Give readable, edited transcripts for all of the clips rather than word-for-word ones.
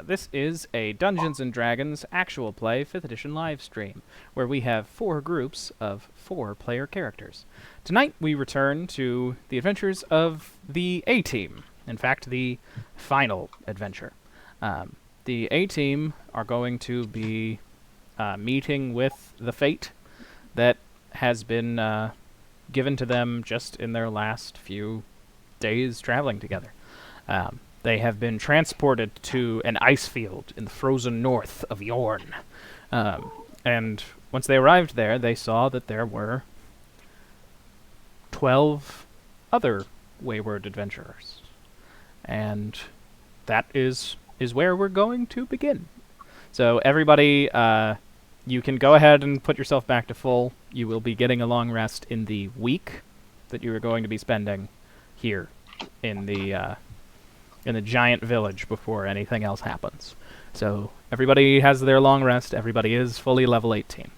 This is a Dungeons & Dragons actual play 5th edition live stream, where we have 4 groups of 4 player characters. Tonight we return to the adventures of the A-Team. In fact, the final adventure. The A-Team are going to be meeting with the fate that has been given to them just in their last few days traveling together. They have been transported to an ice field in the frozen north of Yorn. And once they arrived there, they saw that there were 12 other wayward adventurers. And that is where we're going to begin. So everybody, you can go ahead and put yourself back to full. You will be getting a long rest in the week that you are going to be spending here in the giant village before anything else happens. So everybody has their long rest. Everybody is fully level 18.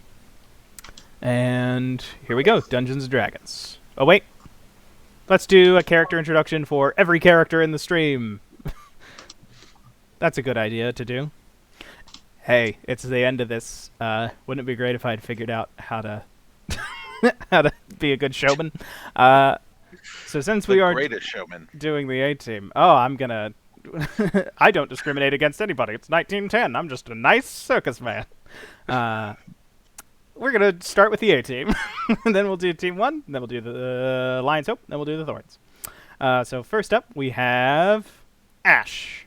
And here we go, Dungeons & Dragons. Oh, wait. Let's do a character introduction for every character in the stream. That's a good idea to do. Hey, it's the end of this. Wouldn't it be great if I'd figured out how to how to be a good showman? So since we are greatest showman doing the A-Team, I'm gonna... I don't discriminate against anybody. It's 1910. I'm just a nice circus man. We're gonna start with the A-Team. And then we'll do Team 1, then we'll do the Lion's Hope, then we'll do the Thorns. So first up, we have Ash.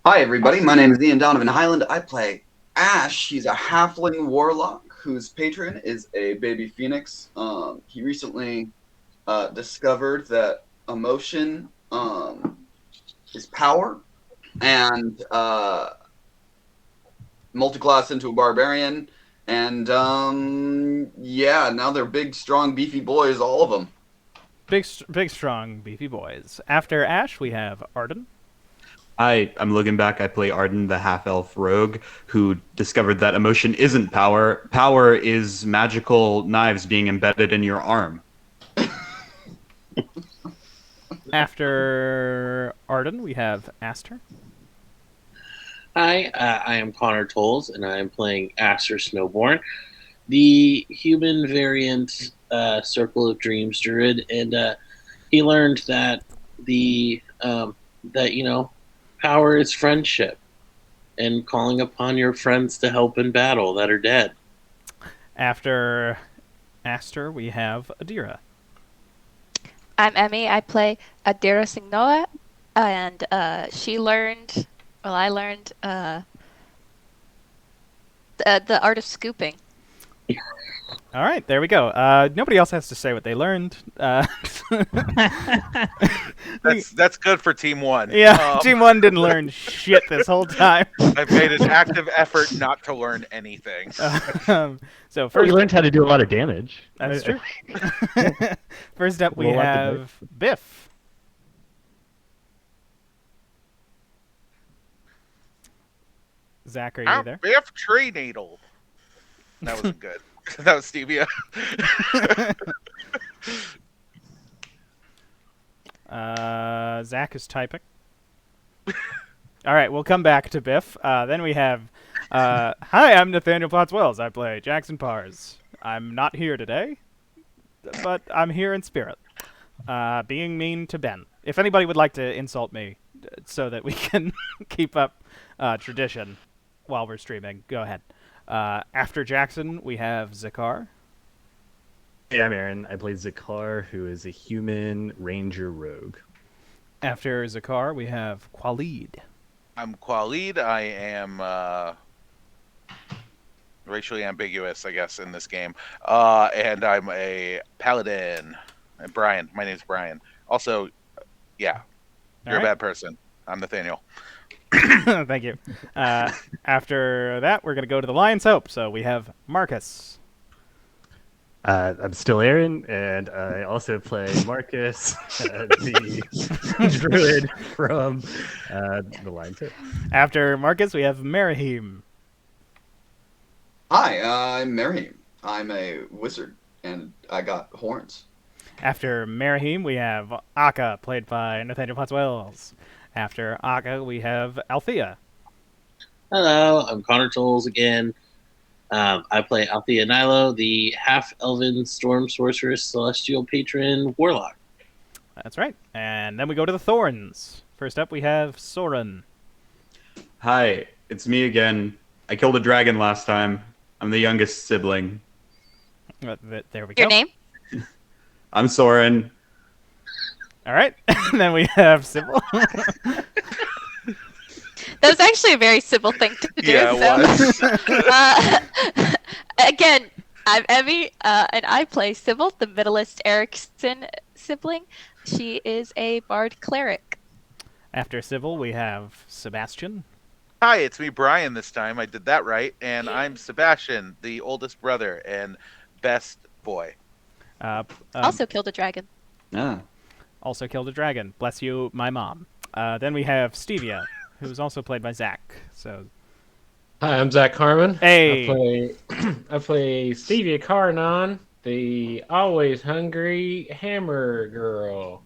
Hi, everybody. My name is Ian Donovan Highland. I play Ash. He's a halfling warlock whose patron is a baby phoenix. He recently discovered that emotion is power, and multiclassed into a barbarian. And now they're big, strong, beefy boys, all of them. Big, strong, beefy boys. After Ash, we have Arden. Hi, I'm Logan Back. I play Arden, the half-elf rogue, who discovered that emotion isn't power. Power is magical knives being embedded in your arm. After Arden, we have Aster. Hi, I am Connor Tolles, and I am playing Aster Snowborn, the human variant Circle of Dreams druid, and he learned that power is friendship and calling upon your friends to help in battle that are dead. After Aster, we have Adira. I'm Emmy. I play Adira Signoa, and I learned the art of scooping. All right, there we go. Nobody else has to say what they learned. That's good for Team 1. Yeah, Team 1 didn't learn shit this whole time. I've made an active effort not to learn anything. So first, you learned how to do a lot of damage. That's true. First up, we Roll out the have Biff. Zach, are you there? Biff Tree Needle. That wasn't good. That was Stevia. Zach is typing. All right, we'll come back to Biff. Then we have, hi, I'm Nathaniel Potts-Wells. I play Jackson Pars. I'm not here today, but I'm here in spirit, being mean to Ben. If anybody would like to insult me so that we can keep up tradition while we're streaming, go ahead. After Jackson, we have Zakar. Hey, I'm Aaron. I play Zakar, who is a human ranger rogue. After Zakar, we have Qualid. I'm Qualid. I am racially ambiguous, I guess, in this game. And I'm a paladin. And Brian. My name's Brian. Also, yeah, you're a bad person. I'm Nathaniel. Thank you. After that, we're going to go to the Lion's Hope. So we have Marcus. I'm still Aaron, and I also play Marcus, the druid from the Lion's Hope. After Marcus, we have Merahim. Hi, I'm Merahim. I'm a wizard, and I got horns. After Merahim, we have Akka, played by Nathaniel Potts-Wells. After Akka, we have Althea, Hello, I'm Connor Tolles again. I play Althea Nilo, the half-elven storm sorceress, celestial patron, warlock. That's right. And then we go to the Thorns. First up, we have Soren. Hi, it's me again. I killed a dragon last time. I'm the youngest sibling. There we go. Your name? I'm Soren. All right. And then we have Sybil. That was actually a very simple thing to do. Yeah, it was. Again, I'm Emmy, and I play Sybil, the Middleist Erickson sibling. She is a bard cleric. After Sybil, we have Sebastian. Hi, it's me, Brian, this time. I did that right. And I'm Sebastian, the oldest brother and best boy. Also killed a dragon. Yeah. Also killed a dragon. Bless you, my mom. Then we have Stevia, who's also played by Zach. So, Hi, I'm Zach Harmon. Hey. I play Stevia Carnon, the always hungry hammer girl.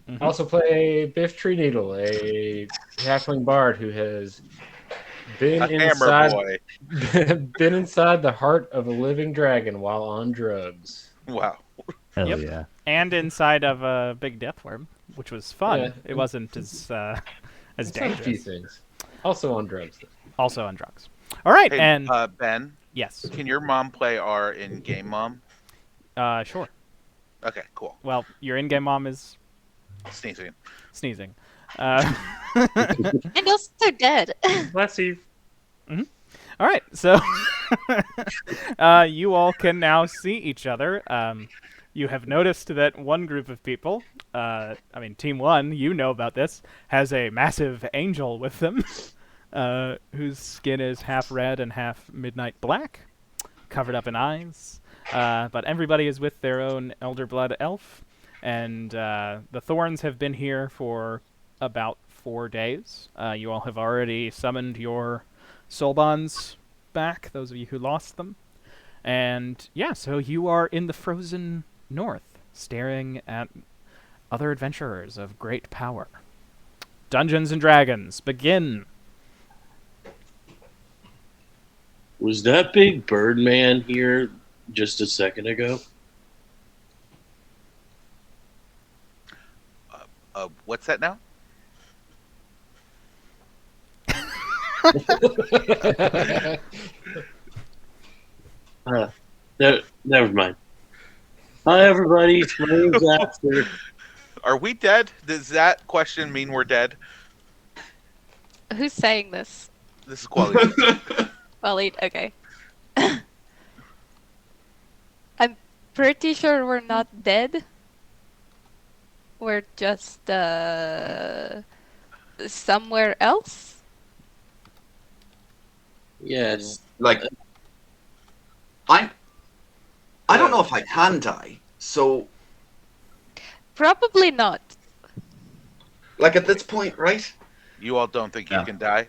Mhm. I also play Biff Tree Needle, a halfling bard who has been A hammer inside boy. been inside the heart of a living dragon while on drugs. Wow. Hell Yep. yeah. and inside of a big death worm, which was fun. Yeah. It wasn't as It's done a few dangerous. things. Also on drugs. Also on drugs. All right, Hey, and Ben, yes, can your mom play our in-game mom? sure. Okay, cool. Well, your in-game mom is Sneezing. sneezing. And also dead. Bless you. All right, so you all can now see each other. You have noticed that one group of people, Team 1, you know about this, has a massive angel with them, whose skin is half red and half midnight black, covered up in eyes. But everybody is with their own elder blood elf, and the Thorns have been here for about 4 days. You all have already summoned your soul bonds back, those of you who lost them. And yeah, so you are in the frozen north, staring at other adventurers of great power. Dungeons and Dragons, begin. Was that big Birdman here just a second ago? What's that now? Never mind. Hi, everybody. My name's Axter. Are we dead? Does that question mean we're dead? Who's saying this? This is quality. Waleed, okay. I'm pretty sure we're not dead. We're just somewhere else. Yes. Like, I don't know if I can die. So, Probably not. like at this point, right? You all don't think Yeah. you can die?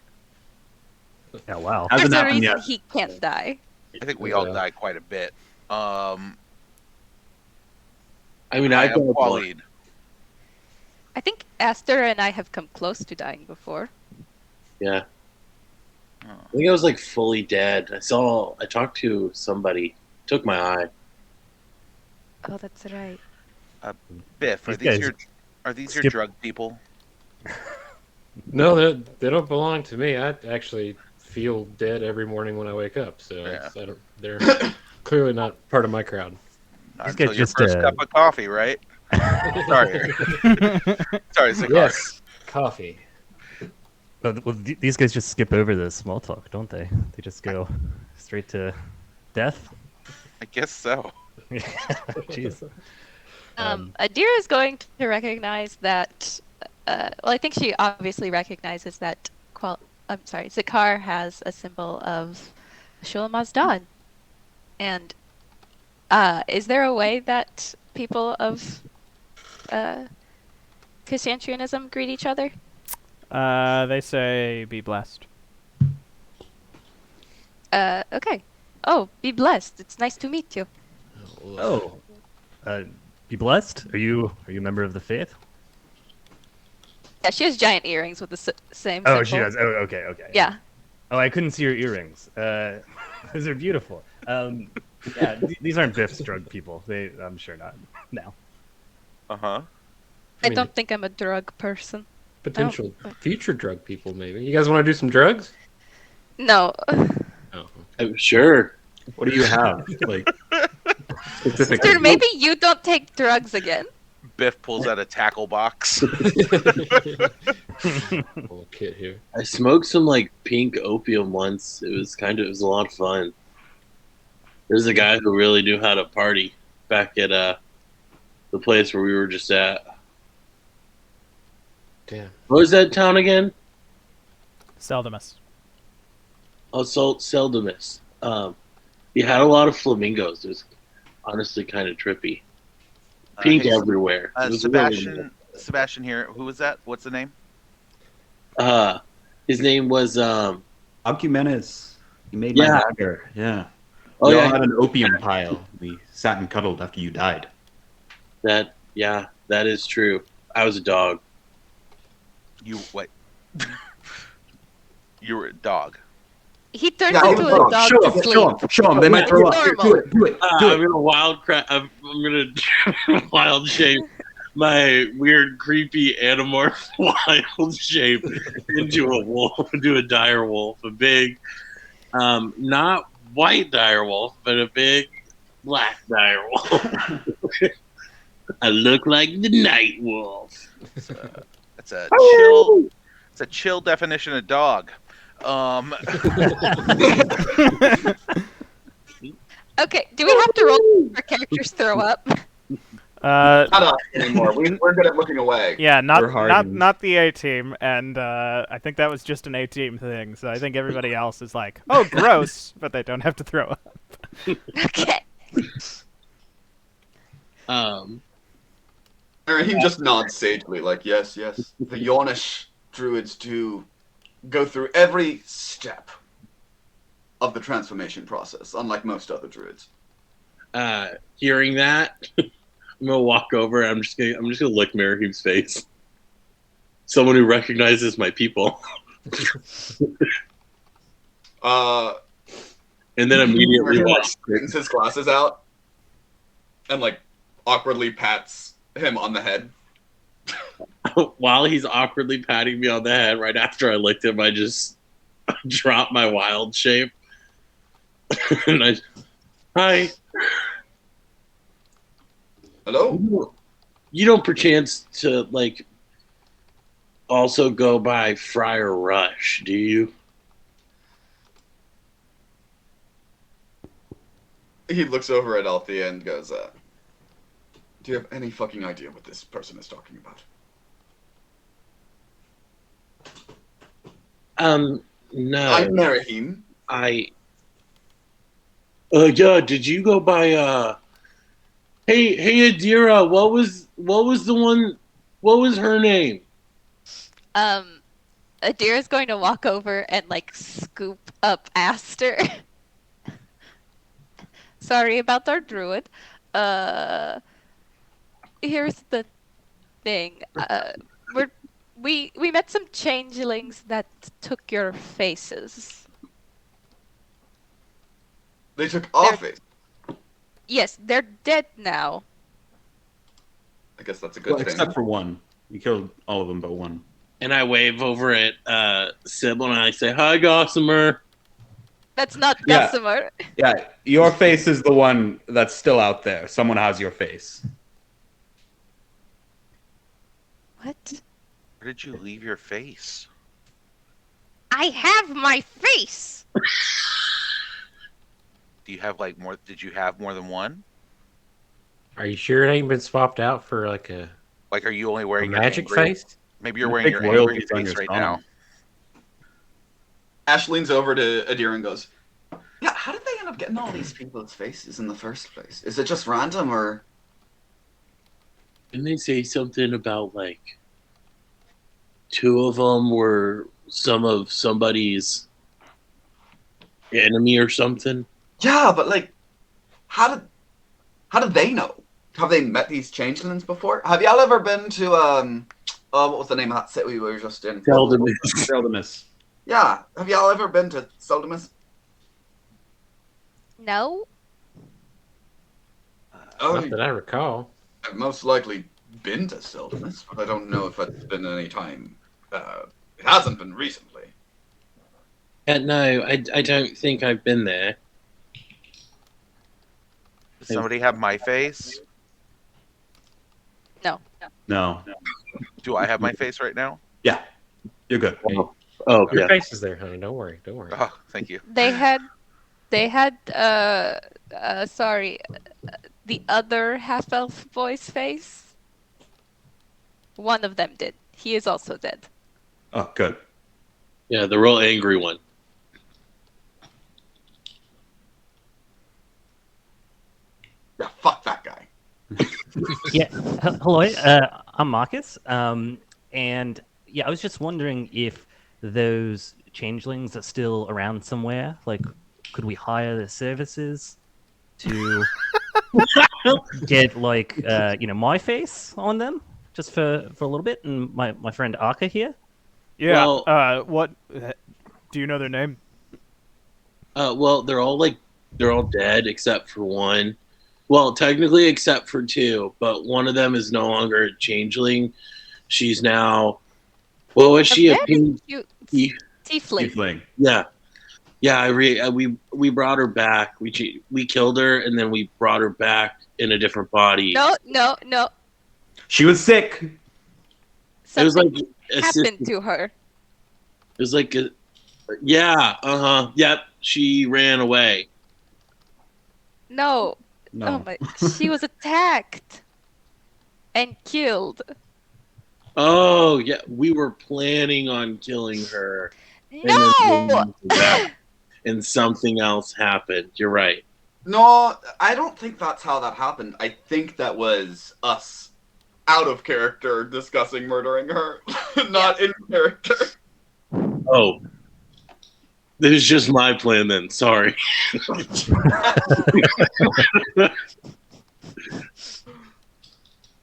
Yeah, wow. Hasn't There's a happened reason yet. he can't die. I think we all Yeah. die quite a bit. I mean, I I've am got a Waleed. I think Aster and I have come close to dying before. Yeah. Oh. I think I was like fully dead. I talked to somebody, took my eye. Oh, that's right. Biff, are These these guys your skip- drug people? No, they don't belong to me. I actually feel dead every morning when I wake up. So Yeah. they're clearly not part of my crowd. Not These until guys your just, first cup of coffee, right? Sorry. Sorry, Zakar. Yes, coffee. These guys just skip over the small talk, don't they? They just go straight to death. I guess so. Jeez. Adira is going to recognize that. Well, I think she obviously recognizes that. Zakar has a symbol of Shul Mazdan. And is there a way that people of Chrysantrianism greet each other? They say, be blessed. Okay. Oh, be blessed. It's nice to meet you. Oh, be blessed. Are you a member of the faith? Yeah, she has giant earrings with the same Oh, symbol. she does. Oh, okay. Yeah. Oh, I couldn't see your earrings. Those are beautiful. Yeah, these aren't Biff's drug people. I'm sure not. No. Uh-huh. I mean, don't think I'm a drug person. potential future drug people, maybe. You guys want to do some drugs? No. Oh. I'm sure. What do you have? Like specifically? Sister, maybe you don't take drugs again. Biff pulls out a tackle box. Little kid here. I smoked some like pink opium once. It was a lot of fun. There's a guy who really knew how to party back at the place where we were just at. Damn. What was that town again? Seldomus. Assault Seldomus. He had a lot of flamingos. It was honestly kind of trippy. Pink Hey, everywhere. It was really Sebastian here. Who was that? What's the name? nice. His name was Alcumenes. He made Yeah. my dagger. Yeah. oh We all yeah, had an opium pile. We sat and cuddled after you died. that is true. I was a dog. You what? You were a dog. He turns Yeah, into hold a on. dog Show to him, sleep. show him. They might throw up. Normal. Do it, do it, do I'm it. gonna I'm gonna wild shape my weird, creepy animorph wild shape into a wolf, into a dire wolf, a big, not white dire wolf, but a big black dire wolf. I look like the night wolf. It's a chill. It's a chill definition of dog. Okay, do we have to roll for characters throw up? Uh, Not us anymore. We're good at looking away. yeah, not We're hardened. not the A team, and I think that was just an A team thing. So I think everybody else is like, oh, gross, but they don't have to throw up. Okay. He just nods sagely, like, yes, yes. The Yornish druids do go through every step of the transformation process, unlike most other druids. Hearing that, I'm gonna walk over. And I'm just gonna lick Marahim's face. Someone who recognizes my people, and then immediately walk. Brings his glasses out and like awkwardly pats him on the head. While he's awkwardly patting me on the head, right after I licked him, I just drop my wild shape. And hi. Hello? You don't perchance to like also go by Friar Rush, do you? He looks over at Althea and goes, do you have any fucking idea what this person is talking about? No. I'm Marahim. Yeah, did you go by Hey Adira, what was her name? Adira's going to walk over and like scoop up Aster. Sorry about our druid. Here's the thing. We met some changelings that took your faces. They took our face. Yes, they're dead now. I guess that's a good thing. Except for one. You killed all of them but one. And I wave over at Sybil and I say, "Hi, Gossamer." That's not Yeah. Gossamer. Yeah, your face is the one that's still out there. Someone has your face. What? Where did you leave your face? I have my face. Do you have like more? Did you have more than one? Are you sure it ain't been swapped out for like a Like, are you only wearing your magic angry- face? Maybe you're You wearing pick your angry royalties on face your right song. now. Ash leans over to Adira and goes, yeah, how did they end up getting all these people's faces in the first place? Is it just random or... Didn't they say something about like two of them were some of somebody's enemy or something? Yeah, but like, how did they know? Have they met these changelings before? Have y'all ever been to what was the name of that city we were just in? Seldomus. Seldomus. Yeah. Have y'all ever been to Seldamus? No. Oh, Not that I recall. I've most likely been to Seldamus, but I don't know if it's been any time. It hasn't been recently. No, I don't think I've been there. Does somebody have my face? No. No. Do I have my face right now? Yeah. You're good. Oh, Your yeah. face is there, honey. Don't worry. Don't worry. Oh, thank you. They had sorry, the other half elf boy's face. One of them did. He is also dead. Oh, good. Yeah, the real angry one. Yeah, fuck that guy. Yeah. Hello. I'm Marcus. And yeah, I was just wondering if those changelings are still around somewhere. Like, could we hire their services to get like my face on them just for a little bit, and my friend Arca here? Yeah. Well- What? Do you know their name? Well, they're all dead except for one. Well, technically except for two, but one of them is no longer a changeling. She's now, what was she? A very pink. cute thief? tiefling. Tiefling. Yeah, yeah. We brought her back. We killed her and then we brought her back in a different body. No. She was sick. It was like Something a happened system- to her. It was like yeah. Yep. She ran away. No. No. Oh my! She was attacked and killed. Oh yeah, we were planning on killing her. No. And something else happened. You're right. No, I don't think that's how that happened. I think that was us out of character discussing murdering her, not in character. Oh, this is just my plan then. Sorry.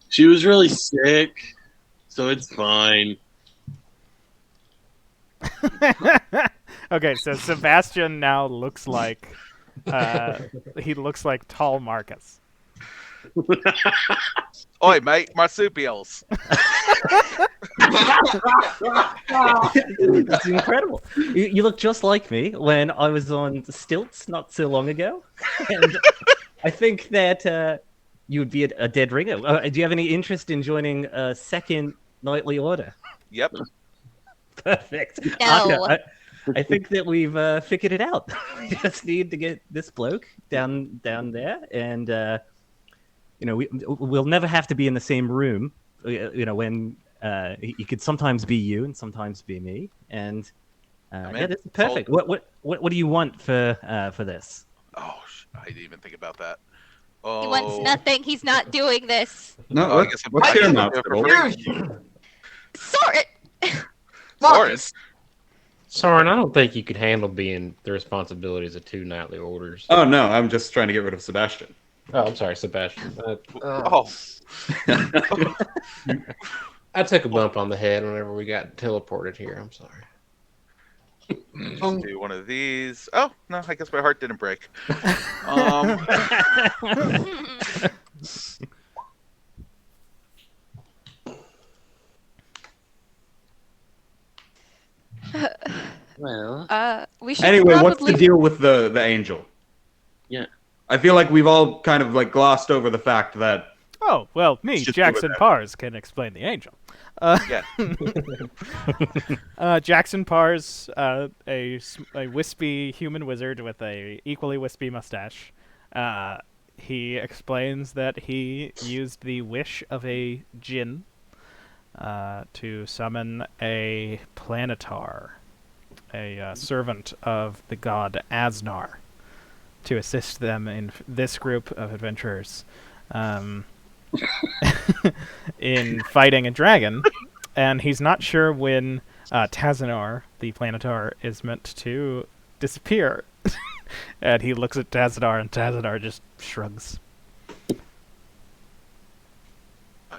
She was really sick, so it's fine. Okay, so Sebastian now looks like he looks like tall Marcus. Oi, mate, marsupials. It's incredible. You look just like me when I was on stilts not so long ago, and I think that you would be a dead ringer. Do you have any interest in joining a second knightly order? Yep. Perfect. No. Arca, I think that we've figured it out. We just need to get this bloke down there, and we'll never have to be in the same room. When he could sometimes be you and sometimes be me, and yeah, this is perfect. What do you want for this? Oh, I didn't even think about that. He Oh, wants nothing. He's not doing this. No, Oh, I guess I'm- what's I your guess I'm amount? doing it for free. Soren. Marcus, Soren, I don't think you could handle being the responsibilities of two knightly orders. Oh no, I'm just trying to get rid of Sebastian. Oh, I'm sorry, Sebastian. Oh, I took a bump on the head whenever we got teleported here. I'm sorry. just do one of these. Oh no, I guess my heart didn't break. Um, Well, We should Anyway, what's probably the deal with the angel? Yeah. I feel like we've all kind of like glossed over the fact that Oh, well, me, Let's just Jackson do it. Pars, can explain the angel. yeah. Jackson Pars, a wispy human wizard with a equally wispy mustache. He explains that he used the wish of a djinn to summon a planetar, a servant of the god Asnar, to assist them in this group of adventurers in fighting a dragon. And he's not sure when Tazanar, the planetar, is meant to disappear. And he looks at Tazanar, and Tazanar just shrugs.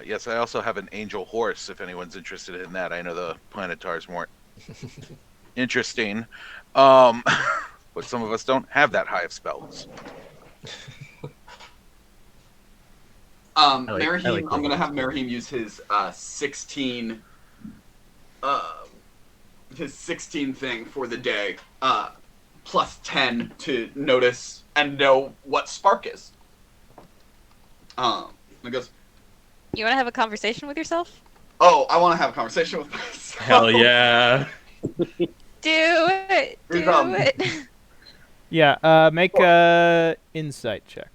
Yes, I also have an angel horse. If anyone's interested in that, I know the planetars weren't. interesting. But some of us don't have that high of spells. Merahim, the I'm gonna hint. have Merahim use his 16 thing for the day, plus 10 to notice and know what spark is. It goes, You want to have a conversation with yourself? oh, I want to have a conversation with myself. Hell yeah. Do it. Do it. Yeah, make a insight check.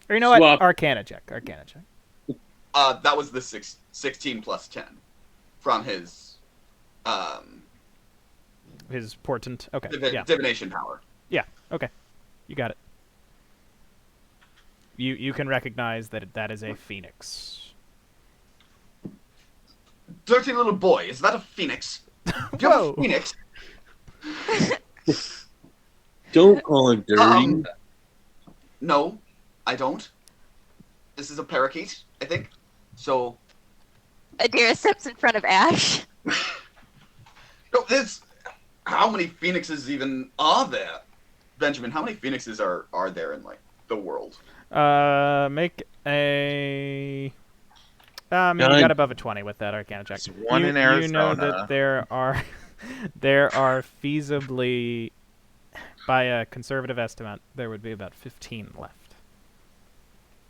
Or you know what? Swap. Arcana check. Arcana check. That was the 16 plus 10 from his His portent. Okay. Yeah. divination power. Yeah. Okay. You got it. You can recognize that is a phoenix. Dirty little boy, is that a phoenix? Do you have Whoa. a phoenix? Don't call him dirty. No, I don't. This is a parakeet, I think. So, Adira steps in front of Ash. no, this. How many phoenixes even are there, Benjamin? How many phoenixes are there in like the world? Make a. You got above a 20 with that Arcana check. There's one in You know Arizona. that there are feasibly, by a conservative estimate, there would be about 15 left.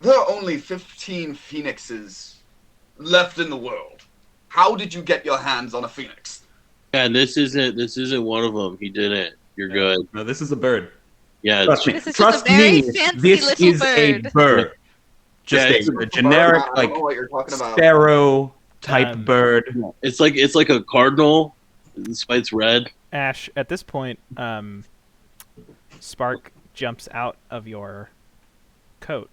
There are only 15 phoenixes left in the world. How did you get your hands on a phoenix? Yeah, this isn't one of them. He didn't. You're good. No, this is a bird. Yeah, Trust me. This is Trust just a very me. fancy This little is a bird. bird. Just Yeah, it's a generic, I like don't know what you're talking about. sparrow type Um, bird. it's like a cardinal. Despite it's red. Ash, at this point, Spark jumps out of your coat,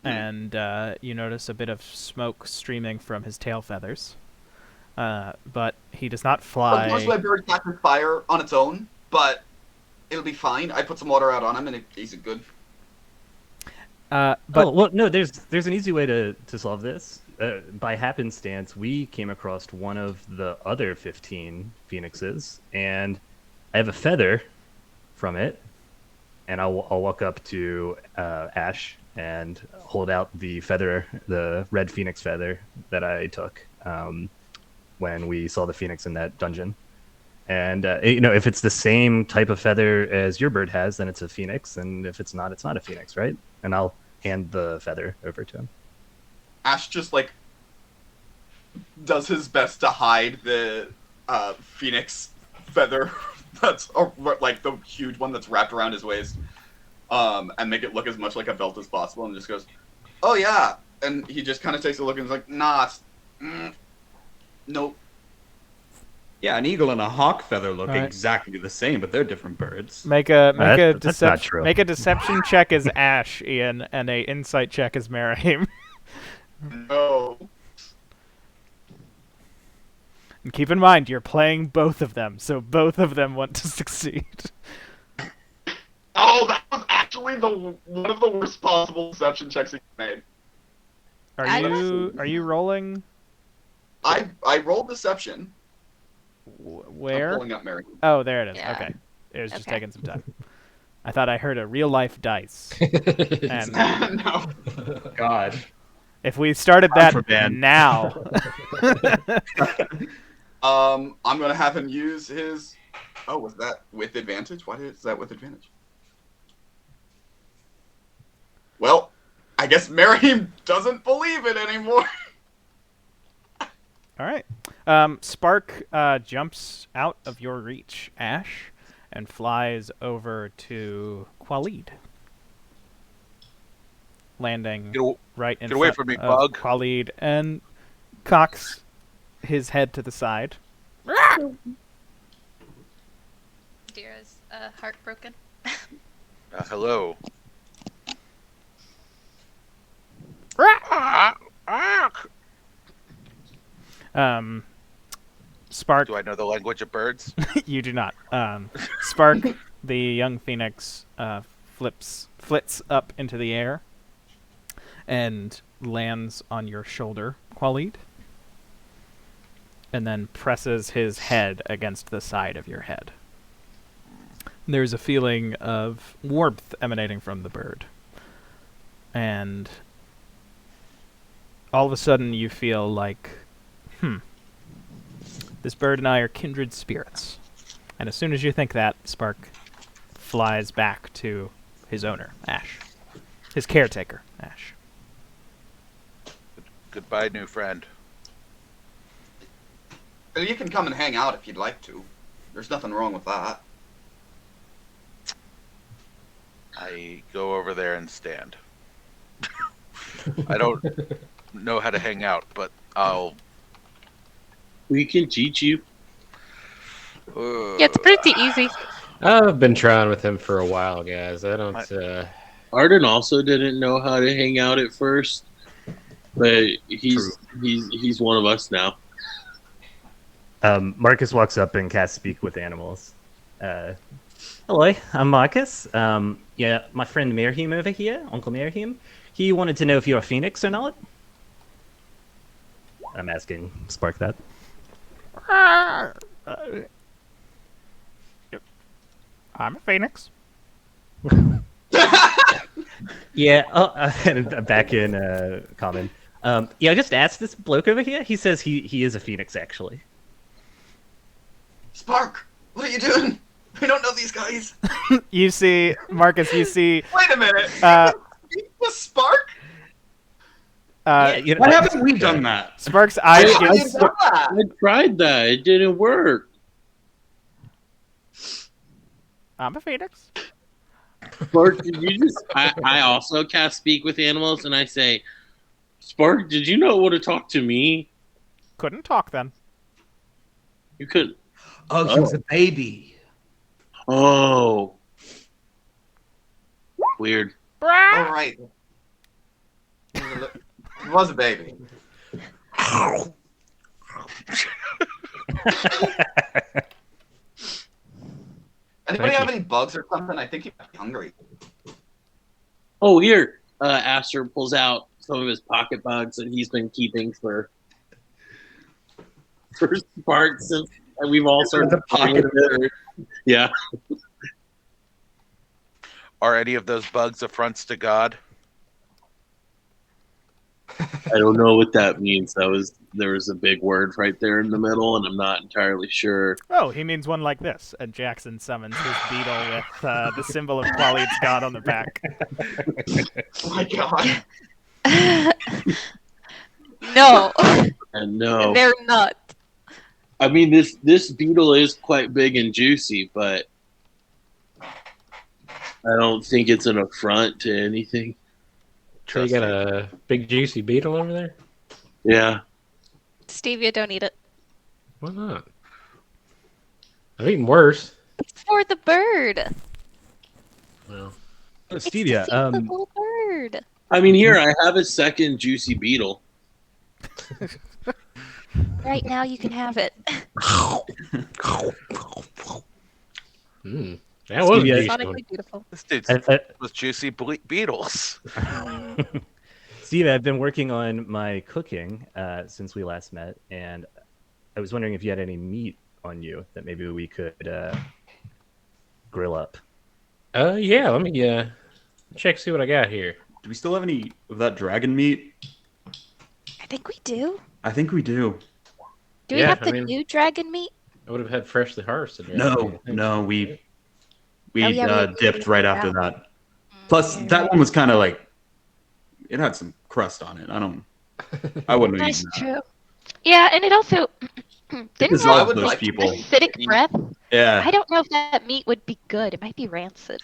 and you notice a bit of smoke streaming from his tail feathers. But he does not fly. Most of my bird catches fire on its own, but it'll be fine. I put some water out on him, and he's good. But well, no. There's an easy way to solve this. By happenstance, we came across one of the other 15 phoenixes, and I have a feather from it, and I'll walk up to Ash and hold out the feather, the red phoenix feather that I took when we saw the phoenix in that dungeon. And if it's the same type of feather as your bird has, then it's a phoenix, and if it's not a phoenix, right? And I'll hand the feather over to him. Ash just like does his best to hide the phoenix feather that's like the huge one that's wrapped around his waist, and make it look as much like a belt as possible, and just goes, "Oh yeah," and he just kind of takes a look and is like, "Nah, nope." Yeah, an eagle and a hawk feather look Right. exactly the same, but they're different birds. make a That's not true. Make a deception check as Ash, Ian, and a insight check as Merahim. No. And keep in mind, you're playing both of them, so both of them want to succeed. Oh, that was actually one of the worst possible deception checks he made. Are you rolling? I rolled deception. I'm Where? pulling up Mary. Oh, there it is. Yeah. Okay. It was just Okay. taking some time. I thought I heard a real life dice. And No. God. if we started that Contraband. now. I'm gonna have him use his. Oh, was that with advantage? Why is that with advantage? Well, I guess Merahim doesn't believe it anymore. All right. Spark jumps out of your reach, Ash, and flies over to Qualid, landing right in get away front from me, of bug. Qualid, and cocks his head to the side. Adira's heartbroken. Hello. Spark, Do I know the language of birds? you do not. Spark, the young phoenix, flits up into the air and lands on your shoulder, Qualid. and then presses his head against the side of your head. There's a feeling of warmth emanating from the bird. And all of a sudden you feel like, this bird and I are kindred spirits. And as soon as you think that, Spark flies back to his owner, Ash. His caretaker, Ash. Goodbye, new friend. Well, you can come and hang out if you'd like to. There's nothing wrong with that. I go over there and stand. I don't know how to hang out, but I'll... We can teach you. Yeah, it's pretty easy. I've been trying with him for a while, guys. I don't. Arden also didn't know how to hang out at first, but he's one of us now. Marcus walks up and casts Speak with Animals. Hello, I'm Marcus. Yeah, my friend Merhim over here, Uncle Merhim, he wanted to know if you're a phoenix or not. I'm asking Spark that. I'm a phoenix. Yeah, and back in common. Yeah, I just asked this bloke over here. He says he is a phoenix, actually. Spark, what are you doing? We don't know these guys. You see, Marcus, you see... Wait a minute. The Spark? Yeah, you know, Why haven't we done that? Spark's eyes I get... didn't know that. I tried that. It didn't work. I'm a phoenix. Spark, did you just... I also cast Speak with Animals, and I say, Spark, did you know what to talk to me? Couldn't talk then. You could... Oh, he was a baby. Oh. Weird. All right. He was a baby. Anybody have any bugs or something? I think he might be hungry. Oh, here. Aster pulls out some of his pocket bugs that he's been keeping for Spark since we've all started The pocket together. Yeah. Are any of those bugs affronts to God? I don't know what that means. There was a big word right there in the middle, and I'm not entirely sure. Oh, he means one like this. And Jackson summons his beetle with the symbol of Qualid's god on the back. Oh my god. No, And no, they're not. I mean this beetle is quite big and juicy, but I don't think it's an affront to anything. So you got a big juicy beetle over there? Yeah. Stevia, don't eat it. Why not? I've eaten worse. It's for the bird. Well, It's Stevia, to feed the little bird. I mean, here I have a second juicy beetle. Right now, you can have it. that was Stevia- a decent one. Sonically beautiful. This dude's was juicy beetles. Steve, I've been working on my cooking since we last met, and I was wondering if you had any meat on you that maybe we could grill up. Yeah, let me check, see what I got here. Do we still have any of that dragon meat? I think we do. I think we do. Do we Yeah, have I the mean- new dragon meat? I would have had freshly harvested. Right? No, we Oh, yeah, we dipped right yeah. after that. Plus, that one was kind of like it had some crust on it. I wouldn't have That's eaten that. true. Yeah, and it also didn't Dissolve have would those like- people. acidic breath. Yeah. I don't know if that meat would be good. It might be rancid.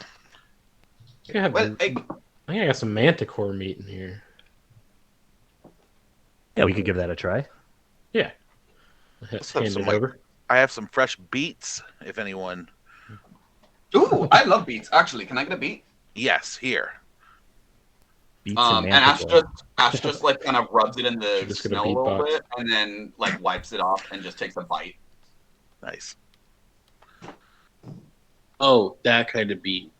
I have, Well, hey, I think I got some manticore meat in here. Yeah, we could give that a try. Yeah. Let's Hand have some, it like, over. I have some fresh beets, if anyone. ooh, I love beets. Actually, can I get a beet? Yes, here. Beets And Ash manticore. just like kind of rubs it in the Should just get a snow a beet little box. bit, and then like wipes it off and just takes a bite. Nice. Oh, that kind of beet.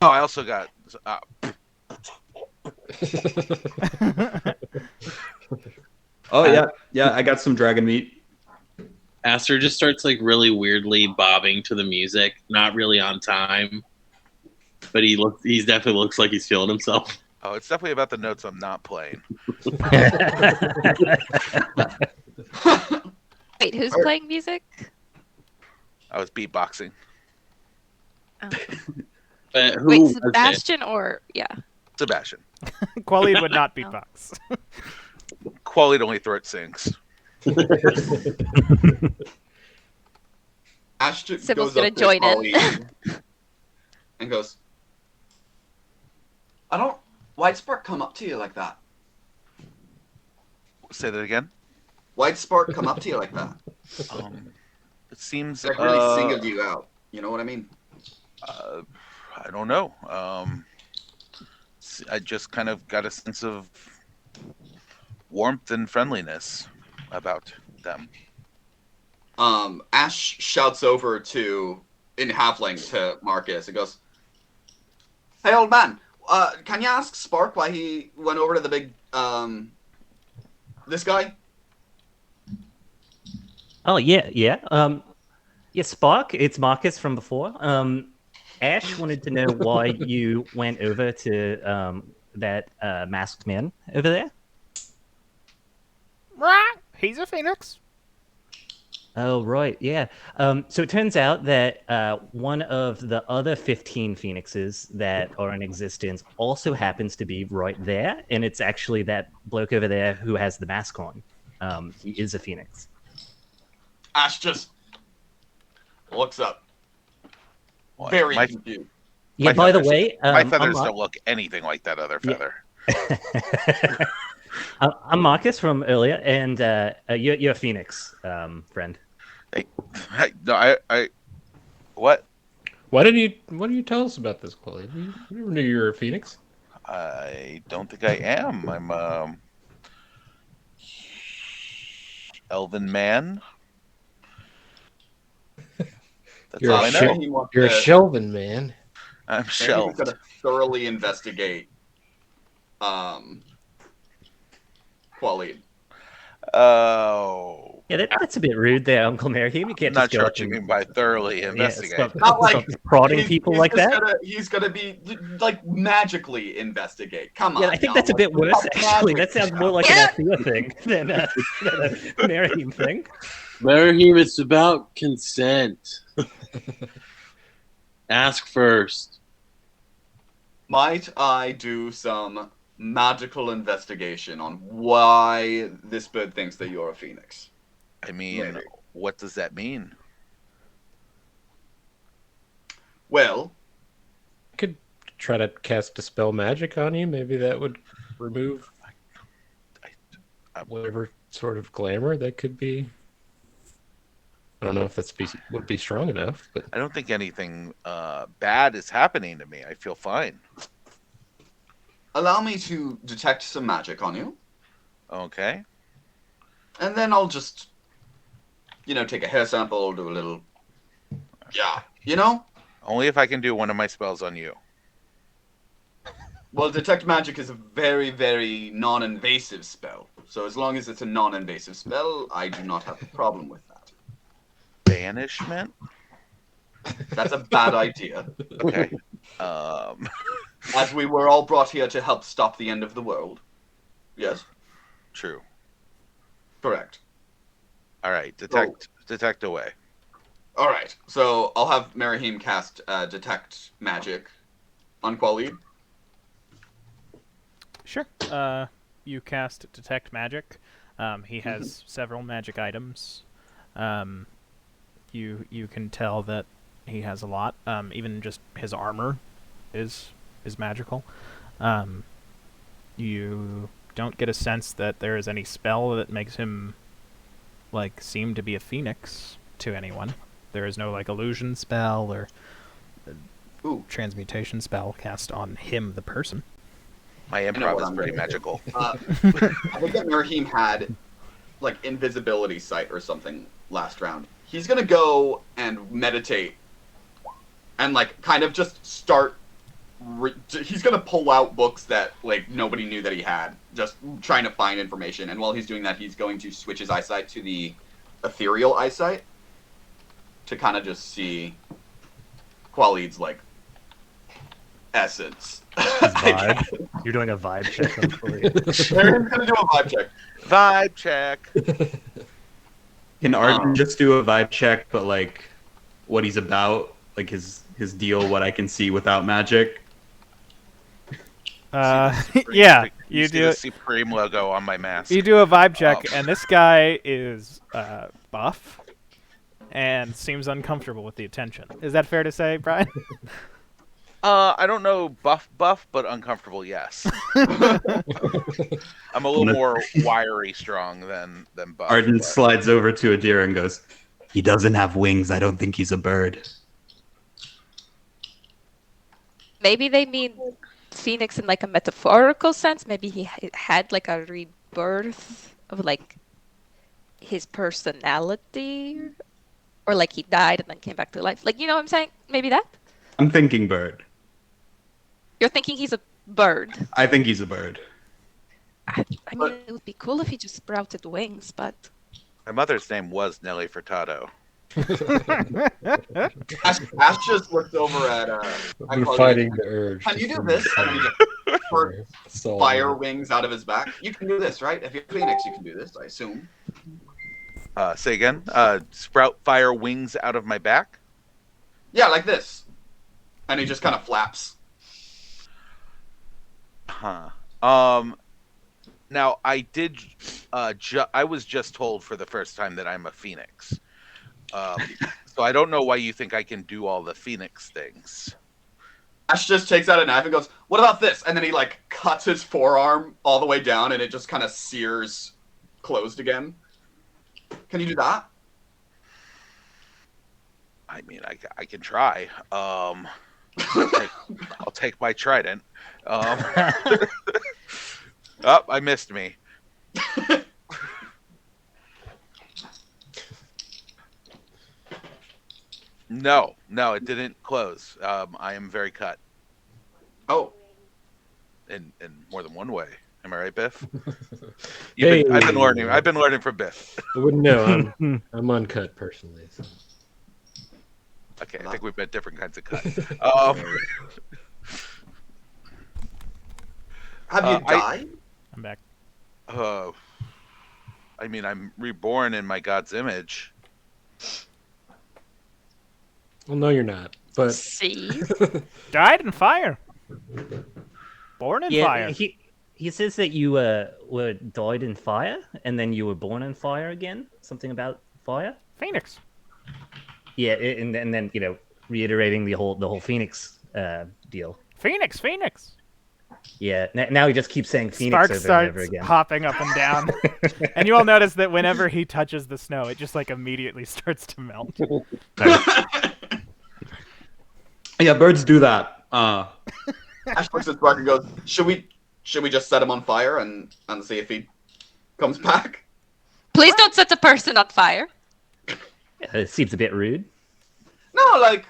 Oh, I also got. Oh yeah, I got some dragon meat. Aster just starts like really weirdly bobbing to the music, not really on time, but he definitely looks like he's feeling himself. Oh, it's definitely about the notes I'm not playing. Wait, who's playing music? I was beatboxing. Oh. But who Wait, was it? Sebastian or Sebastian. Qualid would not beatbox. Quality only throat sings. Ash Sybil's goes gonna up to join in. Qualid and goes, why'd Spark come up to you like that? Say that again. Why'd Spark come up to you like that? It seems Like really singled you out. You know what I mean? I don't know. I just kind of got a sense of warmth and friendliness about them. Ash shouts over in Halfling to Marcus and goes, "Hey, old man, can you ask Spark why he went over to the big, this guy?" Oh yeah. Yeah, Spark. It's Marcus from before. Ash wanted to know why you went over to that masked man over there. Right. He's a phoenix. Oh, right, yeah. So it turns out that one of the other 15 phoenixes that are in existence also happens to be right there, and it's actually that bloke over there who has the mask on. He is a phoenix. Ash just looks up. Well, Very confused. Yeah, by the way... my feathers don't look anything like that other feather. Yeah. I'm Marcus from earlier, and you're a phoenix, friend. What? What did you tell us about this, Chloe? We never knew you were a phoenix. I don't think I am. I'm elven man. That's all I know. You're a Shelven man. I'm He's shelved. going to thoroughly investigate Qualid. Oh. Yeah, that's a bit rude there, Uncle Merriam. You can't I'm just not go sure up what you and- mean by thoroughly investigate. Not like prodding people like that. He's gonna be like magically investigate. Come on. Yeah, I think y'all. that's a bit Like, worse, actually. magic That sounds more like an Althea thing than a Merriam thing. Merriam, it's about consent. Ask first. Might I do some magical investigation on why this bird thinks that you're a phoenix? I mean, what does that mean? Well, I could try to cast Dispel Magic on you. Maybe that would remove whatever sort of glamour that could be. I don't know if would be strong enough, but I don't think anything bad is happening to me. I feel fine. allow me to detect some magic on you, Okay. and then I'll just, take a hair sample, do a little, Only if I can do one of my spells on you. Well, detect magic is a very, very non-invasive spell. So as long as it's a non-invasive spell, I do not have a problem with that. Banishment? That's a bad idea. Okay. As we were all brought here to help stop the end of the world. Yes? True. Correct. All right. Detect away. All right. So I'll have Merihim cast detect magic on Qualid. Sure. You cast Detect Magic. He has several magic items. You can tell that he has a lot. Even just his armor is magical. You don't get a sense that there is any spell that makes him seem to be a phoenix to anyone. There is no illusion spell or transmutation spell cast on him, the person. My improv is pretty magical. I think that Merihim had invisibility sight or something last round. He's gonna go and meditate and kind of just start he's gonna pull out books that like nobody knew that he had, just trying to find information. And while he's doing that, he's going to switch his eyesight to the ethereal eyesight to kind of just see Qualid's like essence. His vibe. You're doing a vibe check on Khalid. They're gonna do a vibe check. Vibe check. Can Arden just do a vibe check, but like what he's about, like his deal, what I can see without magic? Yeah, you see do. the Supreme logo on my mask. You do a vibe check, and this guy is buff and seems uncomfortable with the attention. Is that fair to say, Brian? I don't know buff, but uncomfortable, yes. I'm a little more wiry strong than buff. Arden but- slides over to Adira and goes, "He doesn't have wings. I don't think he's a bird." Maybe they mean Phoenix in like a metaphorical sense. Maybe he had like a rebirth of like his personality, or like he died and then came back to life. Like, you know what I'm saying? Maybe that. I'm thinking bird. You're thinking he's a bird. I think he's a bird. I mean, it would be cool if he just sprouted wings, but My mother's name was Nelly Furtado. Ash just looked over at. I'm fighting the urge. Can you to do this? And he just squirt So- fire wings out of his back. You can do this, right? If you're Phoenix, you can do this, I assume. Say again. Sprout fire wings out of my back. Yeah, like this. And he just kind of flaps. Huh. Now I did. I was just told for the first time that I'm a phoenix. So I don't know why you think I can do all the phoenix things. Ash just takes out a knife and goes, "What about this?" And then he like cuts his forearm all the way down, and it just kind of sears closed again. Can you do that? I mean, I can try. I'll take my trident. Oh, I missed me. No, it didn't close. I am very cut Oh, in more than one way. Am I right, Biff? Hey. I've been learning from Biff. I wouldn't know. I'm uncut personally. So. Okay, I think we've been different kinds of cut. have you died? I'm back. I mean, I'm reborn in my God's image. Well, no, you're not. But see, Died in fire. Born in Yeah, fire. he says that you were died in fire and then you were born in fire again. Something about fire. Phoenix. Yeah, and then reiterating the whole Phoenix deal. Phoenix. Yeah, now he just keeps saying Phoenix Sparks over and starts over again. hopping up and down. And you all notice that whenever he touches the snow, it just like immediately starts to melt. Yeah, birds do that. Ash looks at Spark and goes, "Should we just set him on fire and see if he comes back?" please don't set a person on fire. It seems a bit rude. No, like,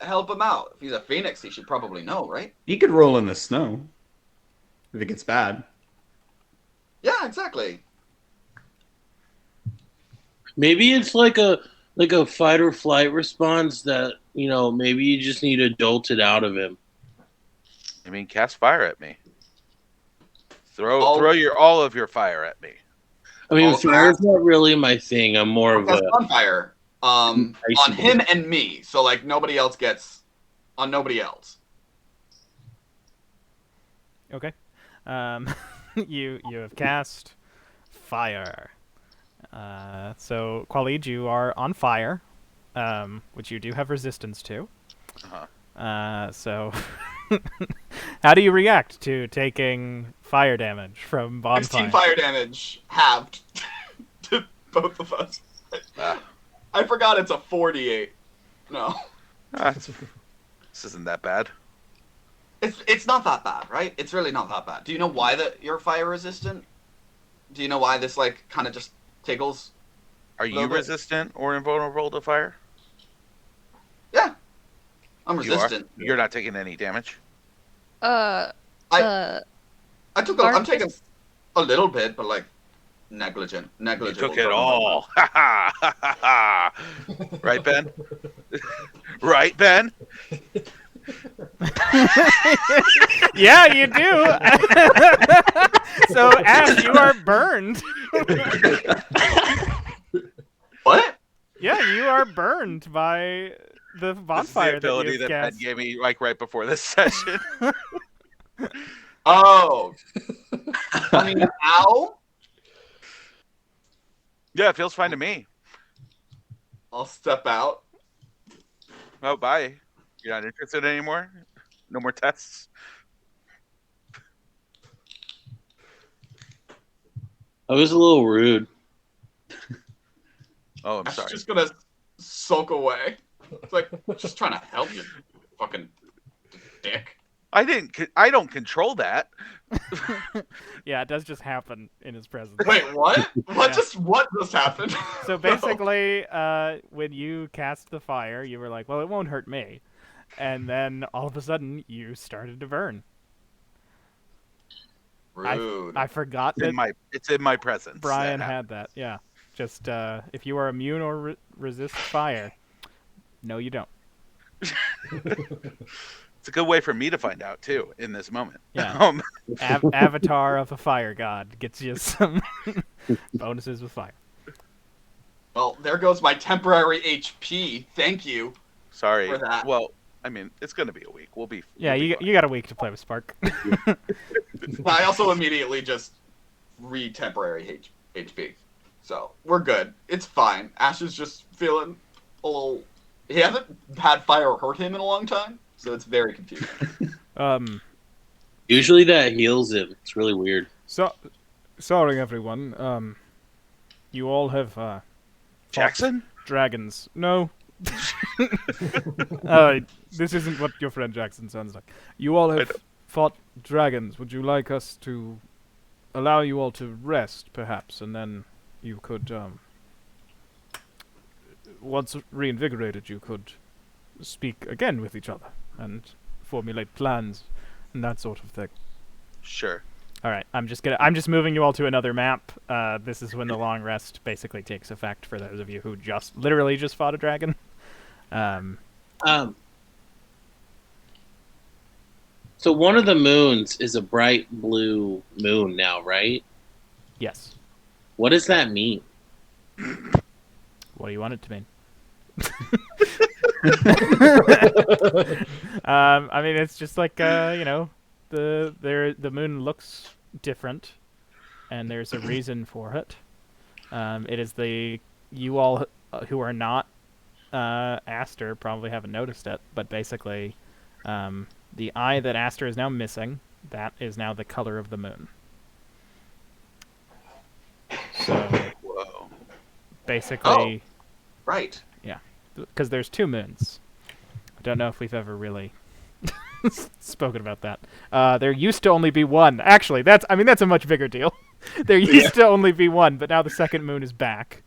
help him out. If he's a Phoenix, he should probably know, right? He could roll in the snow if it gets bad. Yeah, exactly. Maybe it's like a fight or flight response that maybe you just need to jolt it out of him. I mean, cast fire at me. Throw Oh. all of your fire at me. I mean, Oh, fire's not really my thing. I'm more of That's a on fire. On Icy him and me. So like nobody else gets on nobody else. Okay. You have cast fire. So Qualid, you are on fire, which you do have resistance to. So how do you react to taking fire damage from bonfire? 16 fire damage halved to both of us. I forgot it's a 48. No. This isn't that bad. It's not that bad, right? It's really not that bad. Do you know why you're fire resistant? Do you know why this like kind of just tickles? Are you resistant or invulnerable to fire? Yeah. I'm You are? resistant. You're not taking any damage? I took I'm taking Marcus? a little bit, but like negligent. You Negligible. took it all. Ha ha ha ha ha. Right, Ben? Right, Ben? Yeah, you do. So, Ash, you are burned. What? Yeah, you are burned by the bonfire This is the ability that that you've Ben cast. gave me like right before this session. Oh. I mean, ow. Yeah, it feels fine to me. I'll step out. Oh, bye. You're not interested anymore? No more tests? I was a little rude. Oh, I'm I'm sorry. just gonna sulk away. It's like just trying to help you, fucking dick. I don't control that. Yeah, it does just happen in his presence. Wait, what? What Yeah. just happened? So basically, when you cast the fire, you were like, well, it won't hurt me. And then all of a sudden, you started to burn. Rude. I forgot It's that in my presence. Brian had that. Yeah. Just, if you are immune or resist fire, no, you don't. It's a good way for me to find out, too, in this moment. Yeah. Avatar of a fire god gets you some bonuses with fire. Well, there goes my temporary HP. Thank you. Sorry. For that. Well, I mean, it's going to be a week. We'll be Yeah, we'll be you fine. got a week to play with Spark. I also immediately just temporary HP. So we're good. It's fine. Ash is just feeling a little. He hasn't had fire hurt him in a long time, so it's very confusing. Usually that heals him. It's really weird. So, sorry everyone. You all have fought Jackson? dragons. No. This isn't what your friend Jackson sounds like. You all have fought dragons. Would you like us to allow you all to rest, perhaps, and then you could, once reinvigorated, you could speak again with each other and formulate plans and that sort of thing. Sure. All right, I'm just moving you all to another map. This is when the long rest basically takes effect for those of you who literally just fought a dragon. So one of the moons is a bright blue moon now, right? Yes. What does that mean? What do you want it to mean? I mean, it's just like the moon looks different, and there's a reason for it. It is you all who are not Aster probably haven't noticed it, but basically, the eye that Aster is now missing, that is now the color of the moon. So, Whoa. basically, Right. yeah, because there's two moons. I don't know if we've ever really spoken about that. There used to only be one. Actually, that's a much bigger deal. There used to only be one, but now the second moon is back.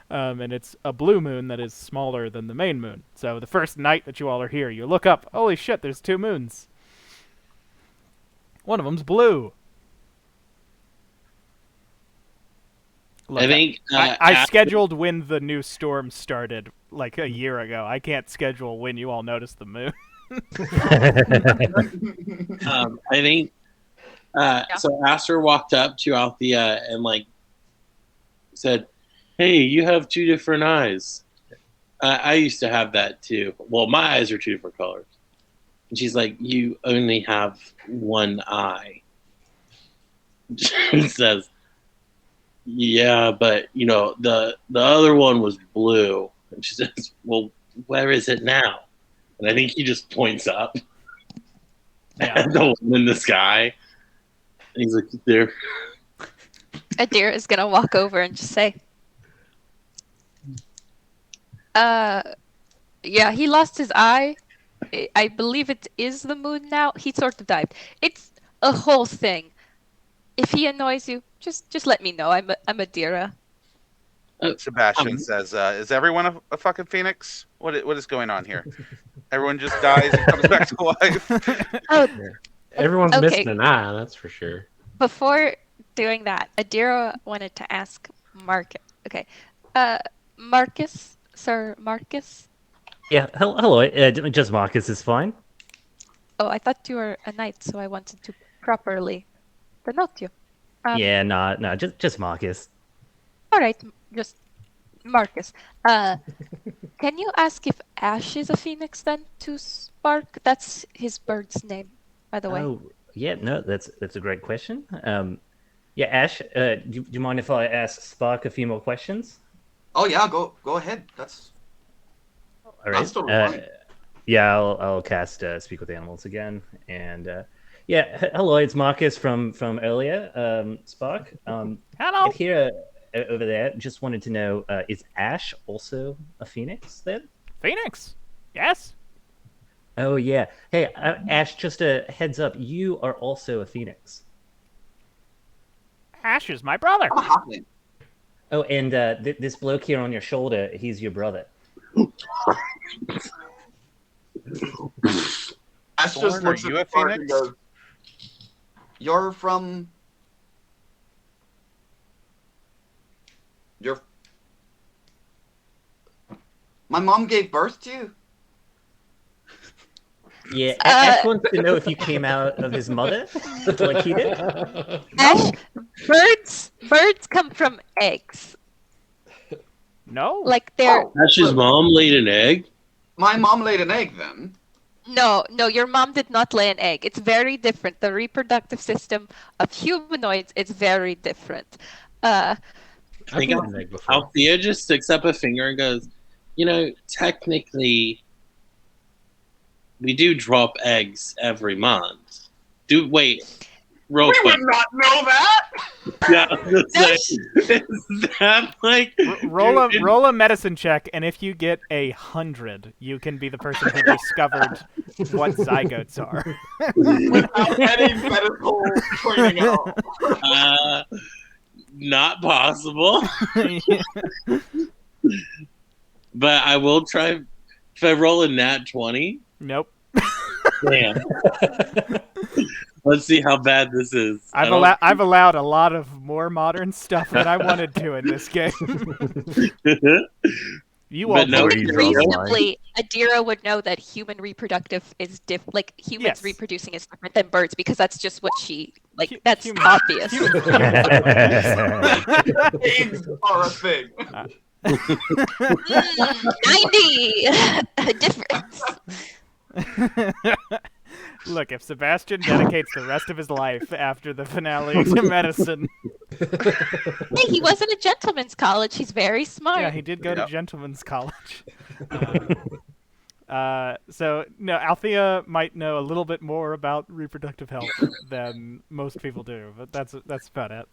And it's a blue moon that is smaller than the main moon. So the first night that you all are here, you look up, holy shit, there's two moons. One of them's blue. Look, I think I scheduled when the new storm started like a year ago. I can't schedule when you all notice the moon. I think so. Aster walked up to Althea and like said, "Hey, you have two different eyes. I used to have that too. Well, my eyes are two different colors." And she's like, "You only have one eye." She says, "Yeah, but the other one was blue." And she says, "Well, where is it now?" And I think he just points up at the one in the sky. And he's like, "There." Adir is gonna walk over and just say, yeah, he lost his eye. I believe it is the moon now. He sort of died. It's a whole thing. If he annoys you, just let me know. I'm Adira." Sebastian says, "Is everyone a fucking phoenix? What is going on here? Everyone just dies and comes back to life." Oh, Everyone's okay. missing an eye, that's for sure. Before doing that, Adira wanted to ask Marcus. Okay. Marcus, Sir Marcus. Yeah, hello. Just Marcus is fine. Oh, I thought you were a knight, so I wanted to properly denote you. Yeah, no, just Marcus. All right, just Marcus. Can you ask if Ash is a phoenix then to Spark? That's his bird's name, by the way. Oh, yeah, no, that's a great question. Yeah, Ash, do you mind if I ask Spark a few more questions? Oh yeah, go ahead. That's All right. totally fine. Yeah, I'll cast Speak with Animals again, and yeah, hello, it's Marcus from earlier. Spark. Hello. And here over there, just wanted to know, is Ash also a phoenix then? Phoenix. Yes. Oh yeah. Hey, Ash, just a heads up, you are also a phoenix. Ash is my brother. I'm a halfling. Oh, and this bloke here on your shoulder, he's your brother. Ash just Soren, looks are you at a Spark phoenix? and goes, "You're from. You're. My mom gave birth to you." Yeah, Ash wants to know if you came out of his mother, like he did. Ash, birds come from eggs. No. Like they're Ash's mom laid an egg. My mom laid an egg then. no, your mom did not lay an egg. It's very different. The reproductive system of humanoids is very different. I think I've had an egg before. Althea just sticks up a finger and goes, technically, we do drop eggs every month. Real We quick. would not know that. Yeah, I was gonna say, is that like roll a medicine check, and if you get 100, you can be the person who discovered what zygotes are. Without any medical training at all. Not possible? But I will try. If I roll a nat 20, Nope. damn. Let's see how bad this is. I've allowed a lot of more modern stuff than I wanted to in this game. You all But no, reasonably, Adira would know that human reproductive is like humans Yes. reproducing is different than birds because that's just what she like. Hu- That's human- obvious. Eggs are a thing. 90 difference. Look, if Sebastian dedicates the rest of his life after the finale to medicine, Hey, he was in a gentleman's college. He's very smart. yeah, he did go to Yep. gentleman's college. So no, Althea might know a little bit more about reproductive health than most people do, but that's about it.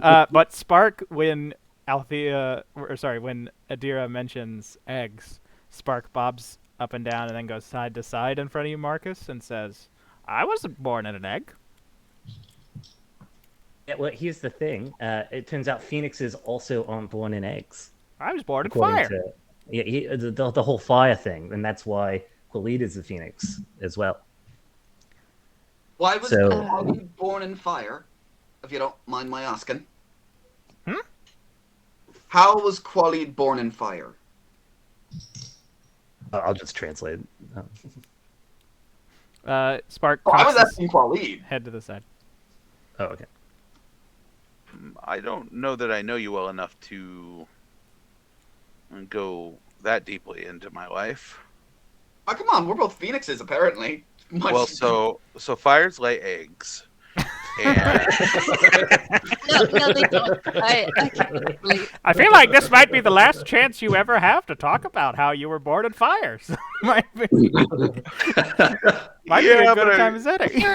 But Spark, when when Adira mentions eggs, Spark bobs up and down and then goes side to side in front of you, Marcus, and says, "I wasn't born in an egg." Yeah, well, here's the thing. It turns out phoenixes also aren't born in eggs. I was born in according fire. to- yeah, the whole fire thing, and that's why Khalid is a phoenix as well. Why was So- Khalid born in fire? If you don't mind my asking. How was Khalid born in fire? I'll just translate. Spark Oh, I was cocks his asking Khalid. head to the side. Oh, okay. I don't know that I know you well enough to go that deeply into my life. Oh, come on, we're both phoenixes, apparently. Well, so fires lay eggs, and No, they don't. I can't believe. I feel like this might be the last chance you ever have to talk about how you were born in fire. So might be Yeah, as good but a time as any.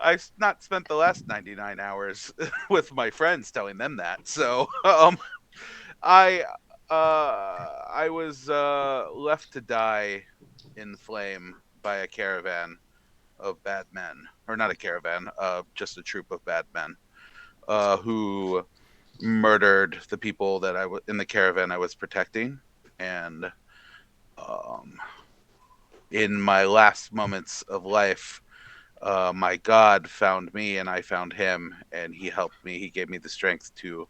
I've not spent the last 99 hours with my friends telling them that. So I was left to die in flame by a caravan of bad men, or not a caravan, just a troop of bad men, who murdered the people that in the caravan I was protecting, and in my last moments of life, my God found me and I found him, and he helped me. He gave me the strength to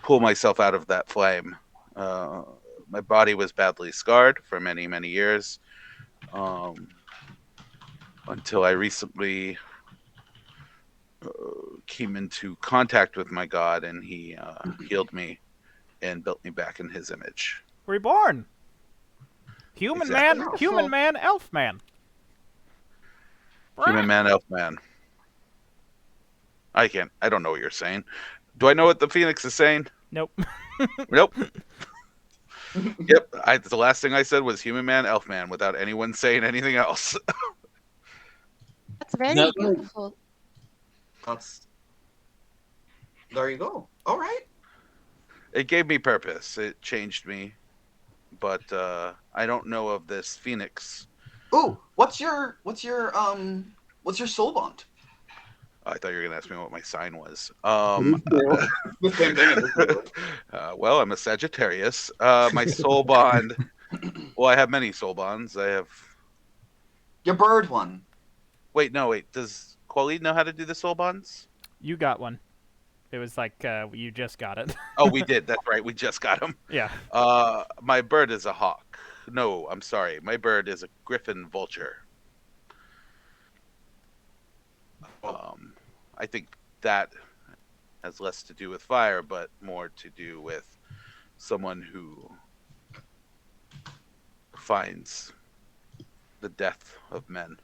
pull myself out of that flame. My body was badly scarred for many, many years, until I recently came into contact with my God, and he healed me and built me back in his image. Reborn. Human Exactly. man, human man, elf man. Human man, elf man. I don't know what you're saying. Do I know what the Phoenix is saying? Nope. Nope. Yep. The last thing I said was human man, elf man, without anyone saying anything else. That's very No. beautiful. There you go. All right. It gave me purpose. It changed me. But I don't know of this Phoenix. Ooh, what's your soul bond? I thought you were gonna ask me what my sign was. The same thing. Well, I'm a Sagittarius. My soul bond. Well, I have many soul bonds. I have. Your bird one. Wait. Does Qualid know how to do the soul bonds? You got one. It was like you just got it. Oh, we did. That's right. We just got him. Yeah. My bird is a hawk. No, I'm sorry. My bird is a griffin vulture. I think that has less to do with fire, but more to do with someone who finds the death of men.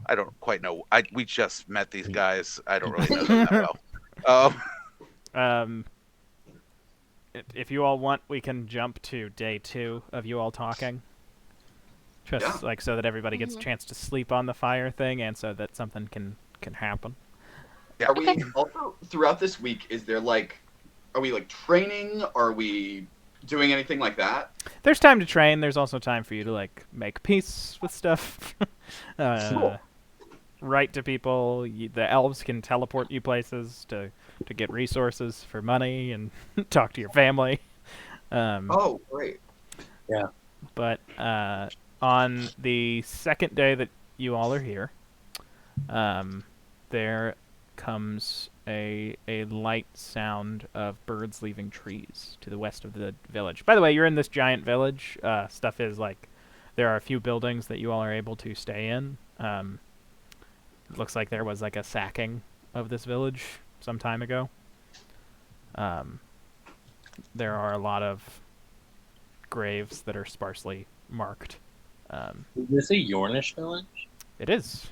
I don't quite know. We just met these guys. I don't really know them that well. If you all want, we can jump to day 2 of you all talking. Just like so that everybody gets a chance to sleep on the fire thing, and so that something can happen. Are we also throughout this week? Are we training? Are we doing anything like that? There's time to train. There's also time for you to make peace with stuff. Cool. Write to people. The elves can teleport you places to get resources for money and talk to your family. Oh, great. Yeah. But on the second day that you all are here, there comes a light sound of birds leaving trees to the west of the village. By the way, you're in this giant village. Stuff is there are a few buildings that you all are able to stay in. It looks like there was a sacking of this village some time ago. There are a lot of graves that are sparsely marked. Is this a Yornish village? It is.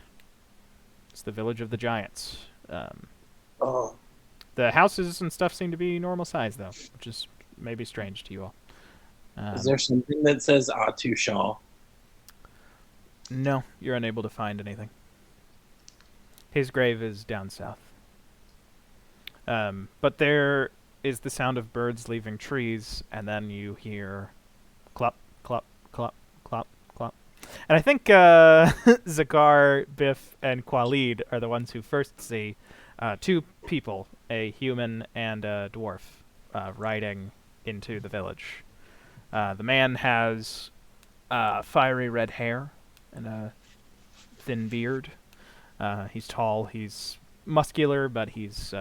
It's the village of the giants. Oh. The houses and stuff seem to be normal size, though, which is maybe strange to you all. Is there something that says Atu Shaw? No, you're unable to find anything. His grave is down south. But there is the sound of birds leaving trees, and then you hear clop, clop, clop, clop, clop. And I think Zakar, Biff, and Qualid are the ones who first see 2 people, a human and a dwarf, riding into the village. The man has fiery red hair and a thin beard. He's tall, he's muscular, but he's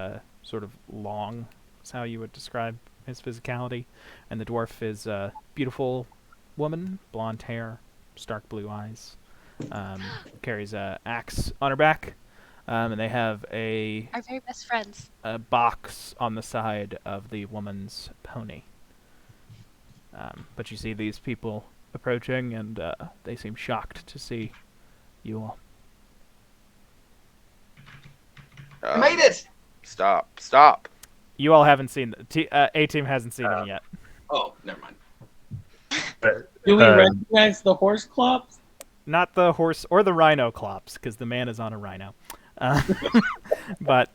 sort of long, is how you would describe his physicality. And the dwarf is a beautiful woman, blonde hair, stark blue eyes, carries a axe on her back, and they have Our very best friends. a box on the side of the woman's pony. But you see these people approaching, and they seem shocked to see you all. Made it! Stop. You all haven't seen A-Team hasn't seen them yet. Oh, never mind. Do we recognize the horse clops? Not the horse or the rhino clops, because the man is on a rhino. But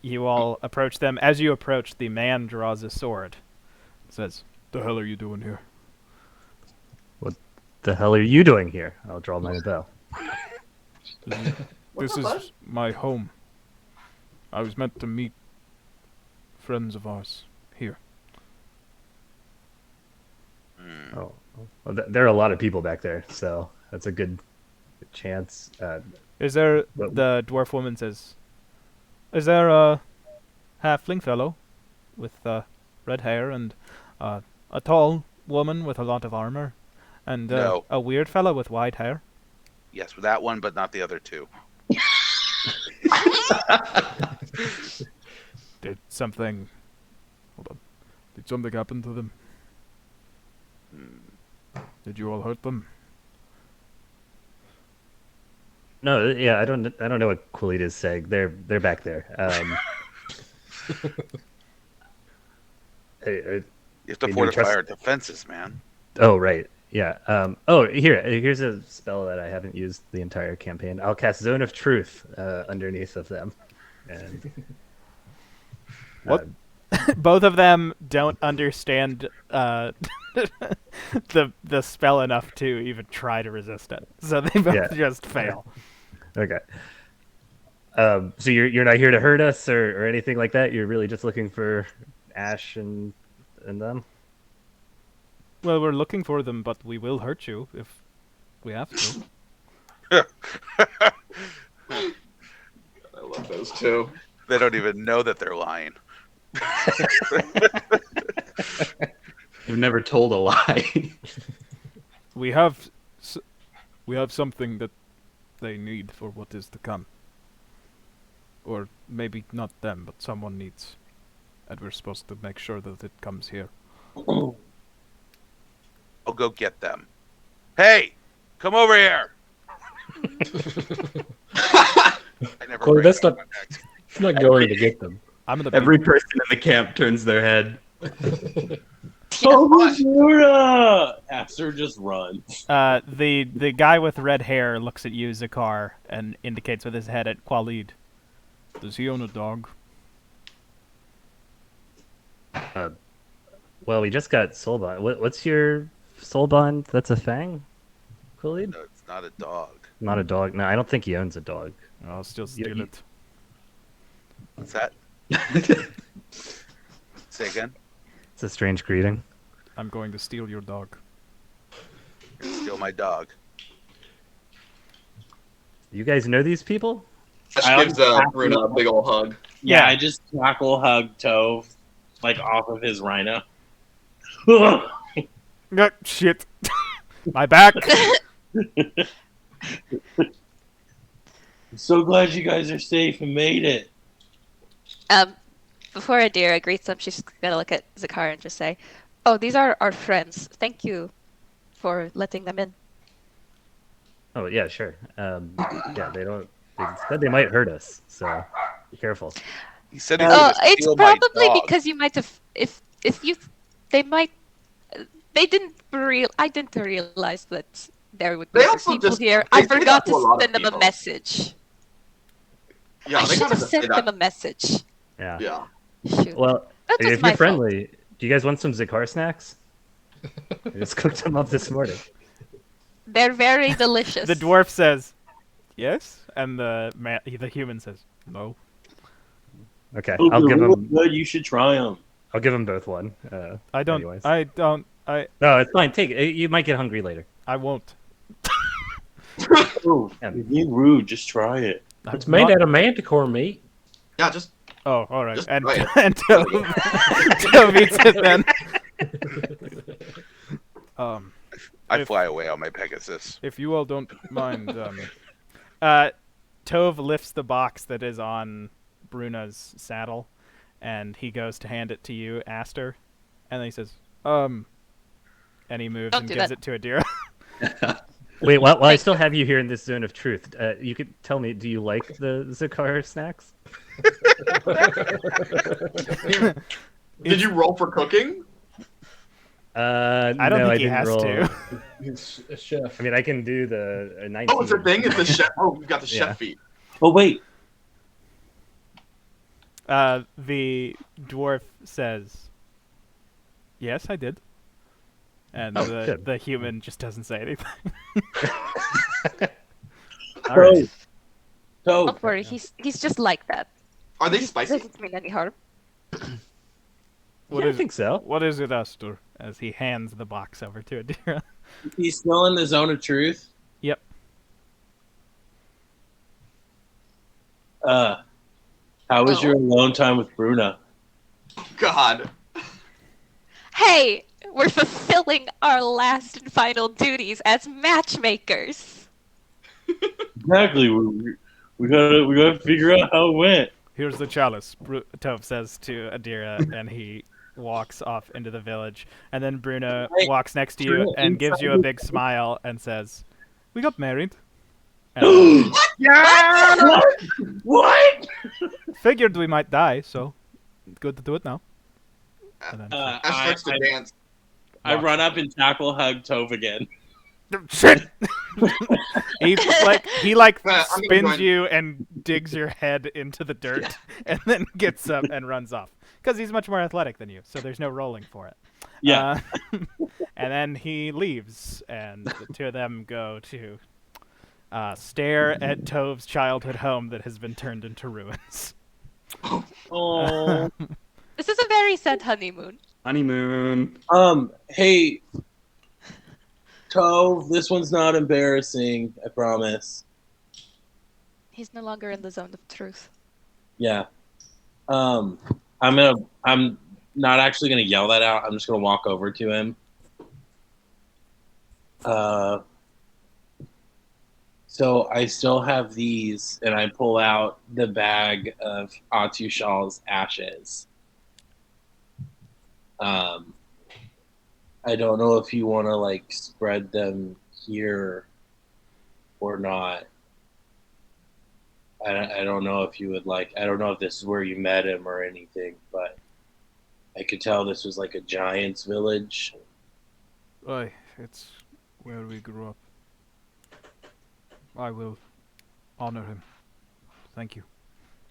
you all approach them. As you approach, the man draws a sword. Says, "The hell are you doing here?" What the hell are you doing here? I'll draw my bow. This is my home. I was meant to meet friends of ours here. Oh, well, there are a lot of people back there, so that's a good chance. Is there, But- the dwarf woman says, is there a halfling fellow with red hair and a tall woman with a lot of armor and No. a weird fellow with white hair? Yes, that one, but not the other two. Did something... Hold on. Did something happen to them? Did you all hurt them? No, yeah, I don't know what Quilid is saying. They're back there. You have to You fortify trust- our defenses, man. Oh, right. Yeah. Here's a spell that I haven't used the entire campaign. I'll cast Zone of Truth underneath of them. And, What? Both of them don't understand the spell enough to even try to resist it, so they both just fail. Okay. So you're not here to hurt us or anything like that. You're really just looking for Ash and them. Well, we're looking for them, but we will hurt you if we have to. I love those two. They don't even know that they're lying. You've never told a lie. We have something that they need for what is to come. Or maybe not them, but someone needs. And we're supposed to make sure that it comes here. I'll go get them. Hey, come over here. I never Corey, break that's out not- my back. It's not going to get them. I'm in the Every person in the camp turns their head. Oh, Florida! Aster just runs. the guy with red hair looks at you, Zakar, and indicates with his head at Qualid. Does he own a dog? Well, we just got soul bond. What's your soul bond? That's a fang, Quilid? No, it's not a dog. Not a dog. No, I don't think he owns a dog. I'll still steal you- it. What's that? Say again. It's a strange greeting. I'm going to steal your dog. Steal my dog. You guys know these people? Ash gives Bruno a big old hug. Yeah, Yeah. I just tackle hug Tove, like off of his rhino. Shit. My back. I'm so glad you guys are safe and made it. Before Adira greets them, she's gonna look at Zakar and just say, "Oh, these are our friends. Thank you for letting them in." Oh yeah, sure. Yeah, they don't. They said they might hurt us, so be careful. He said he Oh, was gonna it's steal my probably dog. because you might have. If you, they might. They didn't I didn't realize that there would be They other also people just- here. they I say that forgot to a lot to of send them a people. message. Yeah, I they should kind have of say sent them that. a message. Yeah. Yeah. Shoot. Well, That was if my you're friendly, do you guys want some Zakar snacks? I just cooked them up this morning. They're very delicious. The dwarf says, "Yes," and the human says, "No." Okay, Oh, I'll they're give real them. good. You should try them. I'll give them both one. I don't. Anyways. No, it's fine. Take it. You might get hungry later. I won't. Oh, Yeah. you're being rude. Just try it. It's made out of manticore meat. Yeah, just Oh, all right. Just And try it. and Tove eats it then. I If- fly away on my Pegasus. If you all don't mind, Tove lifts the box that is on Bruna's saddle, and he goes to hand it to you, Aster, and then he says, and he moves Don't and do gives that. it to Adira. Wait, while I still have you here in this zone of truth, you could tell me, do you like the Zakar snacks? did you roll for cooking? I don't no, think he didn't has roll. to. He's a chef. I mean, I can do the 19. Oh, it's a thing. It's the chef. Oh, we got the Yeah. chef feet. Oh wait, The dwarf says, "Yes, I did." And Oh, the good. human just doesn't say anything. All right. Tove. Don't worry, he's just like that. Are they spicy? Doesn't mean any harm. What Yeah, I is- think so. What is it, Astor? As he hands the box over to Adira. He's still in the zone of truth. Yep. How was your alone time with Bruna? God. Hey, we're fulfilling our last and final duties as matchmakers. Exactly. We gotta figure out how it went. Here's the chalice, Tove says to Adira, and he walks off into the village. And then Bruna Wait, walks next to you Bruna, and gives you a inside big smile and says, "We got married." And Yeah. What? figured we might die, so good to do it now. And then Ash starts to dance. I run up and tackle hug Tove again. shit. he I'm gonna spins join. you and digs your head into the dirt, and then gets up and runs off because he's much more athletic than you. So there's no rolling for it. Yeah. And then he leaves, and the two of them go to stare at Tove's childhood home that has been turned into ruins. Oh. This is a very sad honeymoon. Honeymoon. Hey, Tove, this one's not embarrassing. I promise. He's no longer in the zone of truth. Yeah. I'm not actually gonna yell that out. I'm just gonna walk over to him. So I still have these, and I pull out the bag of Atushal's ashes. I don't know if you want to like spread them here or not. I don't know if you would like. I don't know if this is where you met him or anything, but I could tell this was like a giant's village. Aye, it's where we grew up. I will honor him. Thank you.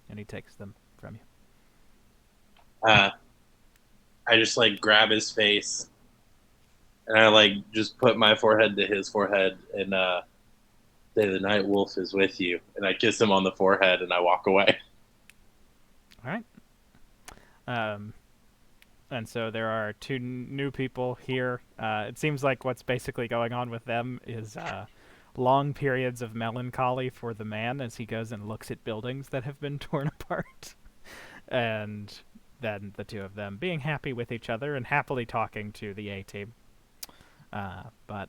And he takes them from you. I just like grab his face, and I like just put my forehead to his forehead, and say the night wolf is with you, and I kiss him on the forehead, and I walk away. All right. And so there are two new people here. It seems like what's basically going on with them is long periods of melancholy for the man as he goes and looks at buildings that have been torn apart. And then the two of them being happy with each other and happily talking to the A-team. But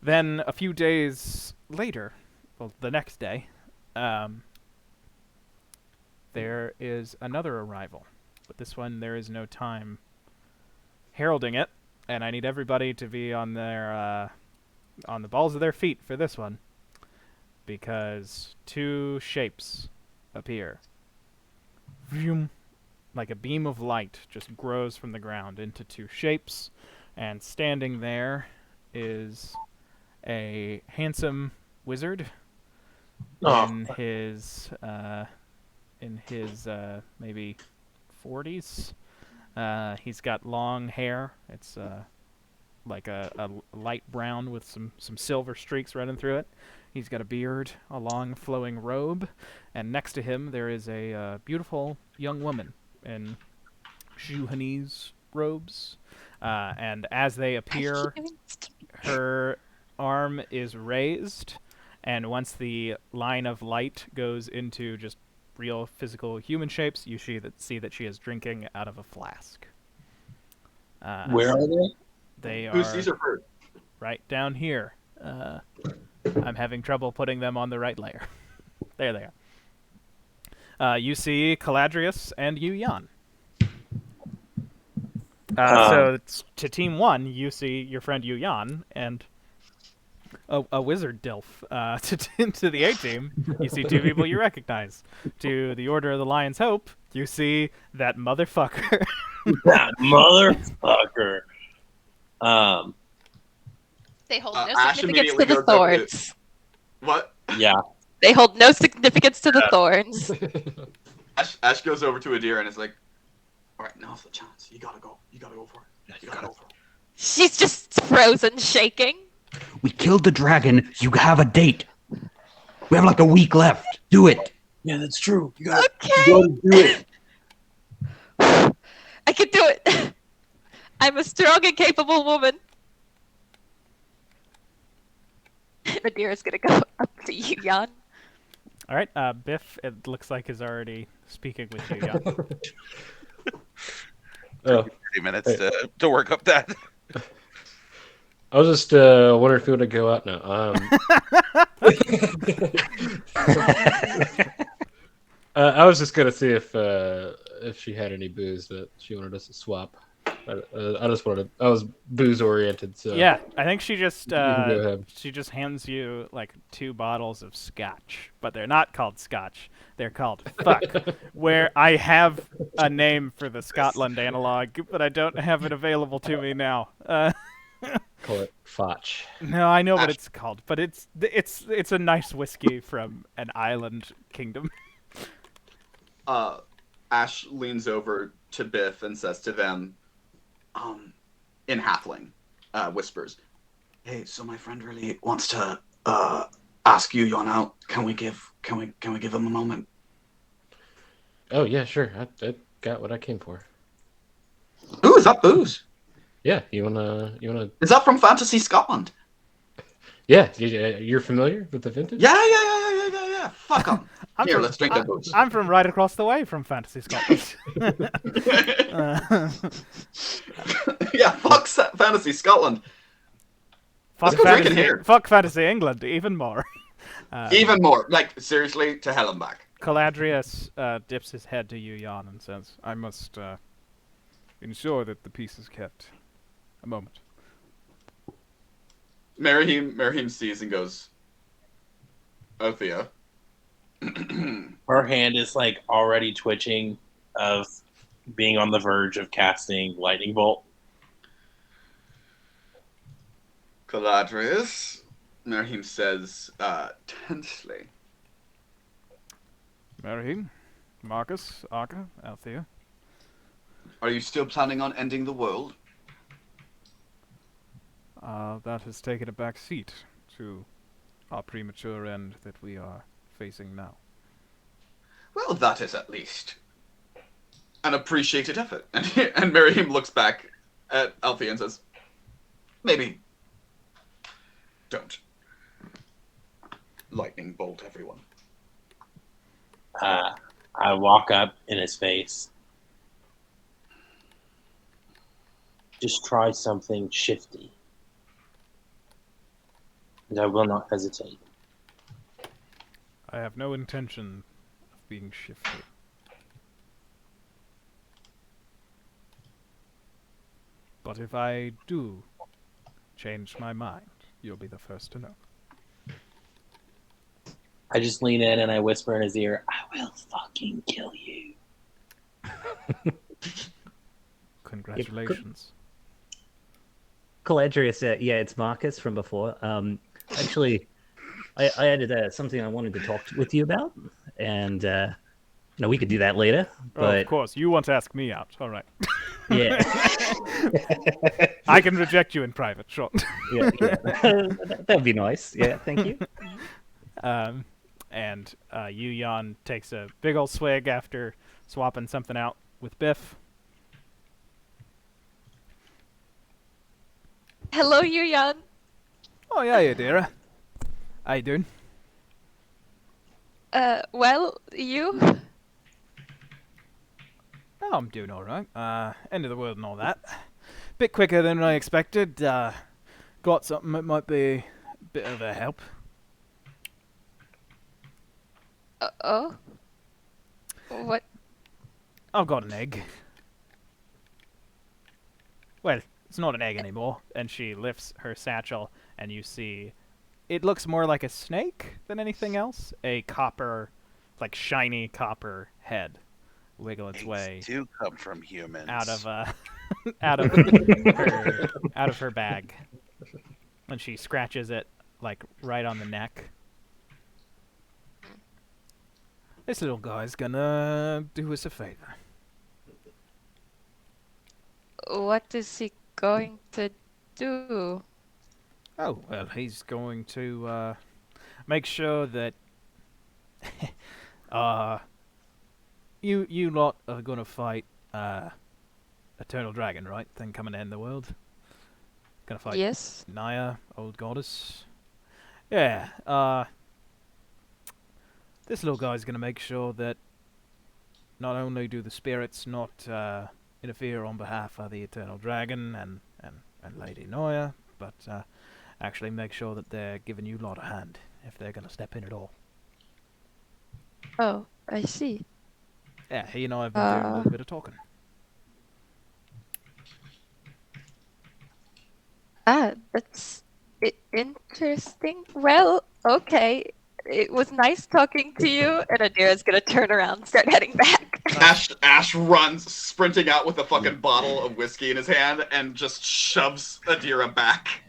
then a few days later, well, the next day, there is another arrival. But this one, there is no time heralding it, and I need everybody to be on their on the balls of their feet for this one, because two shapes appear. Vroom. Like a beam of light just grows from the ground into two shapes, and standing there is a handsome wizard in his maybe 40s. He's got long hair. It's like a light brown with some silver streaks running through it. He's got a beard, a long flowing robe, and next to him there is a beautiful young woman in Juhanese robes. And as they appear, her arm is raised, and once the line of light goes into just real physical human shapes, you see that she is drinking out of a flask. Where are they? They Who are sees her first? right down here. I'm having trouble putting them on the right layer. There they are. You see Caladrius and Yuyan. So to Team 1, you see your friend Yuyan and a wizard Dilf. To the A-team, you see two people you recognize. To the Order of the Lion's Hope, you see that motherfucker. That motherfucker. They hold no Ash significance immediately to the goes up to- thorns. What? Yeah. They hold no significance to the thorns. Ash goes over to Adira and is like, "All right, now's the chance. You gotta go. You gotta go for it. You gotta go for it." She's just frozen, shaking. We killed the dragon. You have a date. We have like a week left. Do it. Yeah, that's true. You gotta Okay. do it. I can do it. I'm a strong and capable woman. Nadira's gonna go up to you, Jan. All right, Biff, it looks like is already speaking with you, Jan. Oh, 30 minutes to work up that. I was just wondering if you want to go out now. I was just gonna see if she had any booze that she wanted us to swap. I just wanted. I was booze oriented, so Yeah, I think she just you can go ahead. hands you like 2 bottles of scotch, but they're not called scotch. They're called fuck. Where I have a name for the Scotland analog, but I don't have it available to me now. Call it Foch. No, I know what it's called, but it's a nice whiskey from an island kingdom. Ash leans over to Biff and says to them, in halfling, whispers, "Hey, so my friend really wants to ask you, Yon, out. Can we give him a moment?" Oh yeah, sure. I got what I came for. Ooh, is that booze? Yeah, you wanna? Is that from Fantasy Scotland? Yeah, you're familiar with the vintage? Yeah. Fuck 'em. Here, from, let's drink the booze. I'm from right across the way from Fantasy Scotland. Yeah, fuck Fantasy Scotland. Fuck Let's go drinking Fantasy, here. fuck Fantasy England, even more. Even more. Like, seriously, to hell and back. Caladrius dips his head to you, Jan, and says, "I must ensure that the peace is kept. A moment." Merihim sees and goes, "Althea." Her hand is like already twitching of being on the verge of casting lightning bolt. Caladrius, Merihim says, tensely, Merihim, Marcus, Arca, Althea. "Are you still planning on ending the world?" That has taken a back seat to our premature end that we are facing now. Well, that is at least an appreciated effort. And Merihim looks back at Althea and says, "Maybe don't lightning bolt everyone." I walk up in his face. Just try something shifty, and I will not hesitate. I have no intention of being shifty. But if I do change my mind, you'll be the first to know. I just lean in and I whisper in his ear, "I will fucking kill you." Congratulations. Caladrius, yeah, it's Marcus from before. Actually, I had something I wanted to talk with you about, and we could do that later. But Oh, of course, you want to ask me out. All right. yeah, I can reject you in private, sure. yeah. That'd be nice. Yeah, thank you. And Yu-Yan takes a big old swig after swapping something out with Biff. Hello, Yuyan. Oh, yeah, you dear. How you doing? Well, you? Oh, I'm doing all right. End of the world and all that. Bit quicker than I expected. Got something that might be a bit of a help. Oh? What? I've got an egg. Well, it's not an egg anymore. And she lifts her satchel, and you see it looks more like a snake than anything else. A copper, like shiny copper head wiggle its way Eggs do come from humans. out of out of her bag, and she scratches it like right on the neck. This little guy's gonna do us a favor. What is he going to do? Oh, well, he's going to make sure that You lot are gonna fight Eternal Dragon, right? Thing coming to end the world. Gonna fight Yes. Naya, old goddess. Yeah. This little guy's gonna make sure that not only do the spirits not interfere on behalf of the Eternal Dragon and Lady Naya, but actually make sure that they're giving you lot a hand if they're gonna step in at all. Oh, I see. Yeah, he and I have been doing a little bit of talking. That's interesting. Well, okay. It was nice talking to you, and Adira's gonna turn around and start heading back. Ash runs, sprinting out with a fucking bottle of whiskey in his hand, and just shoves Adira back.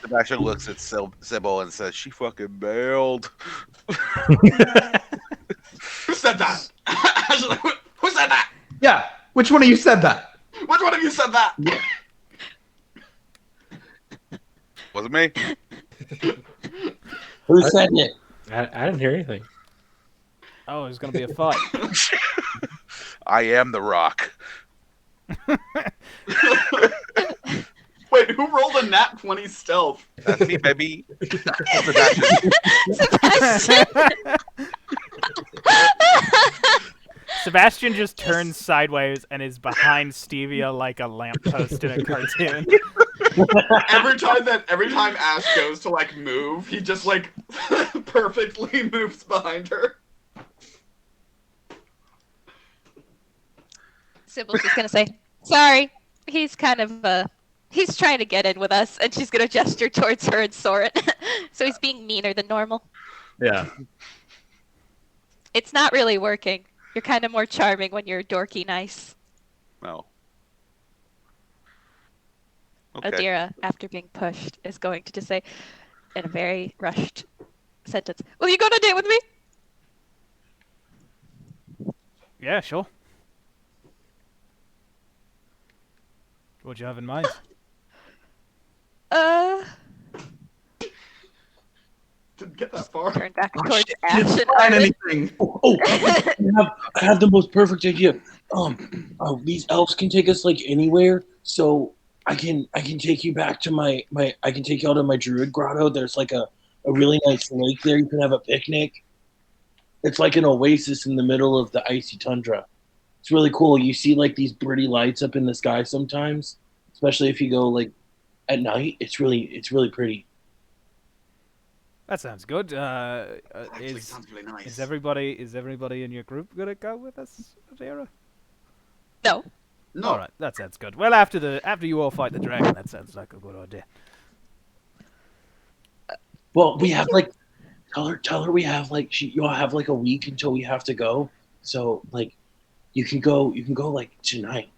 Sebastian looks at Sybil and says, "She fucking bailed." Who said that? Ash's like, who said that? Yeah. Which one of you said that? Which one of you said that? Wasn't me. Who said it? I didn't hear anything. Oh, there's gonna be a fight. I am the Rock. Wait, who rolled a nat 20 stealth? That's me, baby. Sebastian. Sebastian! Sebastian just turns sideways and is behind Stevia like a lamppost in a cartoon. Every time Ash goes to like move, he just like perfectly moves behind her. Sybil's just gonna say, sorry. He's kind of, he's trying to get in with us, and she's gonna gesture towards her and Soren. So he's being meaner than normal. Yeah. It's not really working. You're kind of more charming when you're dorky nice. No. Okay. Adira, after being pushed, is going to just say, in a very rushed sentence, will you go on a date with me? Yeah, sure. What'd you have in mind? Didn't get that far. Turn back Oh, towards shit, Ash. didn't and find Arden. anything. I have the most perfect idea. These elves can take us like anywhere, so I can take you back to I can take you out of my druid grotto. There's like a really nice lake there. You can have a picnic. It's like an oasis in the middle of the icy tundra. It's really cool. You see like these pretty lights up in the sky sometimes, especially if you go like at night. It's really pretty. That sounds good. Actually, sounds really nice. Is everybody in your group gonna go with us, Adira? No. No. All right, that sounds good. Well, after you all fight the dragon, that sounds like a good idea. Well, we have like tell her we have like you'll have like a week until we have to go. So like you can go like tonight.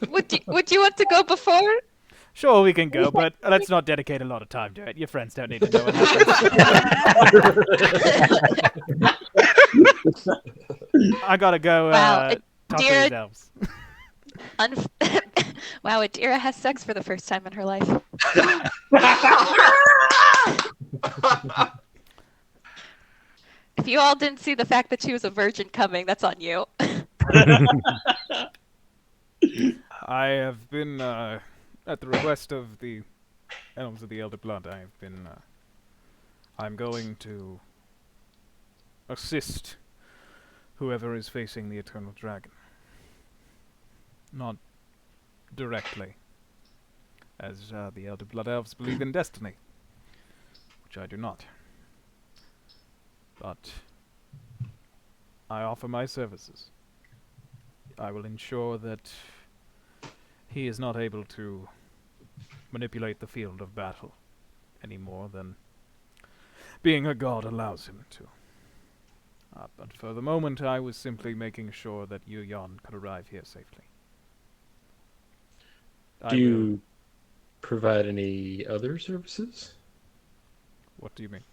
Would you want to go before? Sure, we can go, but let's not dedicate a lot of time to it. Your friends don't need to know what happens. I gotta go Wow, talk to Adira- these elves. Wow, Adira has sex for the first time in her life. If you all didn't see the fact that she was a virgin coming, that's on you. I have been, at the request of the elves of the Elder Blood, I have been, I'm going to assist whoever is facing the Eternal Dragon. Not directly, as the Elder Blood Elves believe in destiny, which I do not. But I offer my services. I will ensure that he is not able to manipulate the field of battle any more than being a god allows him to. But for the moment, I was simply making sure that Yu Yon could arrive here safely. Do you provide any other services? What do you mean?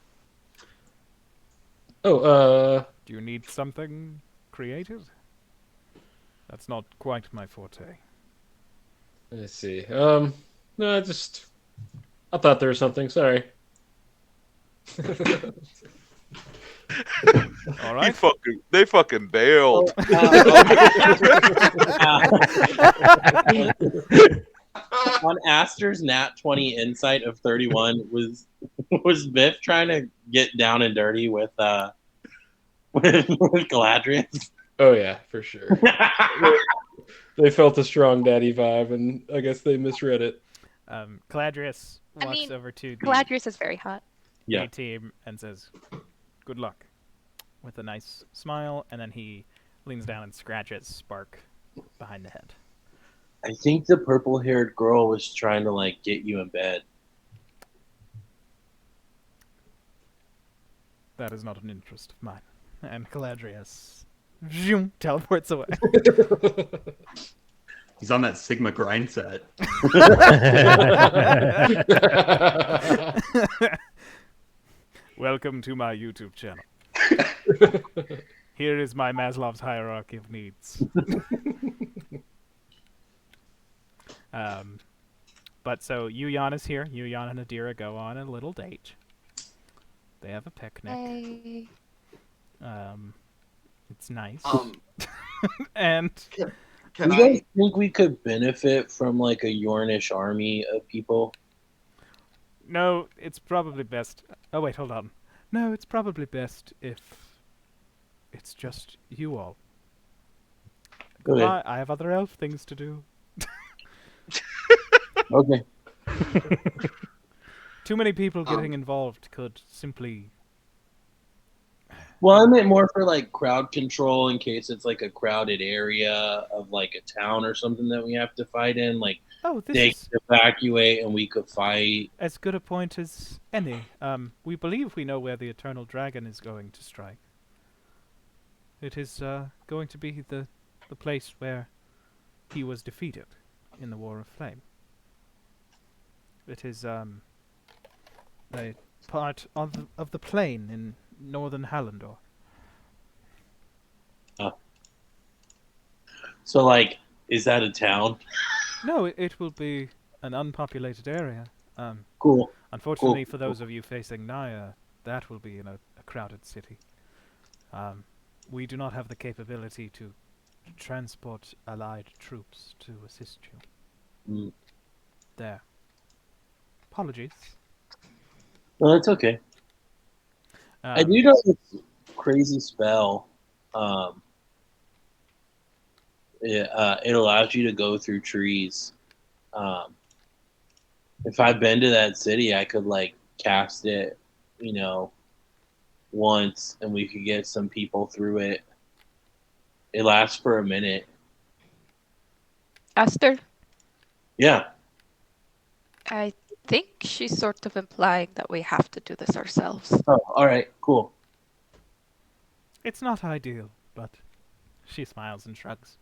Oh, Do you need something creative? That's not quite my forte. let's see. No, I thought there was something. Sorry. All right. They fucking bailed. On Aster's nat 20 insight of 31, was Biff trying to get down and dirty with Galadriel? Oh yeah, for sure. They felt a strong daddy vibe, and I guess they misread it. Caladrius I walks mean, over to the Galadrius is very hot. Yeah. A team and says, "Good luck," with a nice smile, and then he leans down and scratches Spark behind the head. I think the purple-haired girl was trying to like get you in bed. That is not an interest of mine. And Caladrius zoom, teleports away. He's on that Sigma grind set. Welcome to my YouTube channel. Here is my Maslow's hierarchy of needs. But so Yuyan is here. Yuyan and Adira go on a little date. They have a picnic. Hey. It's nice. Can And Do can you guys I? think we could benefit from like a Yornish army of people? no, it's probably best. Oh wait, hold on. No, it's probably best if it's just you all. Okay. I have other elf things to do. Okay. Too many people getting involved could simply. Well, I meant more for like crowd control in case it's like a crowded area of like a town or something that we have to fight in. Like Oh, this they is could evacuate and we could fight. as good a point as any. We believe we know where the Eternal Dragon is going to strike. It is going to be the place where he was defeated in the War of Flame. It is a part of the plain in northern Hallandor. So like, is that a town? No, it will be an unpopulated area. Cool. Unfortunately, for those of you facing Naya, that will be in a crowded city. We do not have the capability to transport allied troops to assist you. Mm. There. Apologies. Well, that's okay. I do know this crazy spell. It allows you to go through trees. If I've been to that city, I could like cast it, once, and we could get some people through it. It lasts for a minute. Aster, Yeah. I think she's sort of implying that we have to do this ourselves. Oh, all right. Cool. It's not ideal, but she smiles and shrugs.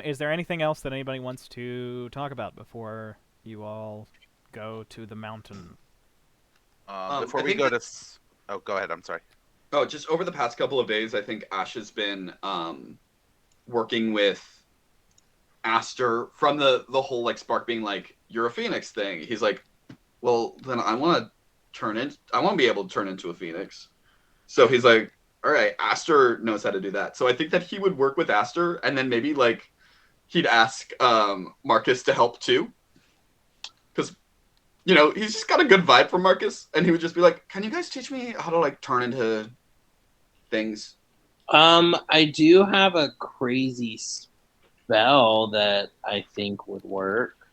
Is there anything else that anybody wants to talk about before you all go to the mountain? Before I we think go that- to... Oh, go ahead. I'm sorry. Oh, just over the past couple of days, I think Ash has been working with Aster from the whole like Spark being like, "You're a phoenix" thing. He's like, "Well, then I want to be able to turn into a phoenix." So he's like, "All right, Aster knows how to do that." So I think that he would work with Aster, and then maybe like he'd ask Marcus to help too, because he's just got a good vibe from Marcus, and he would just be like, "Can you guys teach me how to like turn into things?" I do have a crazy spell that I think would work.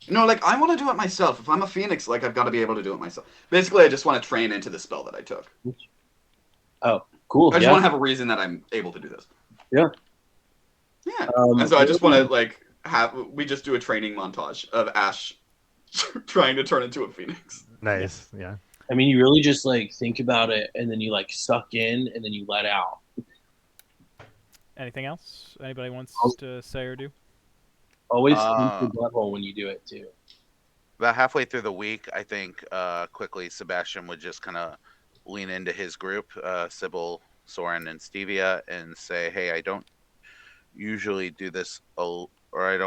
Like I want to do it myself. If I'm a phoenix, like I've got to be able to do it myself. Basically, I just want to train into the spell that I took. Oh, cool. I just Yeah. want to have a reason that I'm able to do this. Yeah. Yeah. And so I just want to like we just do a training montage of Ash trying to turn into a phoenix. Nice. Yeah. I mean, you really just like think about it, and then you like suck in, and then you let out. Anything else anybody wants to say or do? Always pinch your butthole when you do it too. About halfway through the week, I think quickly Sebastian would just kind of lean into his group, Sybil, Soren, and Stevia, and say, "Hey, I don't usually do this, I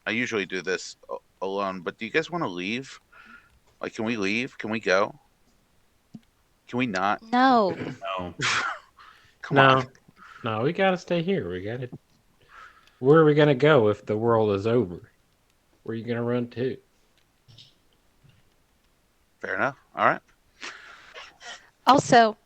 usually do this alone. But do you guys want to leave? Like, can we leave? Can we go? Can we not? No. No. Come on. No, we gotta stay here. Where are we gonna go if the world is over? Where are you gonna run to? Fair enough. All right. Also,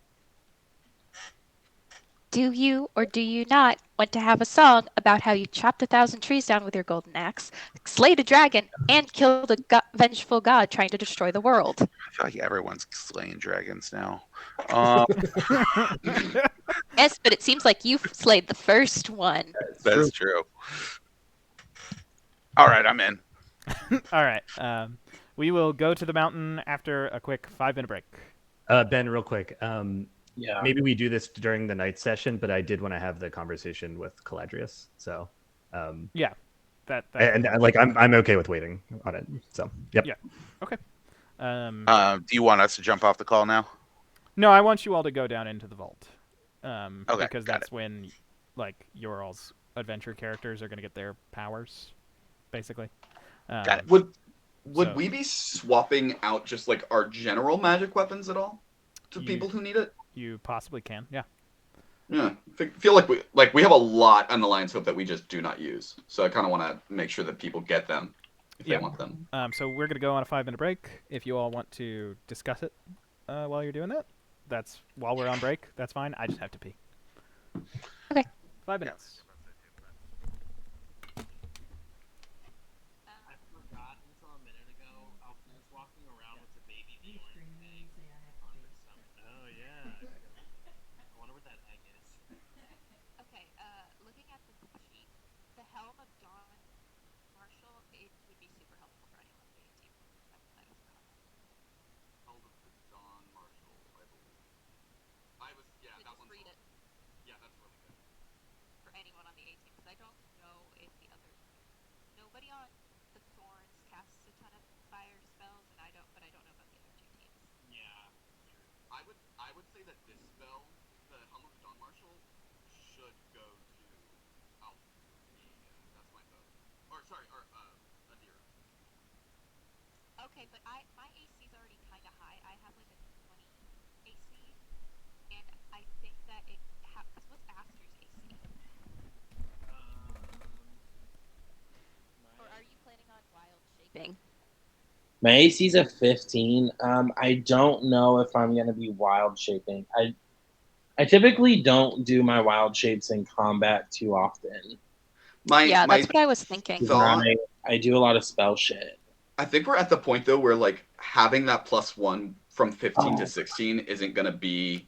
do you or do you not want to have a song about how you chopped 1,000 trees down with your golden axe, slayed a dragon, and killed a vengeful god trying to destroy the world? I feel like everyone's slaying dragons now. Yes, but it seems like you slayed the first one. That's true. All right, I'm in. All right. We will go to the mountain after a quick 5-minute break. Ben, real quick. Yeah. Maybe we do this during the night session, but I did want to have the conversation with Caladrius. So, Yeah. That and like I'm okay with waiting on it. So, yep. Yeah. Okay. Do you want us to jump off the call now? No, I want you all to go down into the vault. Okay, Because got that's when, like, your all's adventure characters are going to get their powers, basically. Got it. Would So- we be swapping out just like our general magic weapons at all to people who need it? You possibly can, yeah. Yeah, feel like we have a lot on the Lion's Hope that we just do not use. So I kind of want to make sure that people get them if Yeah. they want them. So we're going to go on a 5-minute break. If you all want to discuss it while you're doing that, that's while we're on break. That's fine. I just have to pee. Okay. 5 minutes. I forgot until a minute ago. Alfred was walking around with a baby Bjorn egg on his stomach. Oh yeah. I wonder what that egg is. Okay, looking at the sheet, the helm of John Marshall, it would be super helpful for anyone on the team. That was a comment. Helm of the Dawn Marshal, I believe. So just read it Yeah, that's really good. for anyone on the A team, because I don't know if the other nobody on the Thorns casts a ton of fire spells, and I don't know about the other two teams. Yeah. I would say that this spell, the Helm of the Dawn Marshal, should go to Alfred. That's my vote. Or Adira. Okay, but my AC is already kind of high. I have like a 20 AC, and I think that it because what's Aster's AC? Or are you planning on wild shaping? My AC's a 15. I don't know if I'm gonna be wild shaping. I typically don't do my wild shapes in combat too often. Yeah, that's what I was thinking. I do a lot of spell shit. I think we're at the point though where like having that +1 from 15 to 16 isn't gonna be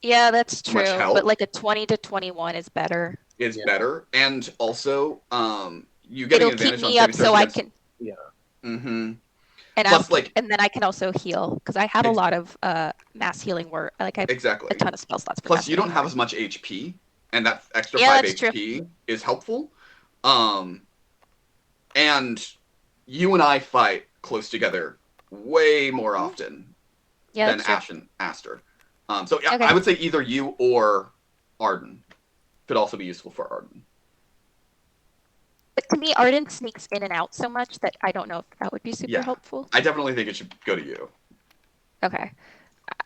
Yeah, that's true. much help. But like a 20 to 21 is better. better, and also you get It'll an keep advantage on me up saving so throws I against- can. Mm-hmm. And Plus, like- and then I can also heal because I have a Ex- lot of mass healing work. Like I have Exactly. a ton of spell slots. For Plus, mass you don't healing have work. as much HP, and that extra Yeah, 5 that's true. HP is helpful. And you and I fight close together way more often Yeah, than that's true. Ash and Aster. So yeah, Okay. I would say either you or Arden could also be useful for Arden. But to me, Arden sneaks in and out so much that I don't know if that would be super Yeah. helpful. I definitely think it should go to you. Okay.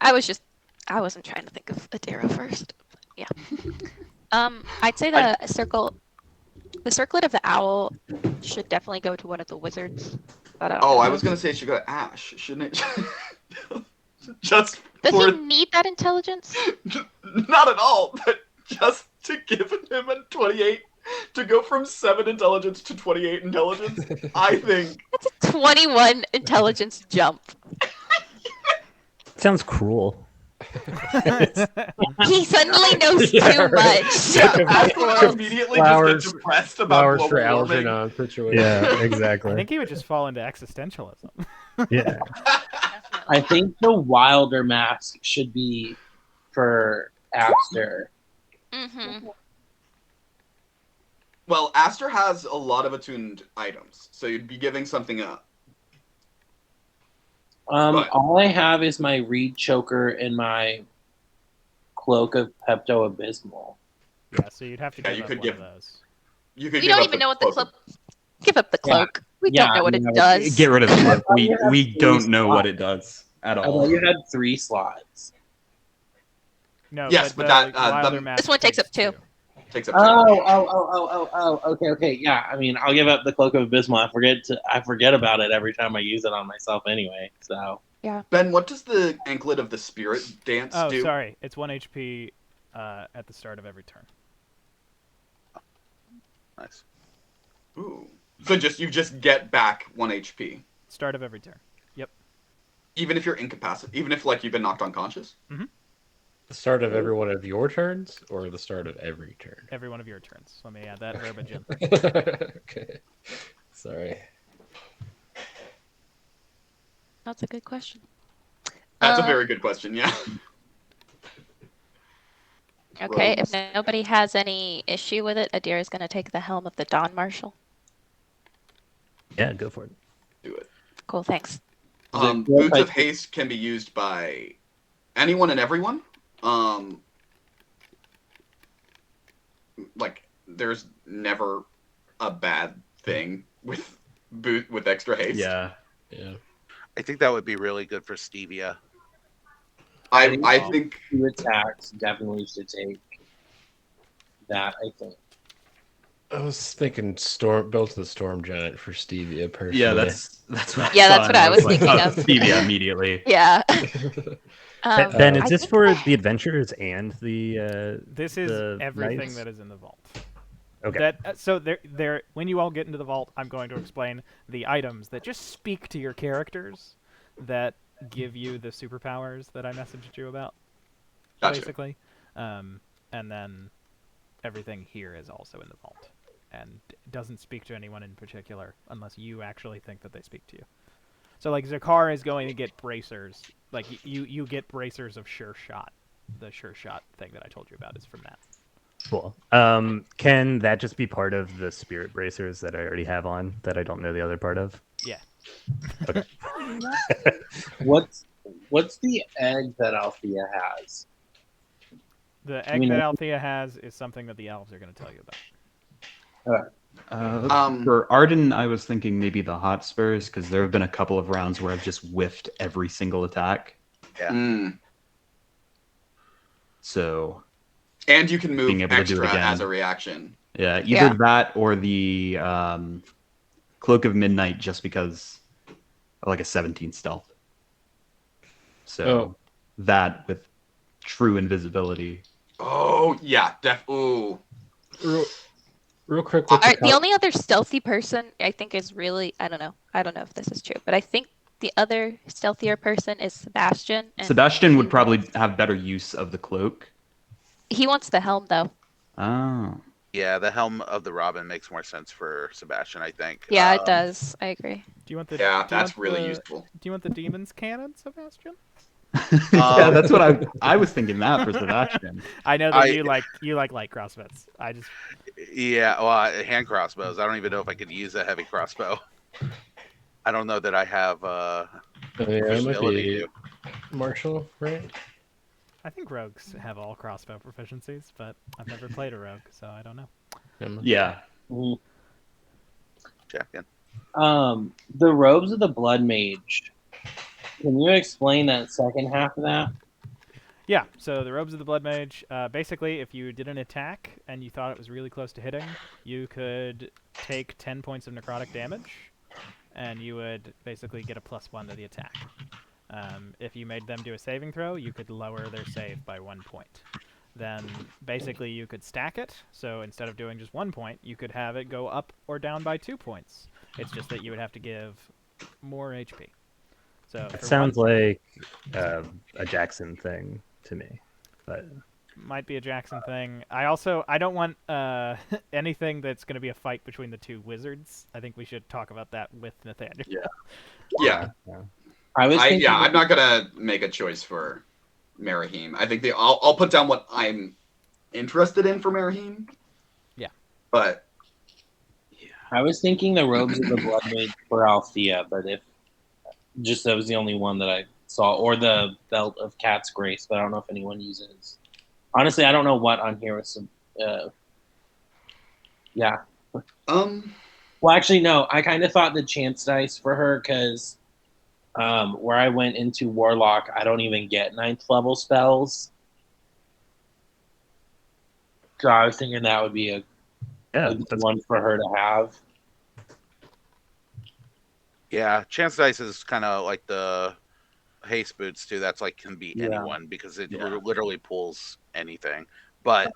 I wasn't trying to think of Adira first. Yeah. I'd say the circlet of the owl should definitely go to one of the wizards. But I don't Oh, know. I was gonna say it should go to Ash, shouldn't it? Just Does for he need that intelligence? not at all, but just to give him a 28 to go from 7 intelligence to 28 intelligence. I think That's a 21 intelligence jump. Sounds cruel. He suddenly knows Yeah, too right. much. I immediately Flowers- just get depressed about Flowers global for warming. Algernon situation. Yeah, I exactly. think he would just fall into existentialism. Yeah. I think the wilder mask should be for Aster. Mm-hmm. Well, Aster has a lot of attuned items, so you'd be giving something up. But- All I have is my reed choker and my cloak of Pepto Bismol. Yeah, so you'd have to Yeah, give you up could one give- of those. You could We give don't up even know what the cloak. cloak. Give up the cloak. We Yeah, don't know what it you know, does. Get rid of the cloak. We You have we three don't know what slots. it does at I all. thought you had 3 slots. No. Yes, but that, Wilder the- map This one takes up 2. takes up. Okay. Yeah, I mean, I'll give up the Cloak of Abysmal. I forget about it every time I use it on myself anyway. So Ben, what does the Anklet of the Spirit dance Oh, do? sorry. It's 1 HP at the start of every turn. Nice. Ooh. So you just get back 1 HP, Start of every turn. Yep. even if you're incapacitated, even if like you've been knocked unconscious. The start of every one of your turns, or the start of every turn? Every one of your turns. Let me add that verbiage in. Okay. Sorry. That's a good question. That's a very good question. Yeah. Okay, Robes. if nobody has any issue with it, Adir is going to take the helm of the Dawn Marshal. Yeah, go for it. Do it. Cool, thanks. Boots of Haste can be used by anyone and everyone. Like there's never a bad thing with extra haste. Yeah. I think that would be really good for Stevia. I think 2 attacks definitely should take that. I think. I was thinking Built to the Storm Giant for Stevia personally. Yeah, that's what Yeah, I that's saw, what and I was like, thinking oh, of. Stevia immediately. Yeah. Ben, is I this think for that- the adventurers and the? This is the everything knights? that is in the vault. Okay. So when you all get into the vault, I'm going to explain the items that just speak to your characters that give you the superpowers that I messaged you about. Gotcha. Basically. And then everything here is also in the vault. And doesn't speak to anyone in particular unless you actually think that they speak to you. So like Zakar is going to get bracers. Like you get bracers of sure shot. The sure shot thing that I told you about is from that. Cool. Can that just be part of the spirit bracers that I already have on that I don't know the other part of? Yeah. Okay. What's the egg that Althea has? The egg that Althea has is something that the elves are going to tell you about. For Arden, I was thinking maybe the Hotspurs, because there have been a couple of rounds where I've just whiffed every single attack. Yeah. So. And you can move being able to do it extra again. as a reaction. Yeah, either that or the Cloak of Midnight, just because of like a 17 stealth. So that with true invisibility. Oh yeah, ooh. Real quick. All right, the only other stealthy person I think is really I don't know if this is true, but I think the other stealthier person is Sebastian. And Sebastian would probably have better use of the cloak. He wants the helm though. Oh. Yeah, the Helm of the Robin makes more sense for Sebastian, I think. Yeah, it does. I agree. Do you want the? Yeah, do you that's want really the- useful. Do you want the demon's cannon, Sebastian? Yeah, that's what I was thinking that for Sebastian. I know that you like light crossbows. I just Yeah, well, hand crossbows. I don't even know if I could use a heavy crossbow. I don't know that I have it might ability be to. Marshall, right? I think rogues have all crossbow proficiencies, but I've never played a rogue, so I don't know. Yeah. Champion. The robes of the Blood Mage. Can you explain that second half of that? Yeah, so the robes of the blood mage, basically if you did an attack and you thought it was really close to hitting, you could take 10 points of necrotic damage, and you would basically get a +1 to the attack. If you made them do a saving throw, you could lower their save by 1 point. Then basically you could stack it, so instead of doing just 1 point, you could have it go up or down by 2 points. It's just that you would have to give more HP. So It sounds like a Jackson thing to me, but might be a Jackson thing. I don't want anything that's going to be a fight between the two wizards. I think we should talk about that with Nathaniel. Yeah. I'm not gonna make a choice for Merahim. I think I'll put down what I'm interested in for Merahim. Yeah. But I was thinking the robes of the Blood Mage for Althea, but if just that was the only one that I saw, or the belt of Cat's Grace, but I don't know if anyone uses. Honestly, I don't know what on here is. Yeah. Well, actually, no. I kind of thought the chance dice for her because where I went into Warlock, I don't even get 9th level spells. So I was thinking that would be a Yeah, good that's one for her to have. Yeah, chance dice is kind of like the haste boots too. That's like can be Yeah. anyone because it Yeah. literally pulls anything. But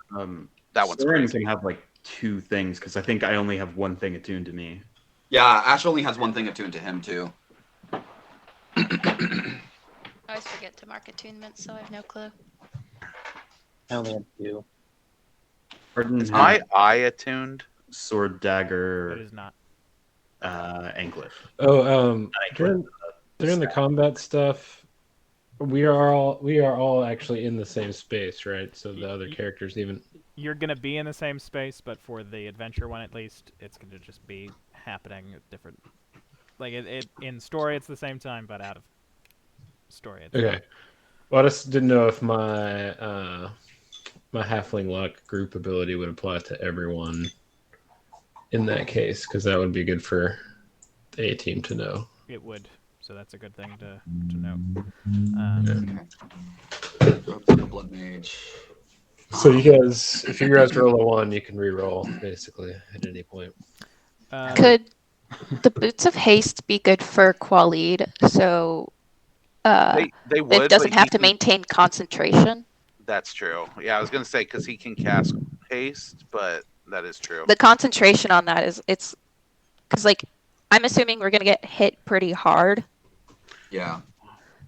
that one's Soren crazy. can have like 2 things because I think I only have 1 thing attuned to me. Yeah, Ash only has 1 thing attuned to him too. I always forget to mark attunement, so I have no clue. I only have 2. Arden Is has my eye attuned? sword, It dagger, is not. anklet. Oh, Anklet. during the combat stuff, we are all actually in the same space, right? So the other characters even. You're gonna be in the same space, but for the adventure one at least, it's gonna just be happening at different. Like it in story, it's the same time, but out of story, it's Okay. Well, I just didn't know if my my halfling luck group ability would apply to everyone in that case, because that would be good for the A team to know. it would. So that's a good thing to know. Rogues and the Blood Mage. So you guys, if you guys roll a 1, you can re-roll basically at any point. Could the Boots of Haste be good for Qualid? So They would. it but doesn't he have to can- maintain concentration. That's true. Yeah, I was gonna say because he can cast haste, but that is true. The concentration on that is it's because like I'm assuming we're gonna get hit pretty hard, Yeah.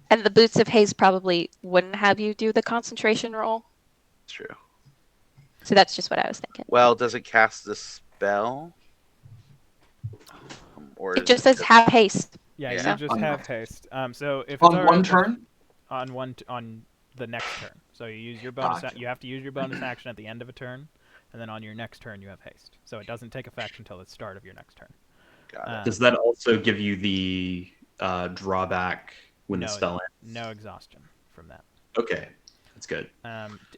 and the Boots of Haste probably wouldn't have you do the concentration roll. That's true. So that's just what I was thinking. Well, does it cast the spell? Or It is just says have haste. Yeah, Yeah. you just On- have haste. So if it's On all 1 right, turn? on the next turn. So you use your bonus. Gotcha. You have to use your bonus action at the end of a turn, and then on your next turn you have haste. So it doesn't take effect until the start of your next turn. Got it. Does that also give you the drawback when the spell ends? No exhaustion from that. Okay, that's good.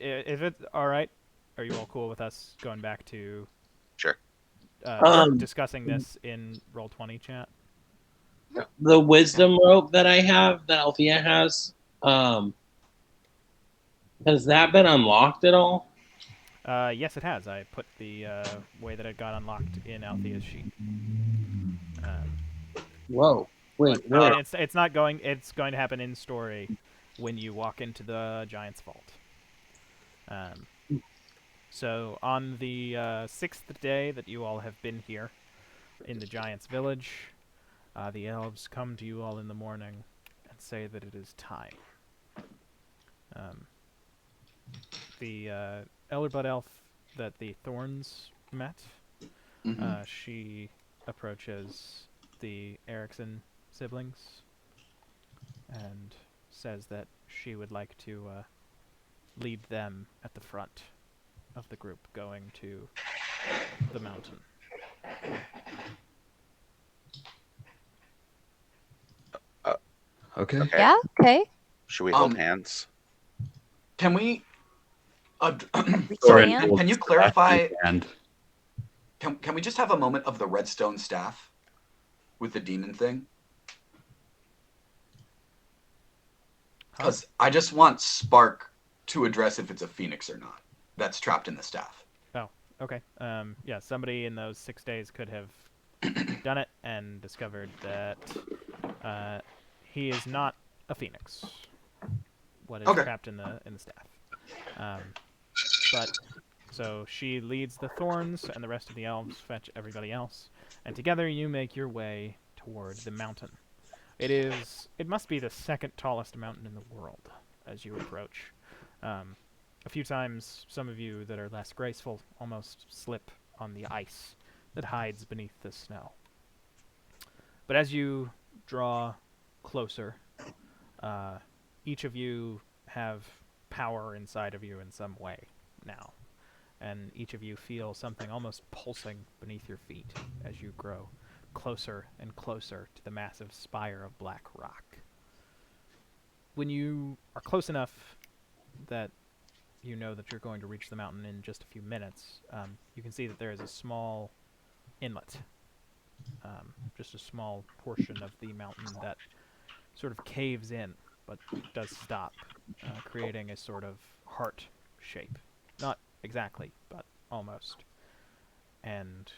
If it's all right, are you all cool with us going back to Sure. discussing this in Roll20 chat? The wisdom rope that I have, that Althea has, has that been unlocked at all? Yes, it has. I put the way that it got unlocked in Althea's sheet. Whoa! Wait, But, where? and it's not going. It's going to happen in story when you walk into the Giant's Vault. So on the 6th day that you all have been here in the Giant's Village, the elves come to you all in the morning and say that it is time. The Elderblood elf that the Thorns met, she approaches the Erickson siblings and says that she would like to lead them at the front of the group going to the mountain. Okay. Yeah. Okay. Should we hold hands? Can we? We Soren can. holds Can you the clarify? hand. Can we just have a moment of the redstone staff with the demon thing? Because I just want Spark to address if it's a phoenix or not that's trapped in the staff. Oh, okay. Yeah, somebody in those 6 days could have done it and discovered that he is not a phoenix. What is trapped in the staff? But so she leads the Thorns, and the rest of the elves fetch everybody else, and together you make your way toward the mountain. It must be the second tallest mountain in the world as you approach. A few times, some of you that are less graceful almost slip on the ice that hides beneath the snow. But as you draw closer, each of you have power inside of you in some way now. And each of you feel something almost pulsing beneath your feet as you grow closer and closer to the massive spire of black rock. When you are close enough that you know that you're going to reach the mountain in just a few minutes, you can see that there is a small inlet, just a small portion of the mountain that sort of caves in, but does stop, creating a sort of heart shape. Not exactly, but almost. And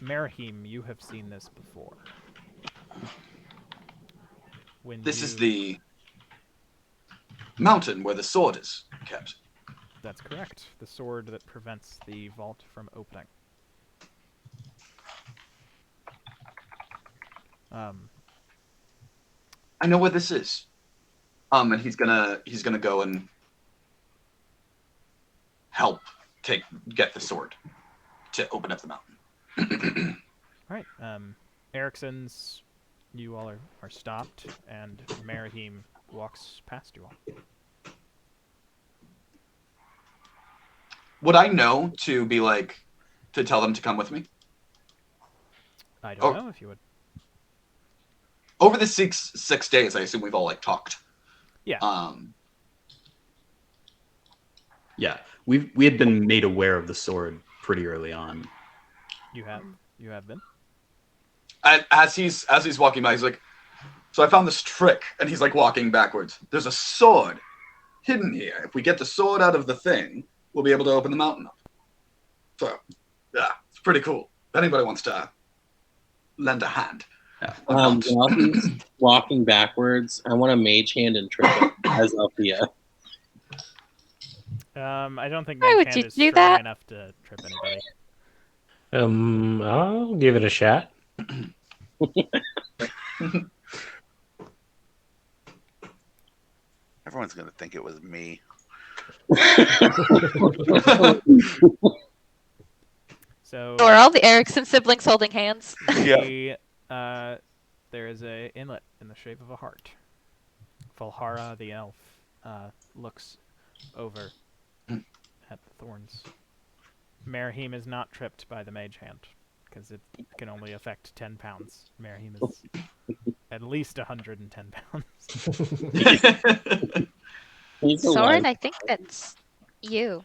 Merahim, you have seen this before. This is the mountain where the sword is kept. That's correct. The sword that prevents the vault from opening. I know where this is. And he's gonna go and help get the sword to open up the mountain. All right. Ericsson's, you all are stopped, and Merahim walks past you all. Would I know to be like to tell them to come with me? I don't know if you would. Over the six days, I assume we've all like talked. Yeah. Yeah, we had been made aware of the sword pretty early on. You have been. As he's walking by, he's like, "So I found this trick," and he's like walking backwards. There's a sword hidden here. If we get the sword out of the thing, we'll be able to open the mountain up. So, yeah, it's pretty cool. If anybody wants to lend a hand. Yeah, while he's walking backwards, I want a mage hand and trip it as Althea. I don't think Why Mage would Hand you is do strong that? enough to trip anybody. I'll give it a shot. Everyone's gonna think it was me. So Are all the Erickson siblings holding hands? there is a inlet in the shape of a heart. Falhara the elf looks over at the thorns. Merahim is not tripped by the Mage Hand, because it can only affect 10 pounds. Merahim is at least 110 pounds. Soren, I think that's you.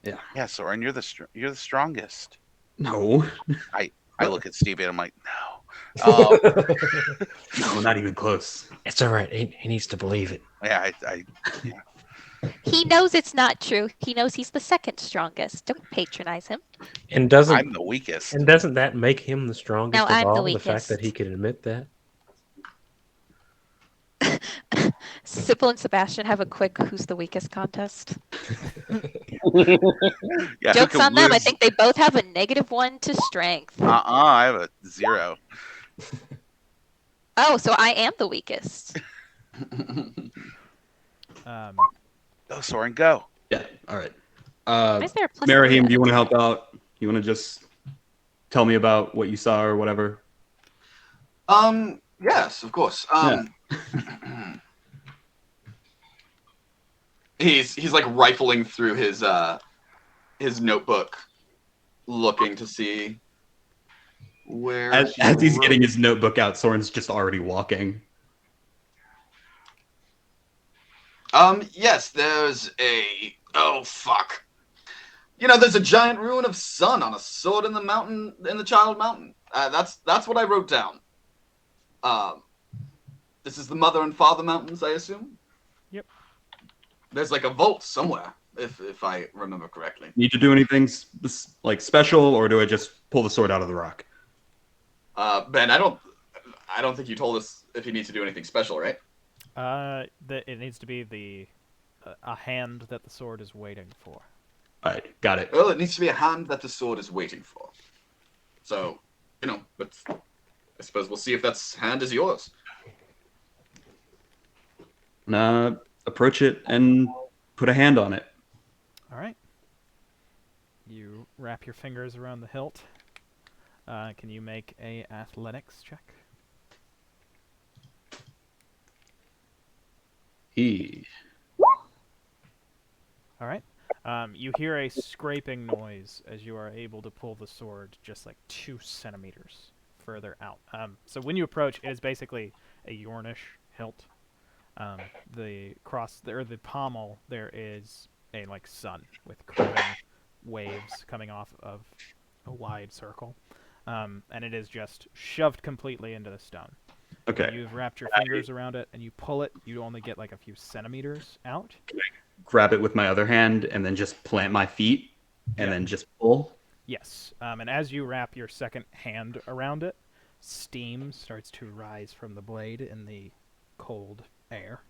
Yeah, Soren, you're the strongest. No. I look at Stevie and I'm like, no. No, not even close. It's all right. He needs to believe it. Yeah, He knows it's not true. He knows he's the second strongest. Don't patronize him. And I'm the weakest. And doesn't that make him the strongest No, I'm of the all? The fact that weakest. he can admit that. Sybil and Sebastian have a quick "who's the weakest" contest. Yeah, Joke's on them. I think they both have a -1 to strength. I have a 0. Oh, so I am the weakest. Go, Soren, go. Yeah, all right. Why is there a plus Merahim, three? do you want to help out? You want to just tell me about what you saw or whatever? Yes, of course. He's like rifling through his notebook, looking to see where. As he's getting his notebook out, Soren's just already walking. Yes, there's a fuck. There's a giant ruin of sun on a sword in the mountain, in the Child Mountain. That's what I wrote down. This is the Mother and Father Mountains, I assume. Yep. There's like a vault somewhere, if I remember correctly. Need to do anything like special, or do I just pull the sword out of the rock? Ben, I don't think you told us if you need to do anything special, right? It needs to be a hand that the sword is waiting for. All right, got it. Well, it needs to be a hand that the sword is waiting for. So, but I suppose we'll see if that hand is yours. Approach it and put a hand on it. All right. You wrap your fingers around the hilt. Can you make a athletics check? All right. You hear a scraping noise as you are able to pull the sword just like 2 centimeters further out. So when you approach, it is basically a Yornish hilt. The pommel, there is a like sun with curving waves coming off of a wide circle, and it is just shoved completely into the stone. Okay. You've wrapped your fingers around it, and you pull it. You only get like a few centimeters out, grab it with my other hand and then just plant my feet and Yeah. then just pull? Yes. And as you wrap your second hand around it, steam starts to rise from the blade in the cold air.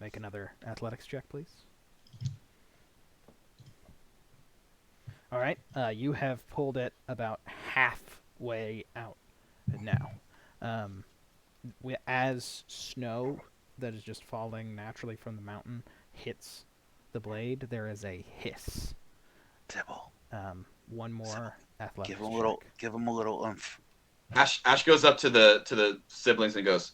Make another athletics check, please. All right. You have pulled it about halfway out now. As snow that is just falling naturally from the mountain hits the blade, there is a hiss. Tibble. One more athletics check. Give him a little oomph. Ash goes up to the siblings and goes,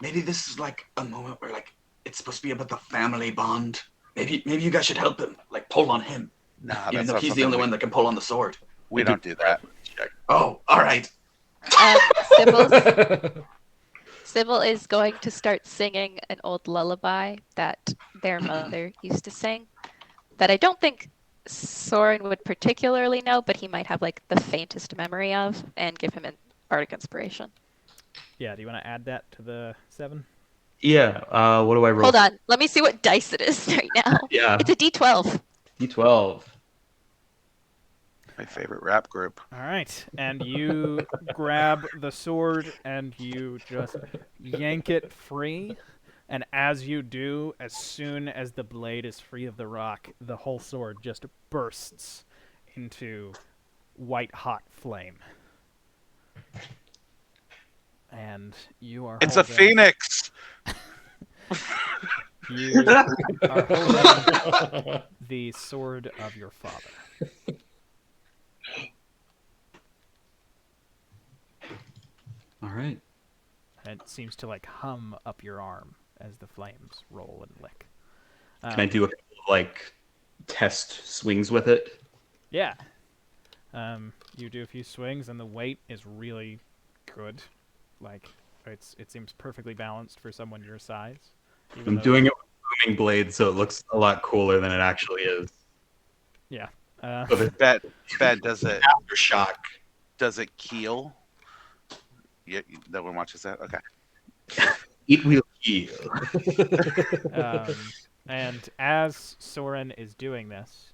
maybe this is like a moment where like it's supposed to be about the family bond. Maybe you guys should help him, like pull on him. Nah, Even that's though not he's the only something one that can pull on the sword. we don't do that. Oh, all right. Sybil is going to start singing an old lullaby that their mother used to sing that I don't think Soren would particularly know, but he might have like the faintest memory of and give him an bardic inspiration. Yeah, do you want to add that to the 7? Yeah. What do I roll? Hold on. Let me see what dice it is right now. Yeah. It's a D12. D12. My favorite rap group. All right, and you grab the sword and you just yank it free. And as you do, as soon as the blade is free of the rock, the whole sword just bursts into white-hot flame. And you are It's a holding... phoenix! You are holding the sword of your father. All right. And it seems to like hum up your arm as the flames roll and lick. Can I do a couple of, like, test swings with it? Yeah. You do a few swings, and the weight is really good. Like, it seems perfectly balanced for someone your size. I'm doing it with a booming blade, so it looks a lot cooler than it actually is. Yeah. Bet, does it Aftershock. does it keel? Yeah, no one watches that? Okay. It will heal. And as Soren is doing this,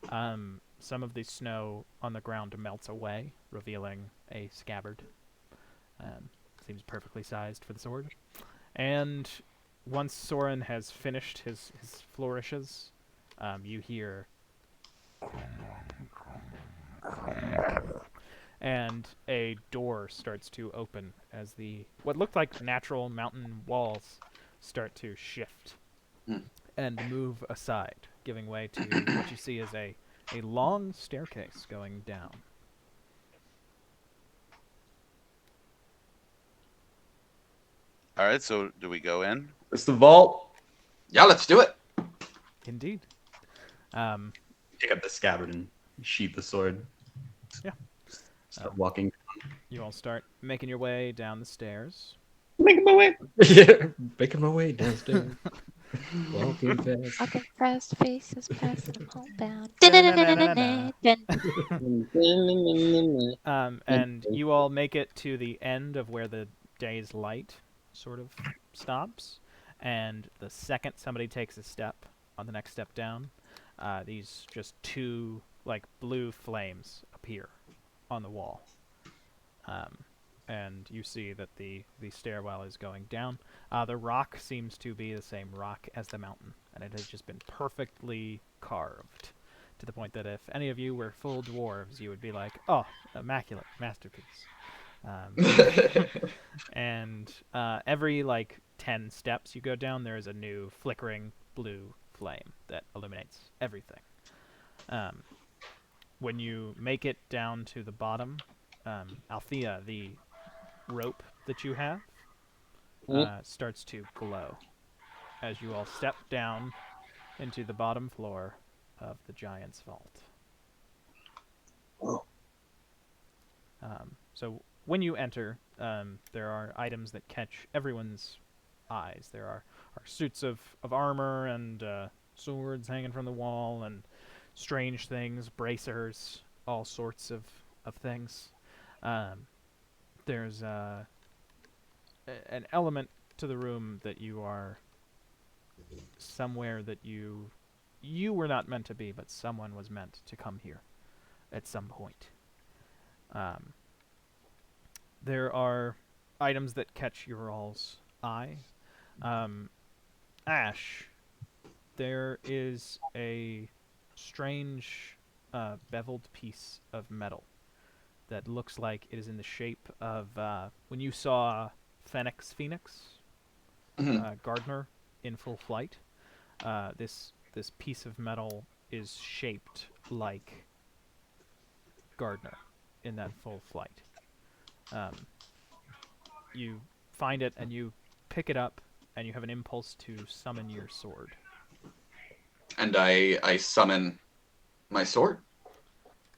some of the snow on the ground melts away, revealing a scabbard. Seems perfectly sized for the sword. And once Soren has finished his flourishes, you hear... and a door starts to open as what looked like natural mountain walls start to shift and move aside, giving way to what you see as a long staircase going down. All right, so do we go in? It's the vault. Yeah, let's do it. Indeed. Pick up the scabbard and sheath the sword. Yeah. Start walking. You all start making your way down the stairs. Making my way. Yeah, making my way downstairs. Walking fast. Walking fast, faces past, I'm homebound. And you all make it to the end of where the day's light sort of stops. And the second somebody takes a step on the next step down, these just two like blue flames appear on the wall. And you see that the stairwell is going down. The rock seems to be the same rock as the mountain, and it has just been perfectly carved to the point that if any of you were full dwarves, you would be like, oh, immaculate, masterpiece. And every, 10 steps you go down, there is a new flickering blue flame that illuminates everything. When you make it down to the bottom, Althea, the rope that you have, starts to glow as you all step down into the bottom floor of the Giant's Vault. So when you enter, there are items that catch everyone's eyes. There are suits of armor and swords hanging from the wall and strange things, bracers, all sorts of things. There's an element to the room that you are somewhere that you were not meant to be, but someone was meant to come here at some point. There are items that catch your all's eye. Ash, there is a strange beveled piece of metal that looks like it is in the shape of when you saw Phoenix, Gardner in full flight. This piece of metal is shaped like Gardner in that full flight. You find it and you pick it up, and you have an impulse to summon your sword. And I summon my sword.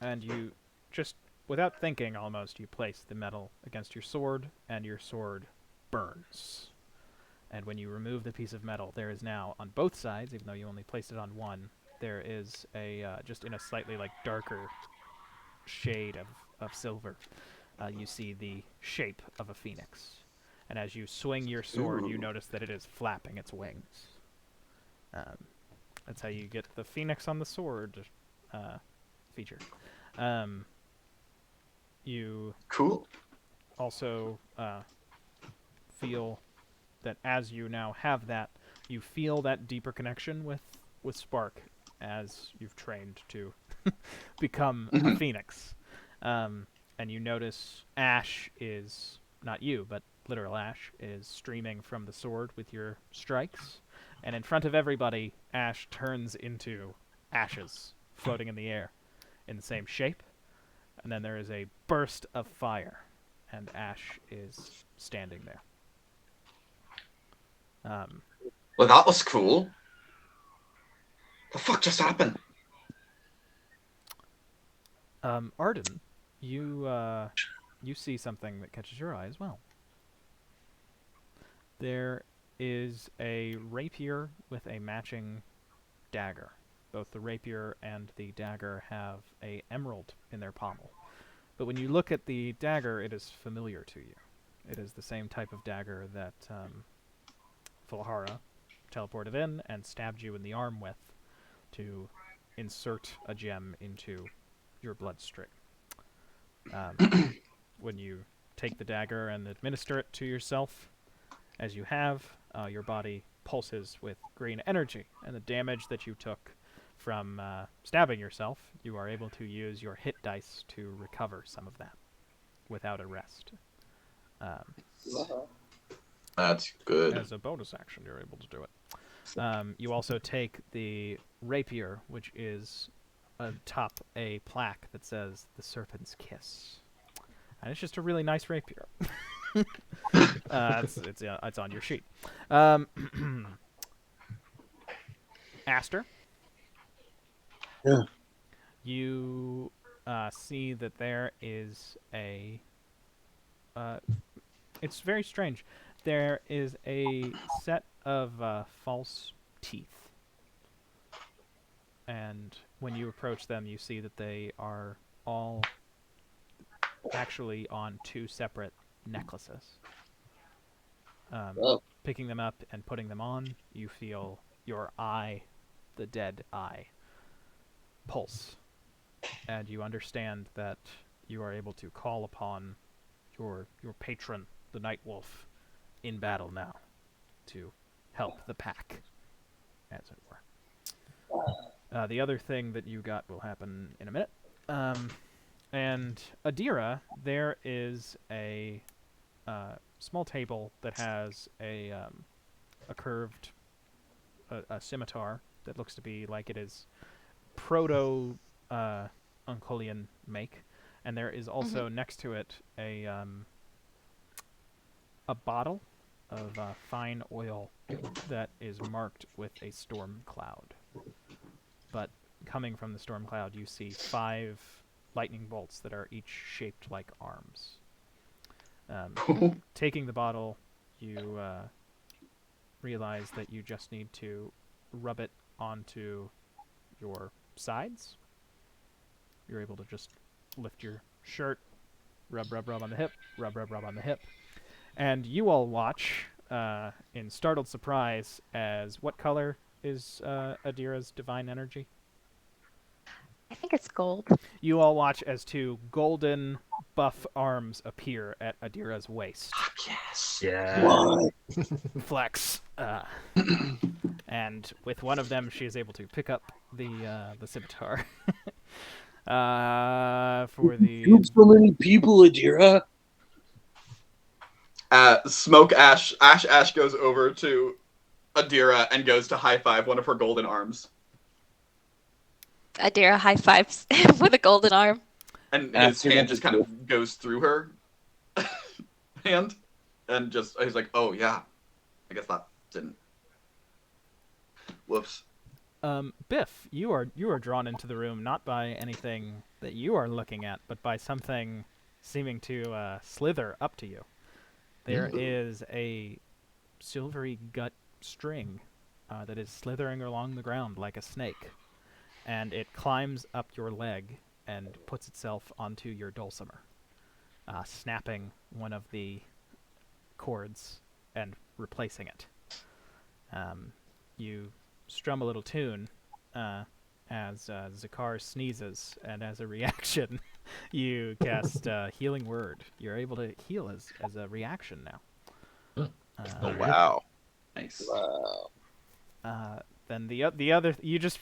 And you just, without thinking almost, you place the metal against your sword, and your sword burns. And when you remove the piece of metal, there is now, on both sides, even though you only placed it on one, there is a, just in a slightly, like, darker shade of silver, you see the shape of a phoenix. And as you swing your sword, you notice that it is flapping its wings. That's how you get the phoenix on the sword feature. You Cool. also feel that as you now have that, you feel that deeper connection with Spark as you've trained to become a phoenix. And you notice Ash is, not you, but literal Ash, is streaming from the sword with your strikes. And in front of everybody, Ash turns into ashes floating in the air in the same shape. And then there is a burst of fire, and Ash is standing there. Well, that was cool. The fuck just happened? Arden, you see something that catches your eye as well. There is a rapier with a matching dagger. Both the rapier and the dagger have a emerald in their pommel. But when you look at the dagger, it is familiar to you. It is the same type of dagger that Fulhara teleported in and stabbed you in the arm with to insert a gem into your bloodstream. When you take the dagger and administer it to yourself, as you have, your body pulses with green energy, and the damage that you took from stabbing yourself, you are able to use your hit dice to recover some of that without a rest. That's good. As a bonus action, you're able to do it. You also take the rapier, which is atop a plaque that says "The Serpent's Kiss," and it's just a really nice rapier. It's on your sheet. Aster. Yeah. You see that there is a... it's very strange. There is a set of false teeth. And when you approach them, you see that they are all actually on two separate necklaces. Picking them up and putting them on, you feel your eye, the dead eye, pulse. And you understand that you are able to call upon your patron, the Night Wolf, in battle now to help the pack, as it were. The other thing that you got will happen in a minute. And Adira, there is a small table that has a curved a scimitar that looks to be like it is proto Uncolian make, and there is also next to it a bottle of fine oil that is marked with a storm cloud. But coming from the storm cloud, you see 5 lightning bolts that are each shaped like arms. Taking the bottle, you realize that you just need to rub it onto your sides. You're able to just lift your shirt, rub on the hip, rub on the hip. And you all watch in startled surprise as what color is Adira's divine energy? I think it's gold. You all watch as two golden buff arms appear at Adira's waist. Yes. Yeah. Flex. And with one of them, she is able to pick up the scimitar. For the Killed so many people, Adira. Smoke Ash goes over to Adira and goes to high five one of her golden arms. Adira high fives with a golden arm. And his hand just kind of goes through her hand. And just, he's like, oh yeah. I guess that didn't. Whoops. Biff, you are drawn into the room not by anything that you are looking at, but by something seeming to slither up to you. There is a silvery gut string that is slithering along the ground like a snake, and it climbs up your leg and puts itself onto your dulcimer, snapping one of the chords and replacing it. You strum a little tune as Zakar sneezes, and as a reaction, you cast Healing Word. You're able to heal as a reaction now. Oh wow! Nice. Then the other, you just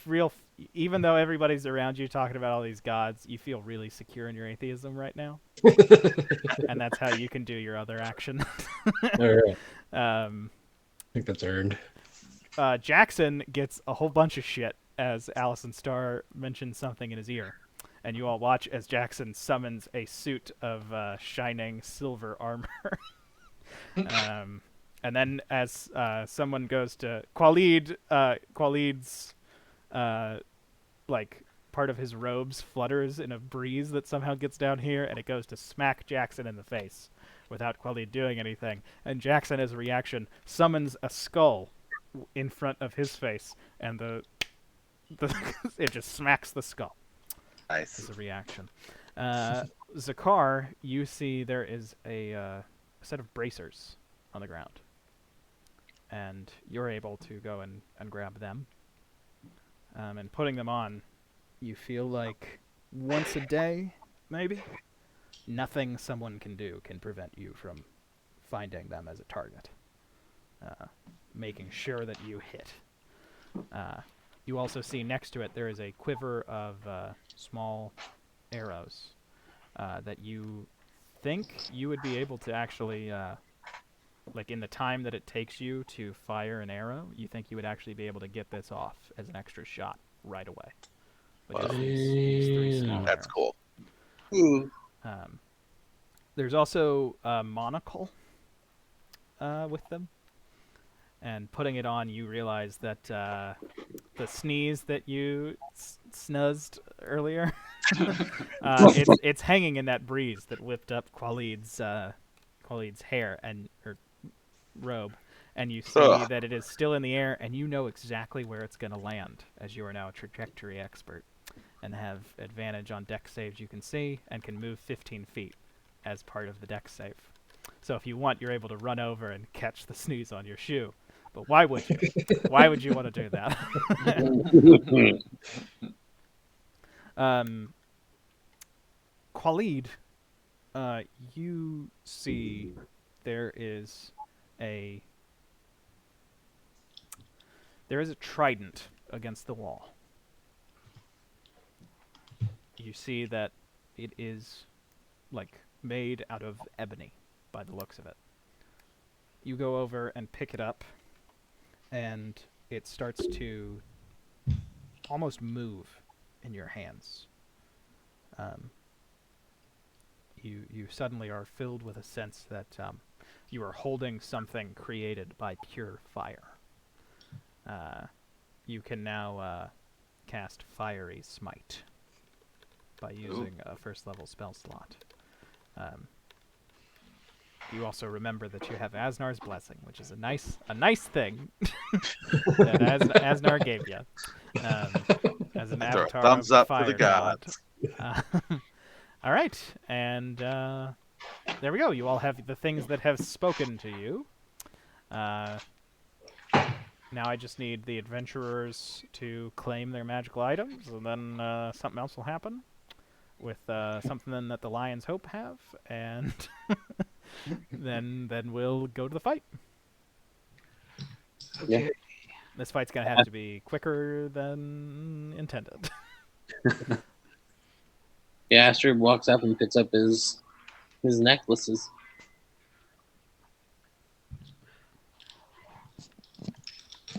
even though everybody's around you talking about all these gods, you feel really secure in your atheism right now, and that's how you can do your other action. All right. I think that's earned. Jackson gets a whole bunch of shit as Allison Starr mentions something in his ear, and you all watch as Jackson summons a suit of shining silver armor. And then as someone goes to Qualid's like part of his robes flutters in a breeze that somehow gets down here, and it goes to smack Jackson in the face without Qualid doing anything. And Jackson, as a reaction, summons a skull in front of his face, and it just smacks the skull. Nice. As a reaction. Zakar, you see there is a set of bracers on the ground, and you're able to go and grab them. And putting them on, you feel like once a day, maybe, nothing someone can do can prevent you from finding them as a target. Making sure that you hit. You also see next to it there is a quiver of small arrows that you think you would be able to actually, like in the time that it takes you to fire an arrow, you think you would actually be able to get this off as an extra shot right away. With just these 3 small That's arrows. cool. There's also a monocle with them. And putting it on, you realize that the sneeze that you snuzzed earlier, it's hanging in that breeze that whipped up Qualid's hair and her robe, and you see that it is still in the air, and you know exactly where it's going to land, as you are now a trajectory expert, and have advantage on dex saves you can see, and can move 15 feet as part of the dex save. So if you want, you're able to run over and catch the sneeze on your shoe. But why would you? Why would you want to do that? Qualid, you see there is a trident against the wall. You see that it is like made out of ebony by the looks of it. You go over and pick it up, and it starts to almost move in your hands. You suddenly are filled with a sense that you are holding something created by pure fire. You can now cast Fiery Smite by using a first level spell slot. You also remember that you have Asnar's Blessing, which is a nice thing that Asnar gave you as an avatar thumbs of up fire for the gods. All right, and there we go. You all have the things that have spoken to you. Now I just need the adventurers to claim their magical items, and then something else will happen with something that the Lions Hope have, and then we'll go to the fight. Yeah. This fight's gonna have to be quicker than intended. Yeah, Astrid walks up and picks up his necklaces.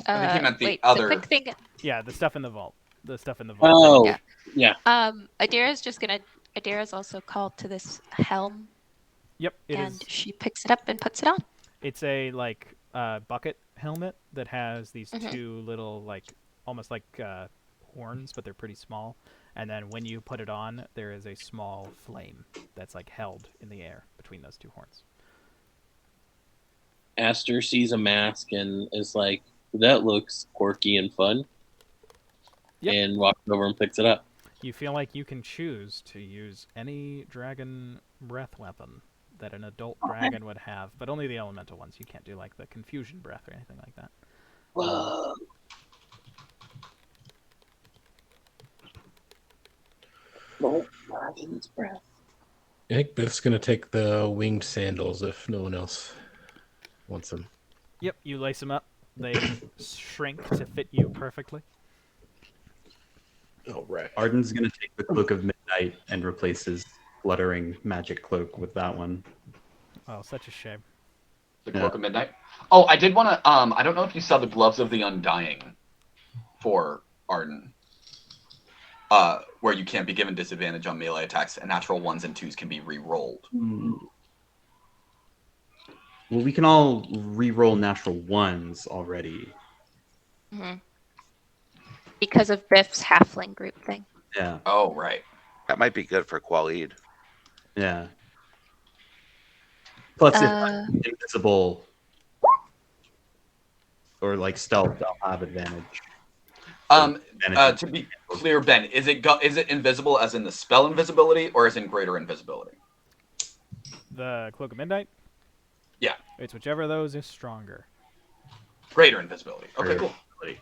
I think he meant the wait, other. The quick thing. Yeah, the stuff in the vault. The stuff in the vault. Oh, Yeah. yeah. Adira's also called to this helm, Yep, it and is. she picks it up and puts it on. It's a bucket helmet that has these two little almost like horns, but they're pretty small. And then when you put it on, there is a small flame that's held in the air between those two horns. Aster sees a mask and is like, "That looks quirky and fun," and walks over and picks it up. You feel like you can choose to use any dragon breath weapon that an adult dragon would have, but only the elemental ones. You can't do the confusion breath or anything like that. Whoa. Dragon's breath. I think Biff's gonna take the winged sandals if no one else wants them. Yep, you lace them up. They shrink to fit you perfectly. Oh, right. Arden's going to take the Cloak of Midnight and replace his fluttering magic cloak with that one. Oh, such a shame. The Cloak of Midnight. Oh, I did want to. I don't know if you saw the Gloves of the Undying for Arden, where you can't be given disadvantage on melee attacks, and natural 1s and 2s can be re-rolled. Well, we can all re-roll natural 1s already. Mm-hmm. Because of Biff's halfling group thing. Yeah. Oh, right. That might be good for Qualid. Yeah. Plus, if I'm invisible or stealth, I'll have advantage. To be clear, Ben, is it invisible as in the spell invisibility, or as in greater invisibility? The Cloak of Midnight? Yeah. It's whichever of those is stronger. Greater invisibility. Okay, Greater cool. invisibility.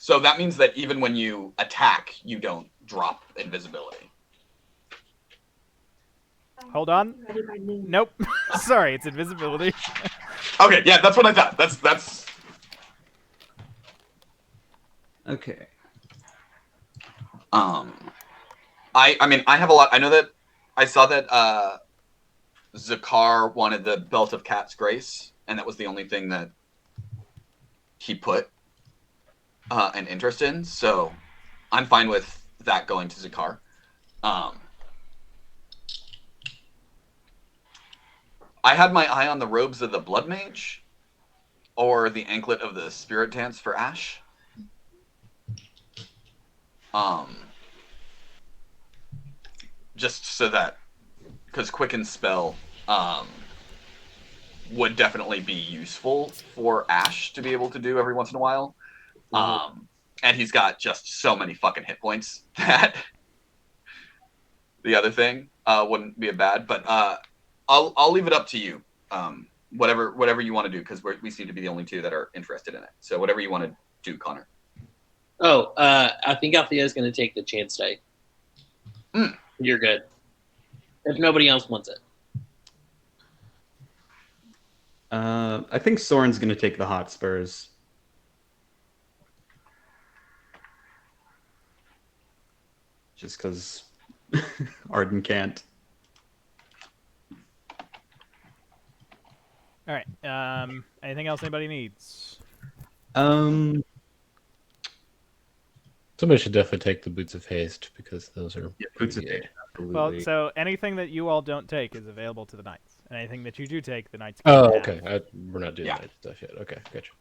So that means that even when you attack, you don't drop invisibility. Hold on. Nope. Sorry, it's invisibility. Okay, yeah, that's what I thought. That's. Okay. I mean, I have a lot. I know that I saw that Zakar wanted the Belt of Cat's Grace, and that was the only thing that he put an interest in. So I'm fine with that going to Zakar. I had my eye on the robes of the Blood Mage, or the anklet of the Spirit Dance for Ash. Just so that, because Quicken Spell would definitely be useful for Ash to be able to do every once in a while. And he's got just so many fucking hit points that the other thing wouldn't be a bad. But I'll leave it up to you. Whatever you want to do, because we seem to be the only two that are interested in it. So whatever you want to do, Connor. Oh, I think Althea's going to take the chance die. You're good. If nobody else wants it. I think Soren's going to take the Hotspurs. Just because Arden can't. All right. Anything else anybody needs? Somebody should definitely take the Boots of Haste, because those are... Yeah, Boots of Haste. Well, so anything that you all don't take is available to the knights. And anything that you do take, the knights Oh, can have. okay. We're not doing that stuff yet. Okay, gotcha.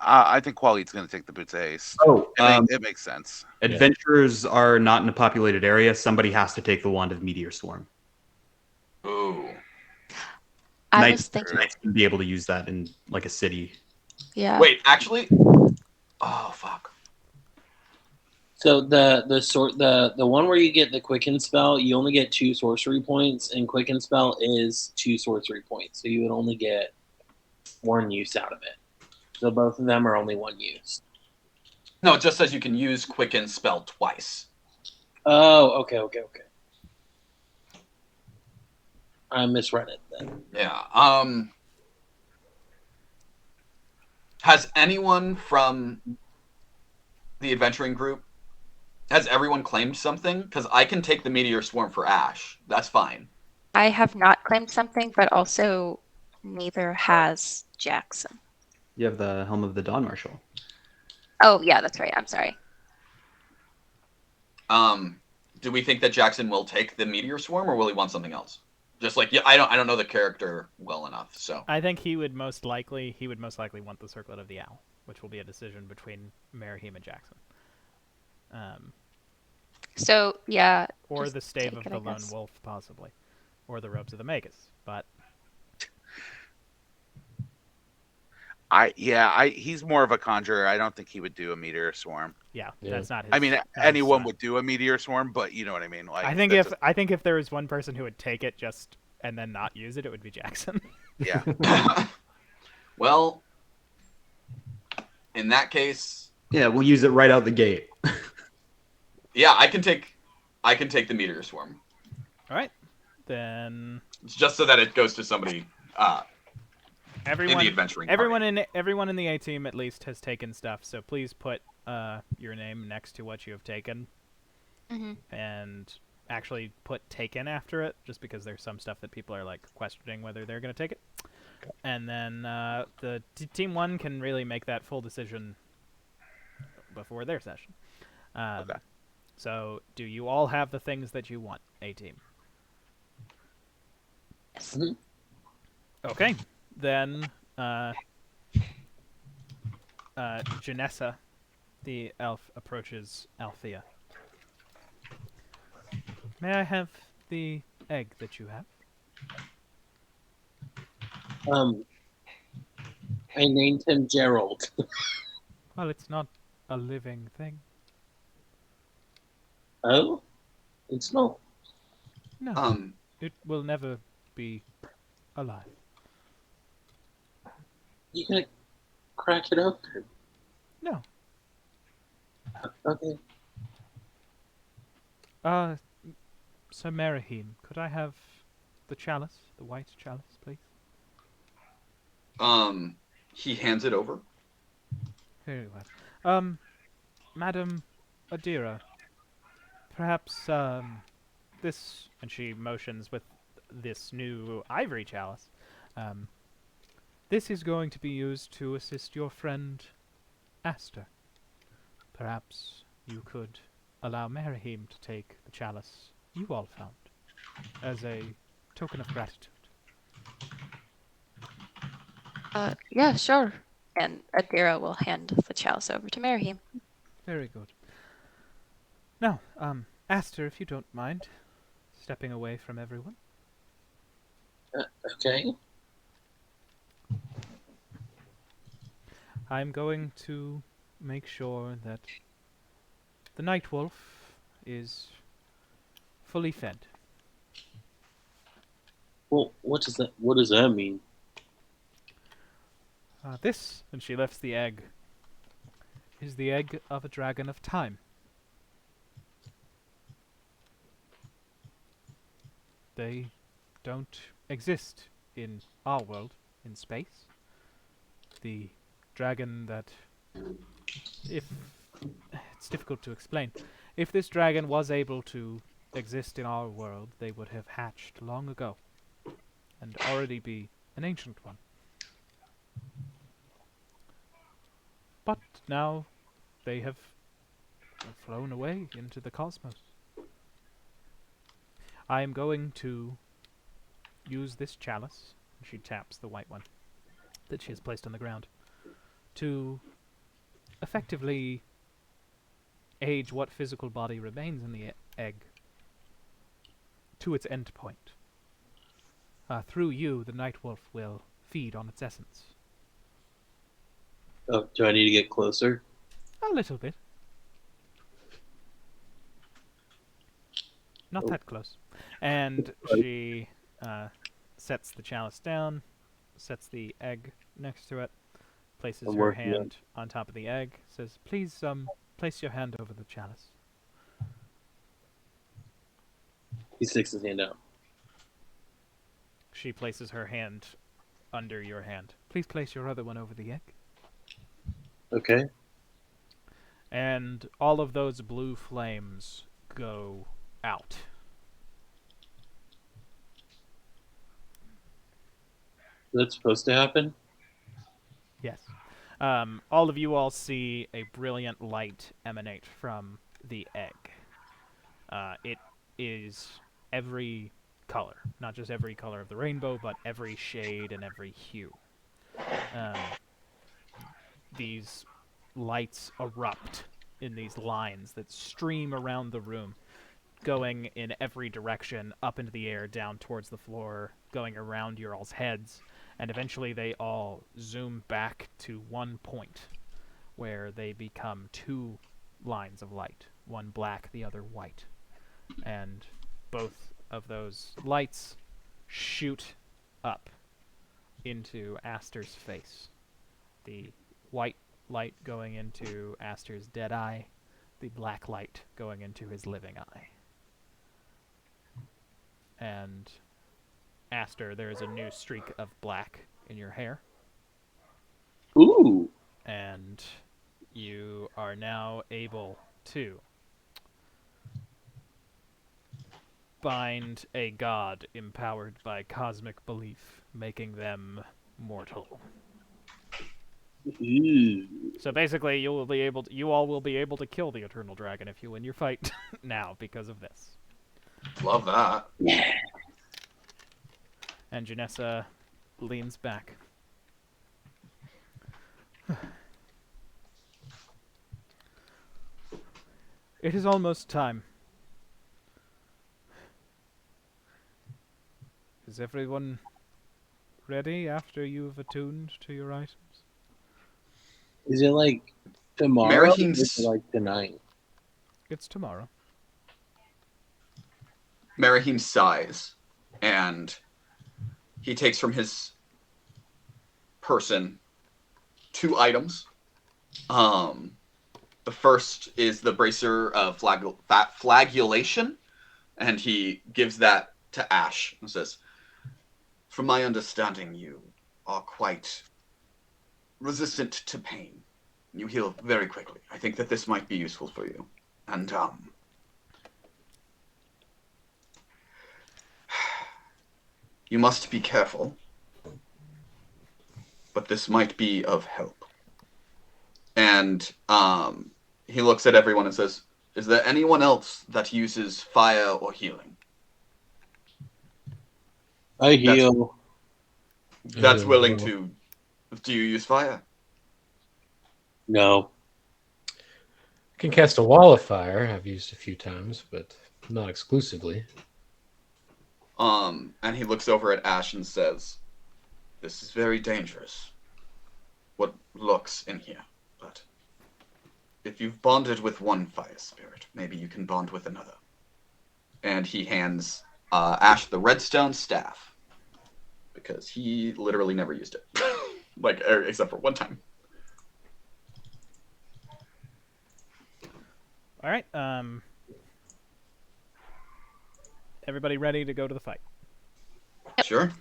I think Qualid's gonna take the Boots of Haste. Oh, it makes sense. Adventurers are not in a populated area. Somebody has to take the Wand of Meteor Swarm. Ooh. I was thinking. Knights can be able to use that in a city. Yeah. Wait, actually. Oh fuck. So the one where you get the Quicken spell, you only get 2 sorcery points, and Quicken spell is 2 sorcery points. So you would only get one use out of it. So both of them are only one use. No, it just says you can use Quicken spell twice. Oh, okay. I misread it then. Yeah. Has anyone from the adventuring group, has everyone claimed something? Because I can take the meteor swarm for Ash. That's fine. I have not claimed something, but also neither has Jackson. You have the Helm of the Dawn Marshal. Oh, yeah, that's right. I'm sorry. Do we think that Jackson will take the meteor swarm, or will he want something else? Just like, yeah, I don't know the character well enough, so. I think he would most likely want the Circlet of the Owl, which will be a decision between Merihim and Jackson. So, yeah. Or just the Stave take of it, the I Lone guess. Wolf, possibly. Or the Robes of the Magus. But he's more of a conjurer. I don't think he would do a meteor swarm. yeah, Yeah. that's not his. I mean, not his anyone style. would do a meteor swarm, but you know what I mean. Like, I think that's I think if there was one person who would take it just and then not use it, it would be Jackson. yeah. Well, in that case, Yeah, we'll use it right out the gate. yeah, I can take the meteor swarm. All right, then It's just so that it goes to somebody everyone in the adventuring everyone in the A team at least has taken stuff. So please put your name next to what you have taken, and actually put taken after it, just because there's some stuff that people are like questioning whether they're going to take it. And then the team 1 can really make that full decision before their session. Okay. So, do you all have the things that you want, A team? Yes. Okay, then Janessa, the elf, approaches Althea. May I have the egg that you have? I named him Gerald. Well, it's not a living thing. Oh? It's not. No, it will never be alive. You gonna crack it open? No. Okay. Sir Merihim, could I have the chalice, the white chalice, please? He hands it over. Very well. Madam Adira, perhaps, this, and she motions with this new ivory chalice, this is going to be used to assist your friend, Aster. Perhaps you could allow Merihim to take the chalice you all found, as a token of gratitude. Yeah, sure. And Adira will hand the chalice over to Merihim. Very good. Now, Aster, if you don't mind, stepping away from everyone. Okay. I'm going to make sure that the Night Wolf is fully fed. Well, what does that mean? This, and she lifts the egg, is the egg of a dragon of time. They don't exist in our world, in space. The dragon that, if it's difficult to explain, if this dragon was able to exist in our world, they would have hatched long ago and already be an ancient one. But now they have flown away into the cosmos. I am going to use this chalice, and she taps the white one that she has placed on the ground, to effectively age what physical body remains in the egg to its end point. Through you, the Night Wolf will feed on its essence. Oh, do I need to get closer? A little bit. Not that close. And she sets the chalice down, sets the egg next to it, places I'm her working on it. hand on top of the egg, says, "Please, place your hand over the chalice." He sticks his hand out. She places her hand under your hand. "Please place your other one over the egg." Okay. And all of those blue flames go out. That's supposed to happen? Yes. All of you all see a brilliant light emanate from the egg. It is every color, not just every color of the rainbow, but every shade and every hue. These lights erupt in these lines that stream around the room, going in every direction, up into the air, down towards the floor, going around your all's heads, and eventually they all zoom back to one point where they become two lines of light, one black, the other white. And both of those lights shoot up into Aster's face. The white light going into Aster's dead eye, the black light going into his living eye. And Aster, there is a new streak of black in your hair, Ooh. and you are now able to bind a god empowered by cosmic belief, making them mortal. Ooh. So basically, you all will be able to kill the Eternal Dragon if you win your fight now because of this. Love that. Yeah. And Janessa leans back. It is almost time. Is everyone ready after you've attuned to your items? Is it like tomorrow? Or Merahim's- is it like tonight? It's tomorrow. Merahim sighs, and he takes from his person 2 items. The first is the bracer of flagellation, and he gives that to Ash and says, "From my understanding, you are quite resistant to pain. You heal very quickly. I think that this might be useful for you. And, you must be careful, but this might be of help." And he looks at everyone and says, "Is there anyone else that uses fire or healing? I heal. That's Yeah, willing well. to... Do you use fire?" No. I can cast a wall of fire. I've used a few times, but not exclusively. And he looks over at Ash and says, "This is very dangerous, what looks in here, but if you've bonded with one fire spirit, maybe you can bond with another." And he hands Ash the redstone staff, because he literally never used it. Except for one time. All right. Everybody ready to go to the fight? Sure.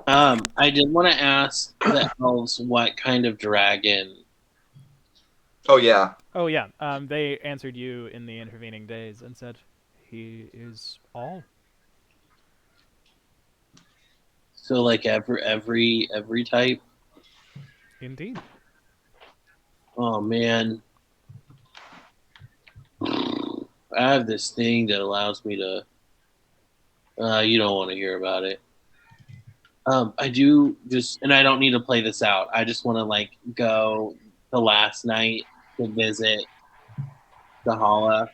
I did want to ask the elves what kind of dragon. Oh, yeah. Oh yeah. They answered you in the intervening days and said, "He is all." So like every type. Indeed. Oh man. I have this thing that allows me to. You don't want to hear about it. I do just, and I don't need to play this out. I just want to go the last night to visit the Hala,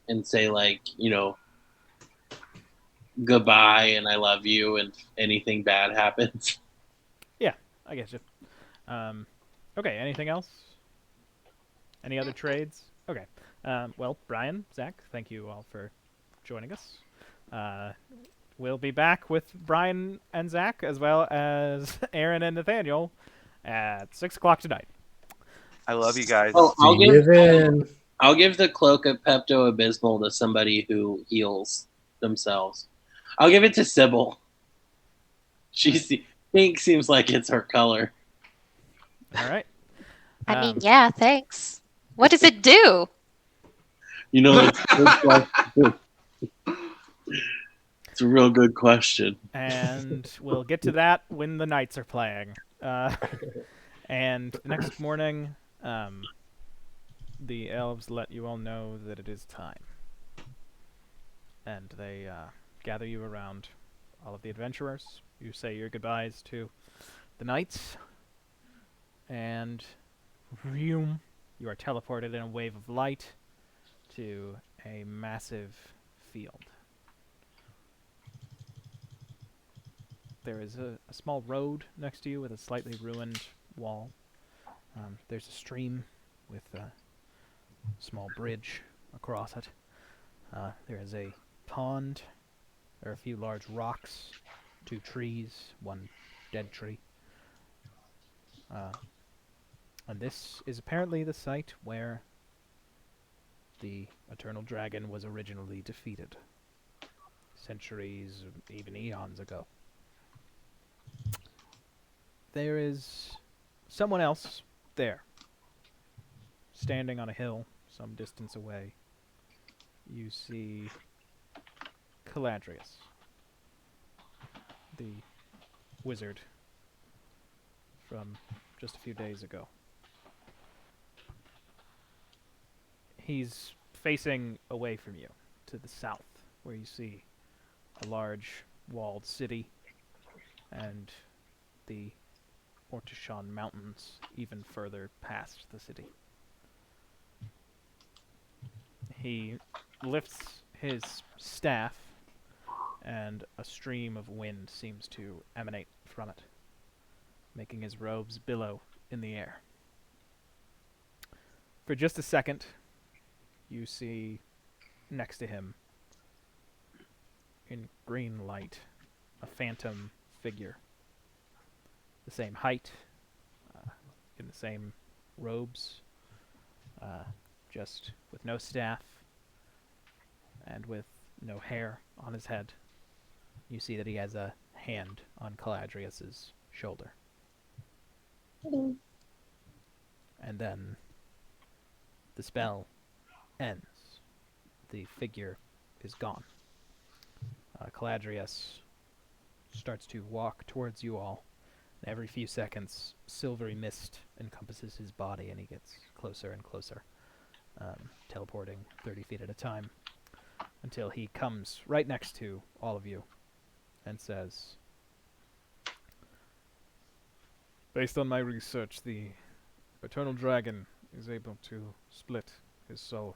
and say goodbye and I love you, and if anything bad happens. Yeah, I get you. Okay. Anything else? Any other trades? Okay. Well, Brian, Zach, thank you all for joining us. we'll be back with Brian and Zach, as well as Aaron and Nathaniel, at 6 o'clock tonight. I love you guys. Oh, See you then. I'll give the cloak of Pepto Bismol to somebody who heals themselves. I'll give it to Sybil. Pink seems like it's her color. All right. I mean, yeah, thanks. What does it do? You know, it's a good question. It's a real good question. And we'll get to that when the knights are playing. And the next morning, the elves let you all know that it is time. And they gather you around, all of the adventurers. You say your goodbyes to the knights. And you are teleported in a wave of light to a massive field. There is a small road next to you with a slightly ruined wall. There's a stream with a small bridge across it. There is a pond. There are a few large rocks, 2 trees, 1 dead tree. And this is apparently the site where the Eternal Dragon was originally defeated. Centuries, even eons ago. There is someone else there, standing on a hill some distance away. You see Caladrius, the wizard from just a few days ago. He's facing away from you, to the south, where you see a large walled city and the Ortishon Mountains even further past the city. He lifts his staff, and a stream of wind seems to emanate from it, making his robes billow in the air. For just a second, you see next to him, in green light, a phantom figure. The same height, in the same robes, just with no staff, and with no hair on his head. You see that he has a hand on Caladrius's shoulder. Hello. And then the spell ends. The figure is gone. Caladrius starts to walk towards you all. And every few seconds, silvery mist encompasses his body, and he gets closer and closer, teleporting 30 feet at a time, until he comes right next to all of you and says, "Based on my research, the Eternal Dragon is able to split his soul.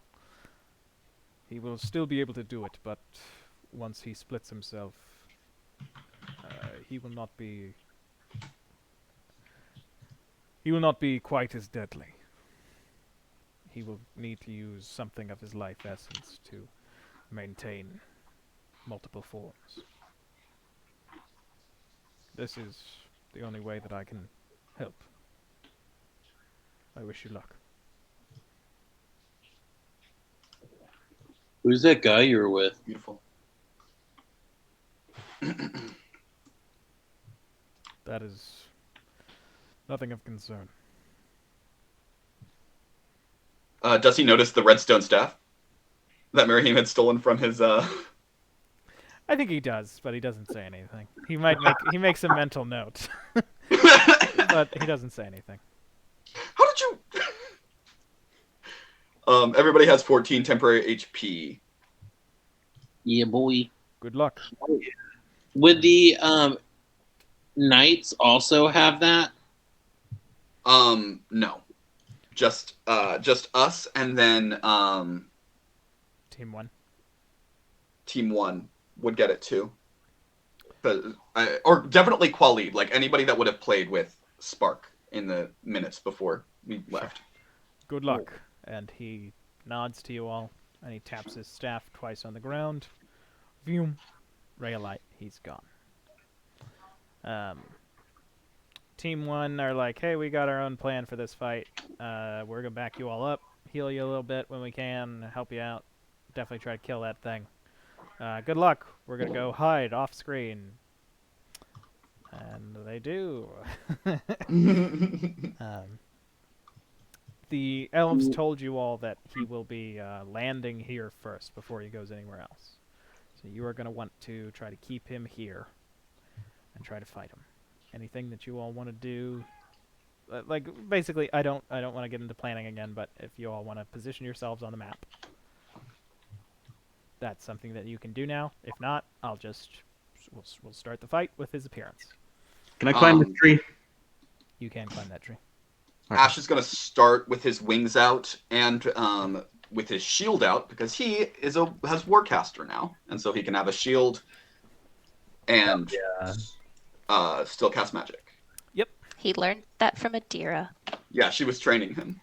He will still be able to do it, but once he splits himself, he will not be quite as deadly. He will need to use something of his life essence to maintain multiple forms. This is the only way that I can help. I wish you luck." Who's that guy you were with? Beautiful. That is nothing of concern. Does he notice the redstone staff that Merihim had stolen from his? I think he does, but he doesn't say anything. He makes a mental note, but he doesn't say anything. How did you? Everybody has 14 temporary HP. Yeah, boy. Good luck. Would the knights also have that? No, just us, and then Team 1. Team 1 would get it too. Or definitely Qualid, like anybody that would have played with Spark in the minutes before we left. Good luck. And he nods to you all, and he taps his staff twice on the ground. Vroom. Raylight, he's gone. Team 1 are like, hey, we got our own plan for this fight. We're going to back you all up, heal you a little bit when we can, help you out. Definitely try to kill that thing. Good luck. We're going to go hide off screen. And they do. The elves told you all that he will be landing here first before he goes anywhere else. So you are going to want to try to keep him here and try to fight him. Anything that you all want to do, like basically, I don't want to get into planning again, but if you all want to position yourselves on the map, that's something that you can do now. If not, we'll start the fight with his appearance. Can I climb the tree? You can climb that tree. Ash is going to start with his wings out and with his shield out because he has Warcaster now, and so he can have a shield and still cast magic. He learned that from Adira. Yeah, she was training him.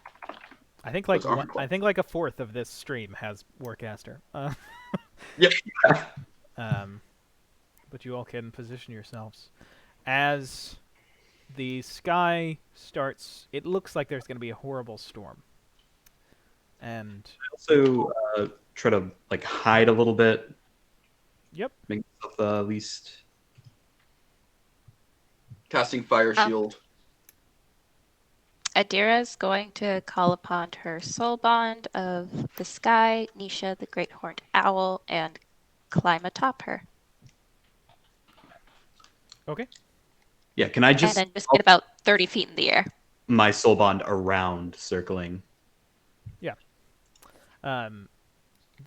I think like a fourth of this stream has Warcaster. Yep. But you all can position yourselves as the sky starts. It looks like there's going to be a horrible storm. And Also, try to like hide a little bit. Yep. Make myself least. Casting Fire Shield. Adira is going to call upon her soul bond of the sky, Nisha, the great horned owl, and climb atop her. Okay. Yeah, can I just... And then just get about 30 feet in the air. My soul bond around, circling. Yeah.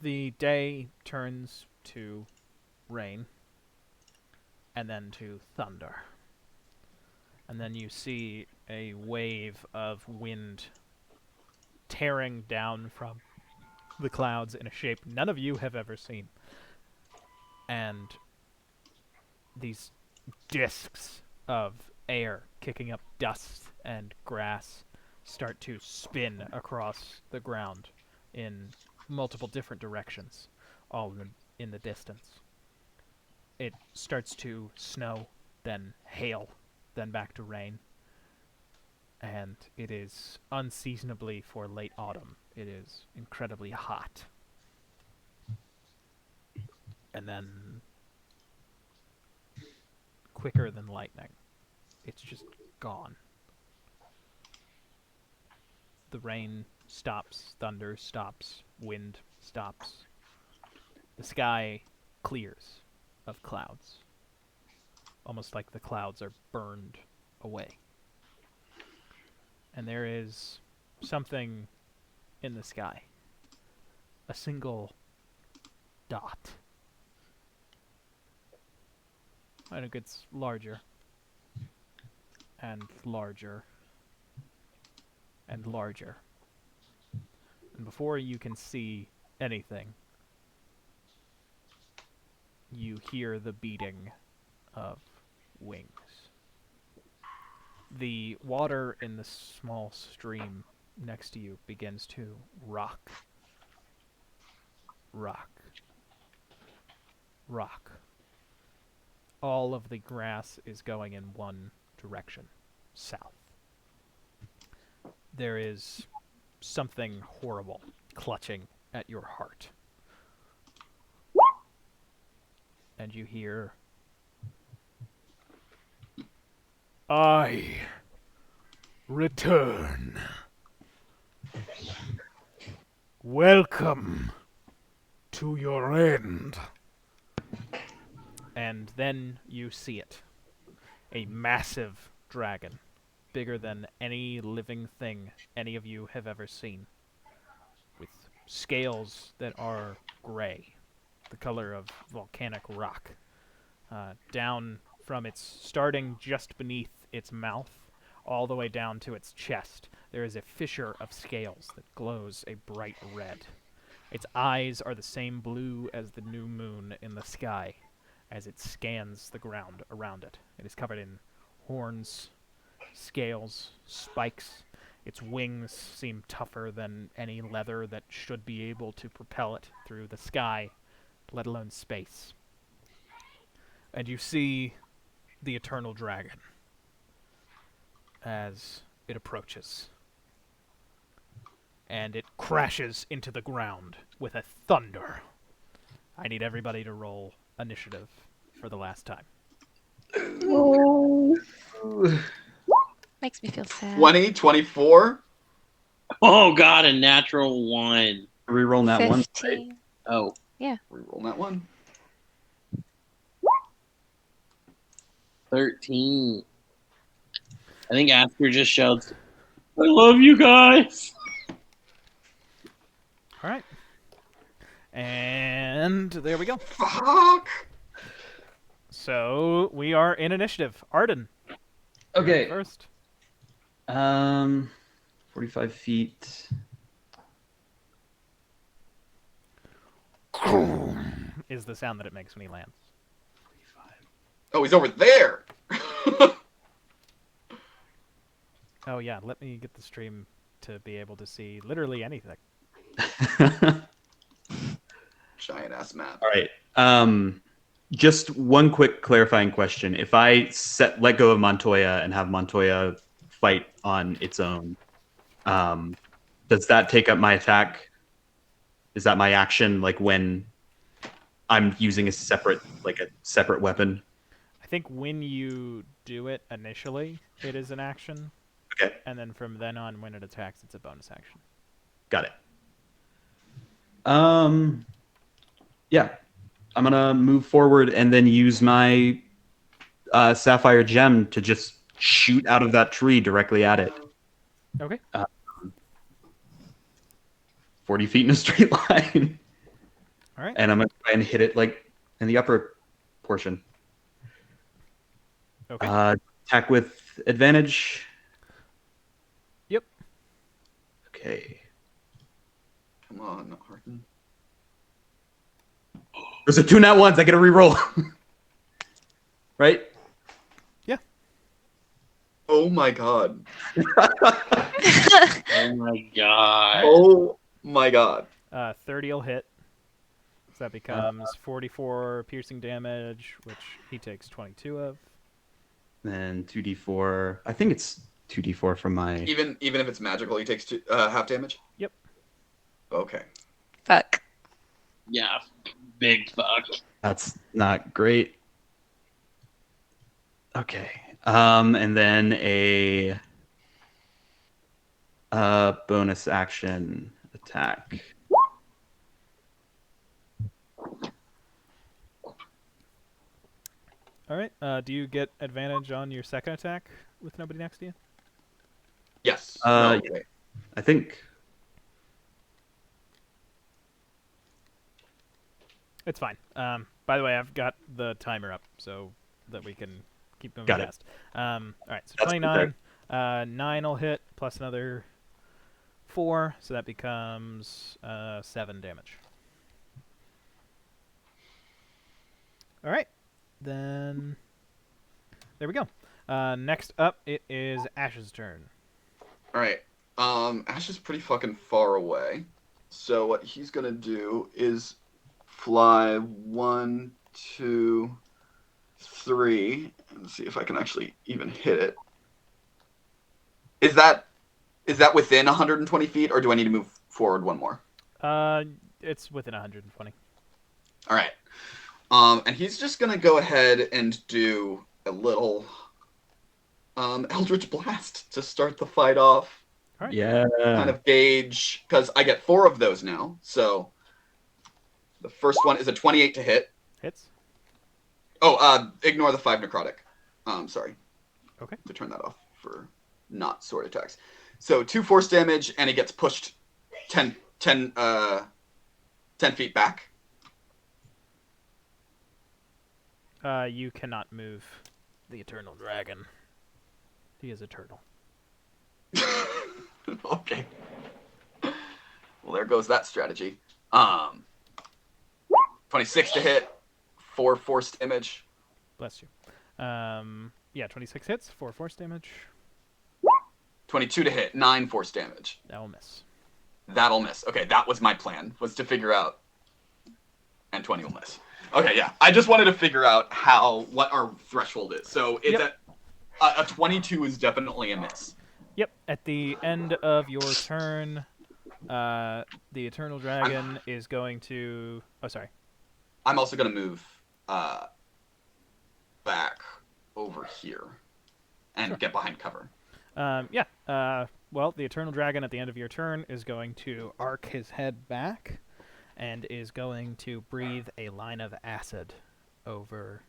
The day turns to rain, and then to thunder. And then you see a wave of wind tearing down from the clouds in a shape none of you have ever seen. And these discs of air kicking up dust and grass start to spin across the ground in multiple different directions, all in the distance. It starts to snow, then hail, then back to rain. And it is unseasonably for late autumn. It is incredibly hot. And then, quicker than lightning, it's just gone. The rain stops, thunder stops, wind stops. The sky clears of clouds. Almost like the clouds are burned away. And there is something in the sky. A single dot. And it gets larger. And larger. And larger. And before you can see anything, you hear the beating of wings. The water in the small stream next to you begins to rock. Rock. Rock. All of the grass is going in one direction, south. There is something horrible clutching at your heart. And you hear, I return. Welcome to your end. And then you see it. A massive dragon, bigger than any living thing any of you have ever seen, with scales that are gray, the color of volcanic rock, down from its starting just beneath its mouth all the way down to its chest. There is a fissure of scales that glows a bright red. Its eyes are the same blue as the new moon in the sky as it scans the ground around it. It is covered in horns, scales, spikes. Its wings seem tougher than any leather that should be able to propel it through the sky, let alone space. and you see the eternal dragon as it approaches. And it crashes into the ground with a thunder. I need everybody to roll initiative for the last time. Makes me feel sad. 20, 24. Oh God, a natural 1. Reroll that one. 15. Oh, Reroll that one. 13. I think Asker just shouts, "I love you guys." All right. And there we go. Fuck. So we are in initiative. Arden. you're Okay. First. 45 feet. Is the sound that it makes when he lands. Oh, he's over there. Oh yeah, let me get the stream to be able to see literally anything. Giant ass map. All right. Just one quick clarifying question. If I let go of Montoya and have Montoya fight on its own, does that take up my attack? Is that my action? Like when I'm using a separate weapon? I think when you do it initially, it is an action. Okay. And then from then on, when it attacks, it's a bonus action. Got it. Yeah. I'm gonna move forward and then use my sapphire gem to just shoot out of that tree directly at it. Okay. 40 feet in a straight line. All right. And I'm gonna try and hit it like in the upper portion. Okay. Attack with advantage. Yep. Okay. Come on, Arden. There's a 2 nat ones. I get a reroll. Right? Oh my god. Oh my God. Oh my god. 30 will hit. So that becomes 44 piercing damage, which he takes 22 of. Then 2d4. I think it's 2d4 from my. Even if it's magical, he takes half damage? Yep. Okay. Fuck. Yeah, big fuck. That's not great. Okay. And then a bonus action attack. All right. Do you get advantage on your second attack with nobody next to you? Yes. Yeah. Okay. I think. It's fine. By the way, I've got the timer up so that we can keep moving Got it. fast. All right, so That's 29. 9 will hit, plus another 4, so that becomes 7 damage. All right, then there we go. Next up, it is Ash's turn. All right. Ash is pretty fucking far away. So what he's gonna do is fly 1, 2, 3, and see if I can actually even hit it. Is that within 120 feet, or do I need to move forward one more? It's within 120. All right. And he's just gonna go ahead and do a little Eldritch Blast to start the fight off. All right. Yeah. Kind of gauge, because I get 4 of those now. So the first one is a 28 to hit. Hits. Oh, ignore the 5 necrotic. Sorry. Okay. To turn that off for not sword attacks. So 2 force damage, and he gets pushed 10 feet back. You cannot move the eternal dragon. He is eternal. Okay. Well, there goes that strategy. 26 to hit, 4 force damage. Bless you. Yeah, 26 hits, 4 force damage. 22 to hit, 9 force damage. That will miss. That'll miss. Okay, that was my plan, was to figure out. And 20 will miss. Okay, yeah. I just wanted to figure out what our threshold is. So it's Yep. at a 22 is definitely a miss. Yep. At the end of your turn, the Eternal Dragon is going to. Oh, sorry. I'm also going to move back over here and get behind cover. Yeah. Well, the Eternal Dragon at the end of your turn is going to arc his head back and is going to breathe a line of acid over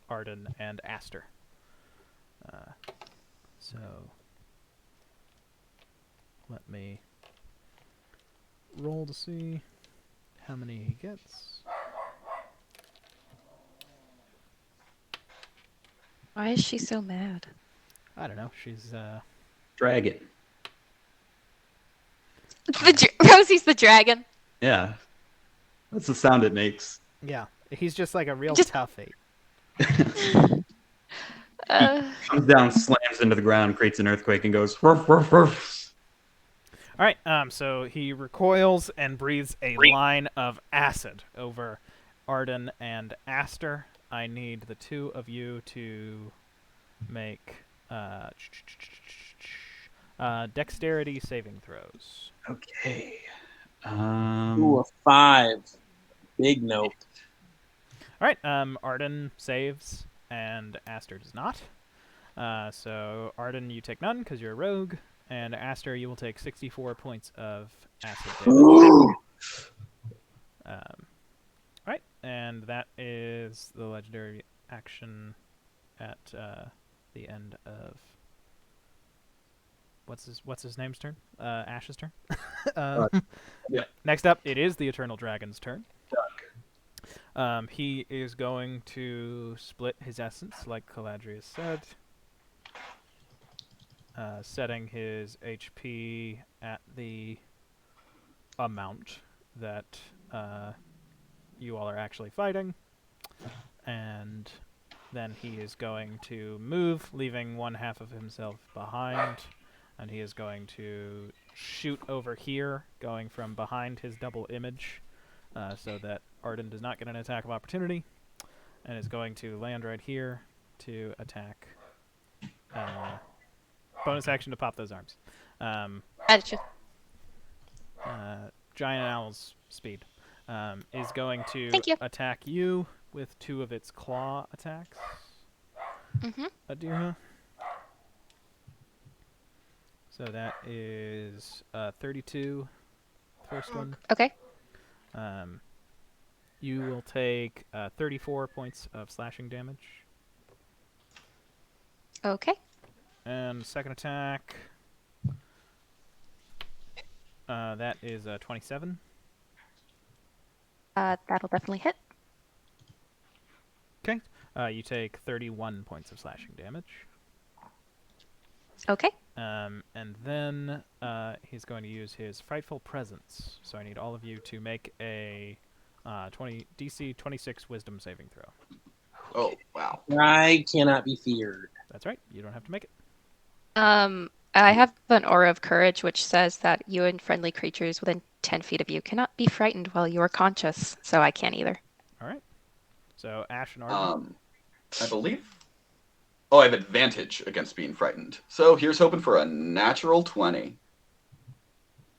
Arden and Aster. So let me roll to see how many he gets. Why is she so mad? I don't know. She's Dragon. Rosie's the dragon. Yeah. That's the sound it makes. yeah. He's just like a real Just- toughie. Comes down, slams into the ground, creates an earthquake, and goes, "Ruff, ruff, ruff." All right. So he recoils and breathes a line of acid over Arden and Aster. I need the two of you to make dexterity saving throws. Okay. Ooh, a 5. Big nope. All right. Arden saves and Aster does not. So Arden, you take none because you're a rogue, and Aster, you will take 64 points of acid damage. Right, and that is the legendary action at the end of what's his name's turn? Ash's turn. Yeah. Next up, it is the Eternal Dragon's turn. He is going to split his essence, like Caladrius said, setting his HP at the amount that you all are actually fighting, and then he is going to move, leaving one half of himself behind, and he is going to shoot over here, going from behind his double image, so that Arden does not get an attack of opportunity, and is going to land right here to attack. Bonus action to pop those arms. Gotcha. Giant Owl's speed is going to Thank you. attack you with 2 of its claw attacks. Mm-hmm. Adira. So that is 32, first one. Okay. You will take 34 points of slashing damage. Okay. And second attack, that is 27. That'll definitely hit. Okay. You take 31 points of slashing damage. Okay. And then he's going to use his Frightful Presence. So I need all of you to make a DC 26 Wisdom saving throw. Oh, wow. I cannot be feared. That's right. You don't have to make it. I have an aura of courage, which says that you and friendly creatures within 10 feet of you cannot be frightened while you are conscious, so I can't either. All right. So Ash and Arden. I believe. Oh, I have advantage against being frightened. So here's hoping for a natural 20.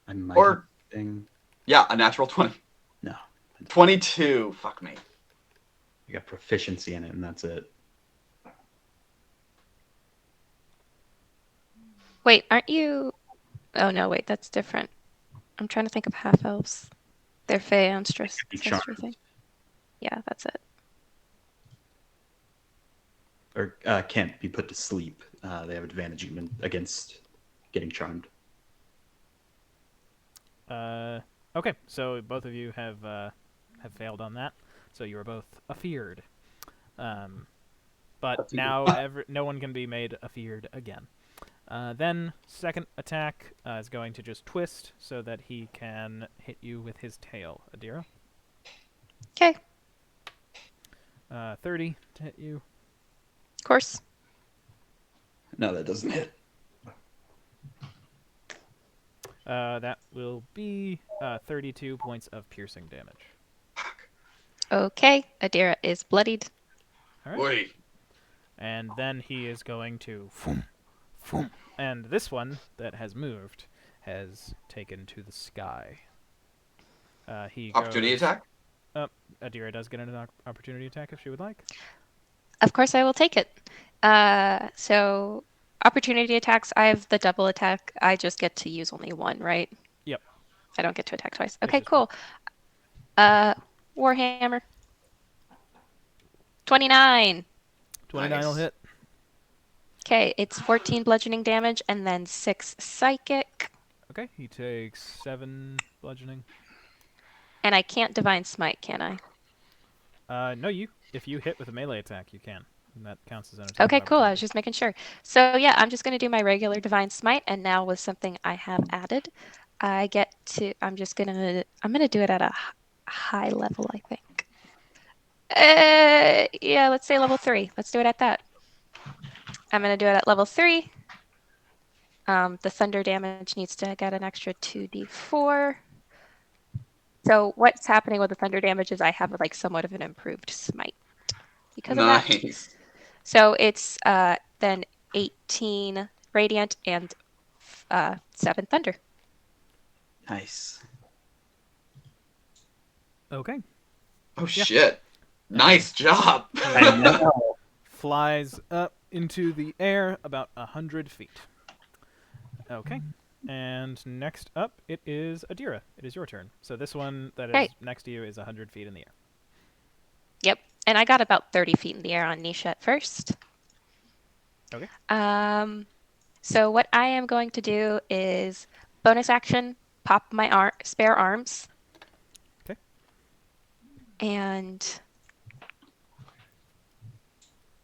I might Or- have a thing. Yeah, a natural 20. No. 22. Fuck me. I got proficiency in it, and that's it. Wait, aren't you... Oh, no, wait, that's different. I'm trying to think of half-elves. They're Fey ancestry Charmed. thing. Yeah, that's it. Or can't be put to sleep. They have advantage against getting charmed. Okay, so both of you have failed on that. So you are both afeared. But now no one can be made afeared again. Then second attack is going to just twist so that he can hit you with his tail. Adira. Okay, 30 to hit you. of course. No, that doesn't hit. That will be 32 points of piercing damage. Okay, Adira is bloodied. All right. Oi. And then he is going to... Foom, foom. And this one that has moved has taken to the sky. He Opportunity goes... attack? Adira does get an opportunity attack if she would like. Of course, I will take it. So opportunity attacks. I have the double attack. I just get to use only one, right? Yep. I don't get to attack twice. It's Okay, just cool. Warhammer. 29. 29 will Nice. hit. Okay, it's 14 bludgeoning damage and then 6 psychic. Okay, he takes 7 bludgeoning. And I can't divine smite, can I? No, if you hit with a melee attack, you can. And that counts as an attack. Okay, cool. I was just making sure. So yeah, I'm just going to do my regular divine smite, and now with something I have added, I get to. I'm gonna do it at a high level, I think. Yeah, let's say level 3. Let's do it at that. I'm gonna do it at level 3. The thunder damage needs to get an extra 2d4. So what's happening with the thunder damage is I have like somewhat of an improved smite because of that. Nice. So it's then 18 radiant and 7 thunder. Nice. Okay. Oh shit. Nice job. I know. Flies up into the air about 100 feet. Okay. And next up, it is Adira. It is your turn. So this one that is Right. next to you is 100 feet in the air. Yep. And I got about 30 feet in the air on Nisha at first. Okay. So what I am going to do is bonus action, pop my spare arms. Okay. And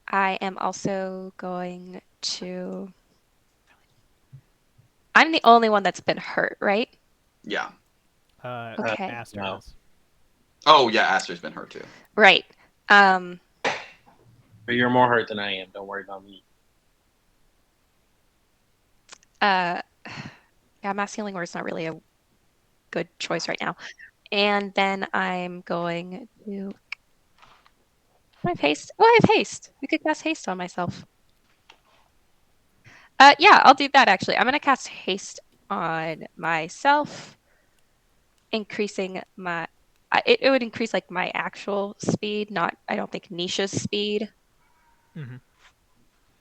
I am also going to... I'm the only one that's been hurt, right? Yeah. Okay. Aster no. is. Oh yeah, Aster's been hurt too. Right. But you're more hurt than I am. Don't worry about me. Yeah, mass healing word's not really a good choice right now. And then I'm going to... Do I have haste? Oh, I have haste. We could cast haste on myself. Yeah, I'll do that actually. I'm going to cast haste on myself, increasing my... It would increase like my actual speed, not, I don't think, Nisha's speed. Mm-hmm.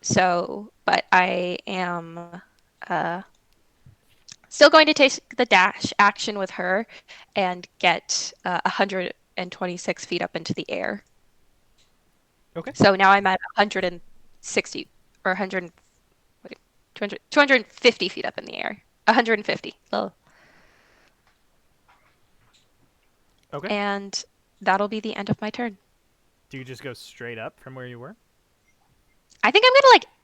So, but I am still going to take the dash action with her and get 126 feet up into the air. Okay. So now I'm at 160 or 100, 250 feet up in the air. 150. Oh. Okay. And that'll be the end of my turn. Do you just go straight up from where you were? I think I'm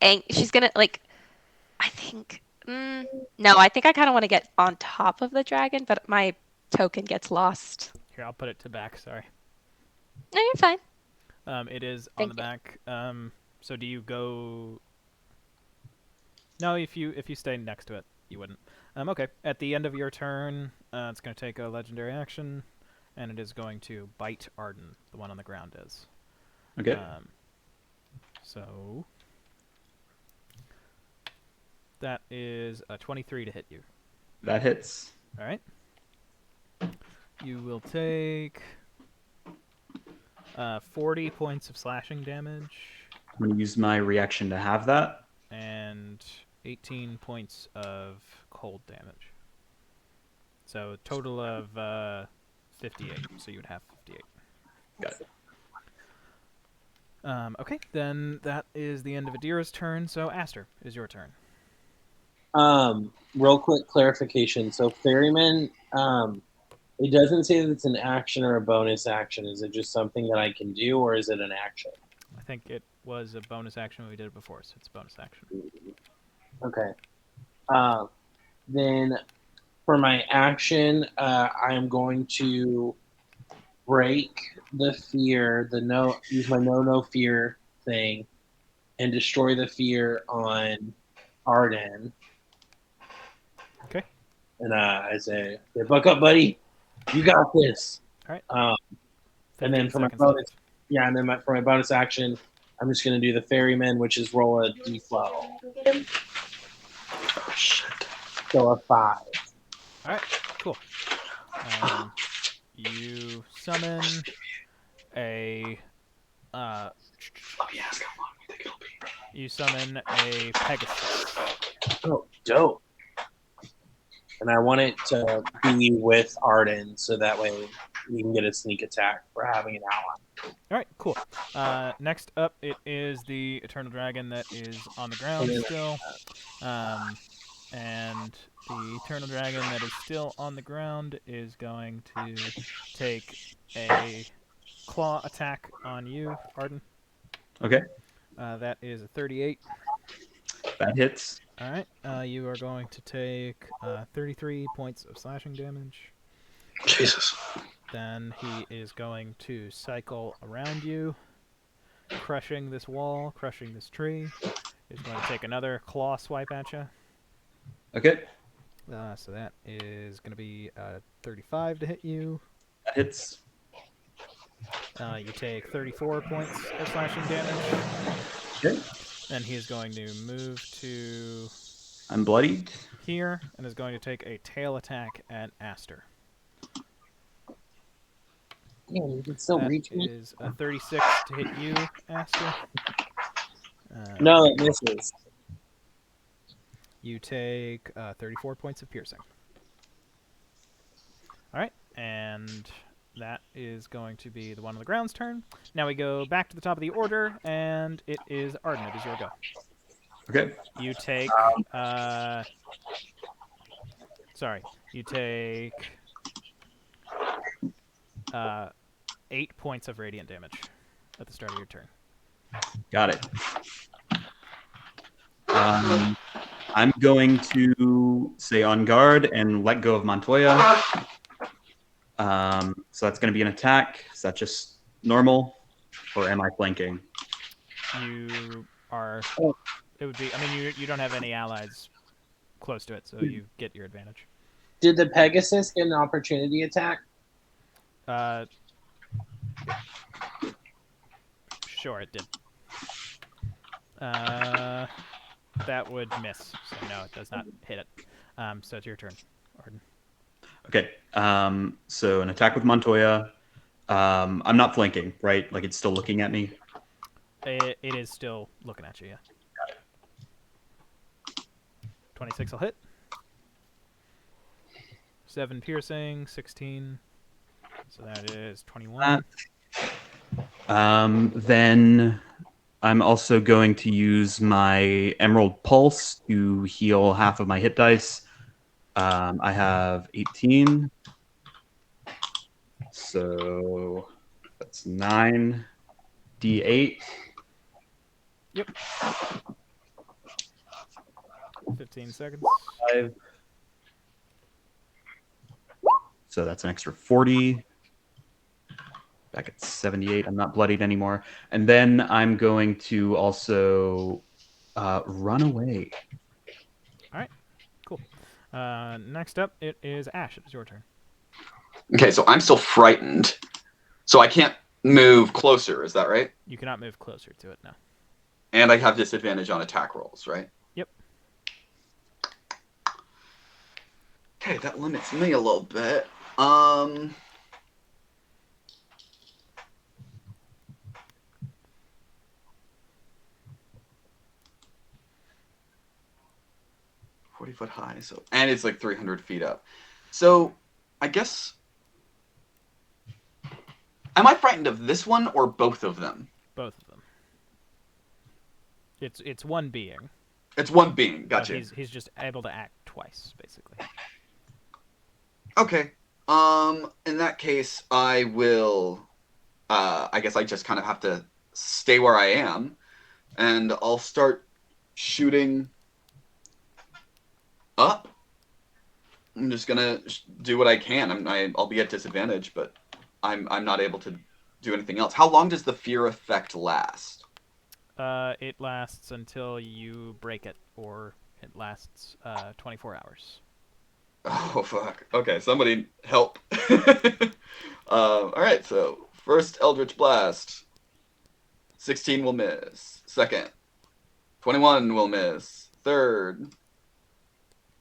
gonna she's gonna I think no, I think I kind of want to get on top of the dragon, but my token gets lost. Here, I'll put it to back. Sorry. No, you're fine. It is on the back. So do you go? No, if you stay next to it, you wouldn't. Okay. At the end of your turn, it's going to take a legendary action, and it is going to bite Arden. The one on the ground is. Okay. So that is a 23 to hit you. That hits. All right. You will take 40 points of slashing damage I'm going to use my reaction to have that. and 18 points of cold damage. So a total of 58. So you would have 58. Got it. Okay, then that is the end of Adira's turn. So Aster, it is your turn. Real quick clarification. So Ferryman, it doesn't say that it's an action or a bonus action. Is it just something that I can do, or is it an action? I think it was a bonus action when we did it before, so it's a bonus action. Okay. Then for my action, I am going to break the fear, use my no fear thing, and destroy the fear on Arden. Okay. And I say, "Hey, buck up, buddy. You got this." All right. And then 15 for my seconds bonus, left. yeah, and then for my bonus action, I'm just going to do the ferryman, which is roll a d12. Oh shit. So a 5. All right, cool. You summon a. Let me ask how long you think it'll be. You summon a Pegasus. Oh, dope. And I want it to be with Arden, so that way we can get a sneak attack for having an ally. All right, cool. Next up, it is the Eternal Dragon that is on the ground still. And the Eternal Dragon that is still on the ground is going to take a claw attack on you, Arden. Okay, That is a 38. that hits. All right. You are going to take 33 points of slashing damage. Jesus. Then he is going to cycle around you, crushing this wall, crushing this tree. He's going to take another claw swipe at you. Okay, So that is going to be 35 to hit you. that hits. You take 34 points of slashing damage. Okay, Then he is going to move to I'm bloodied. here and is going to take a tail attack at Aster. Yeah, you can still That reach me. is a 36 to hit you, Aster. No, it misses. You take 34 points of piercing. All right, and that is going to be the one on the ground's turn. Now we go back to the top of the order, and it is Arden. It is your go. Okay, You take... You take... 8 points of radiant damage at the start of your turn. got it. I'm going to stay on guard and let go of Montoya. So that's going to be an attack. Is that just normal, or am I flanking? You are... It would be... I mean, you don't have any allies close to it, so you get your advantage. Did the Pegasus get an opportunity attack? Sure, it did. That would miss, so no, it does not hit it. So it's your turn, Arden. Okay, so an attack with Montoya. I'm not flanking, right? Like it's still looking at me. It is still looking at you, yeah. 26 will hit. 7 piercing, 16. So that is 21. Then I'm also going to use my Emerald Pulse to heal half of my hit dice. I have 18. So that's 9d8. Yep. 15 seconds. 5. So that's an extra 40. Back at 78. I'm not bloodied anymore. And then I'm going to also run away. All right. Cool. Next up, it is Ash. It is your turn. Okay, so I'm still frightened. So I can't move closer, is that right? You cannot move closer to it now. And I have disadvantage on attack rolls, right? Yep. Okay, that limits me a little bit. 40-foot high, so and it's like 300 feet up. So I guess, am I frightened of this one or both of them? Both of them. It's one being. It's one being. Gotcha. He's just able to act twice, basically. Okay. In that case, I will. I guess I just kind of have to stay where I am, and I'll start shooting up. I'm just gonna do what I can. I'll be at disadvantage, but I'm not able to do anything else. How long does the fear effect last? It lasts until you break it, or it lasts 24 hours. Oh fuck. Okay, somebody help. All right, so First Eldritch Blast. 16 will miss. Second. 21 will miss. Third.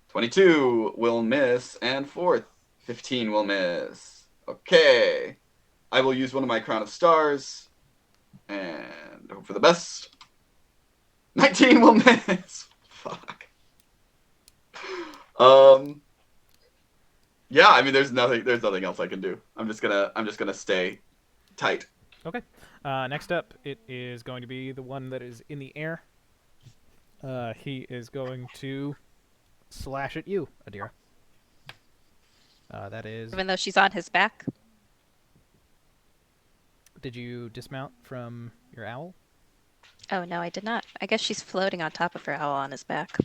22 will miss. And fourth. 15 will miss. Okay. I will use one of my Crown of Stars. And hope for the best. 19 will miss. Fuck. Yeah, I mean, there's nothing else I can do. I'm just gonna stay tight. Okay. Next up, it is going to be the one that is in the air. He is going to slash at you, Adira. That is. Even though she's on his back. Did you dismount from your owl? Oh no, I did not. I guess she's floating on top of her owl on his back.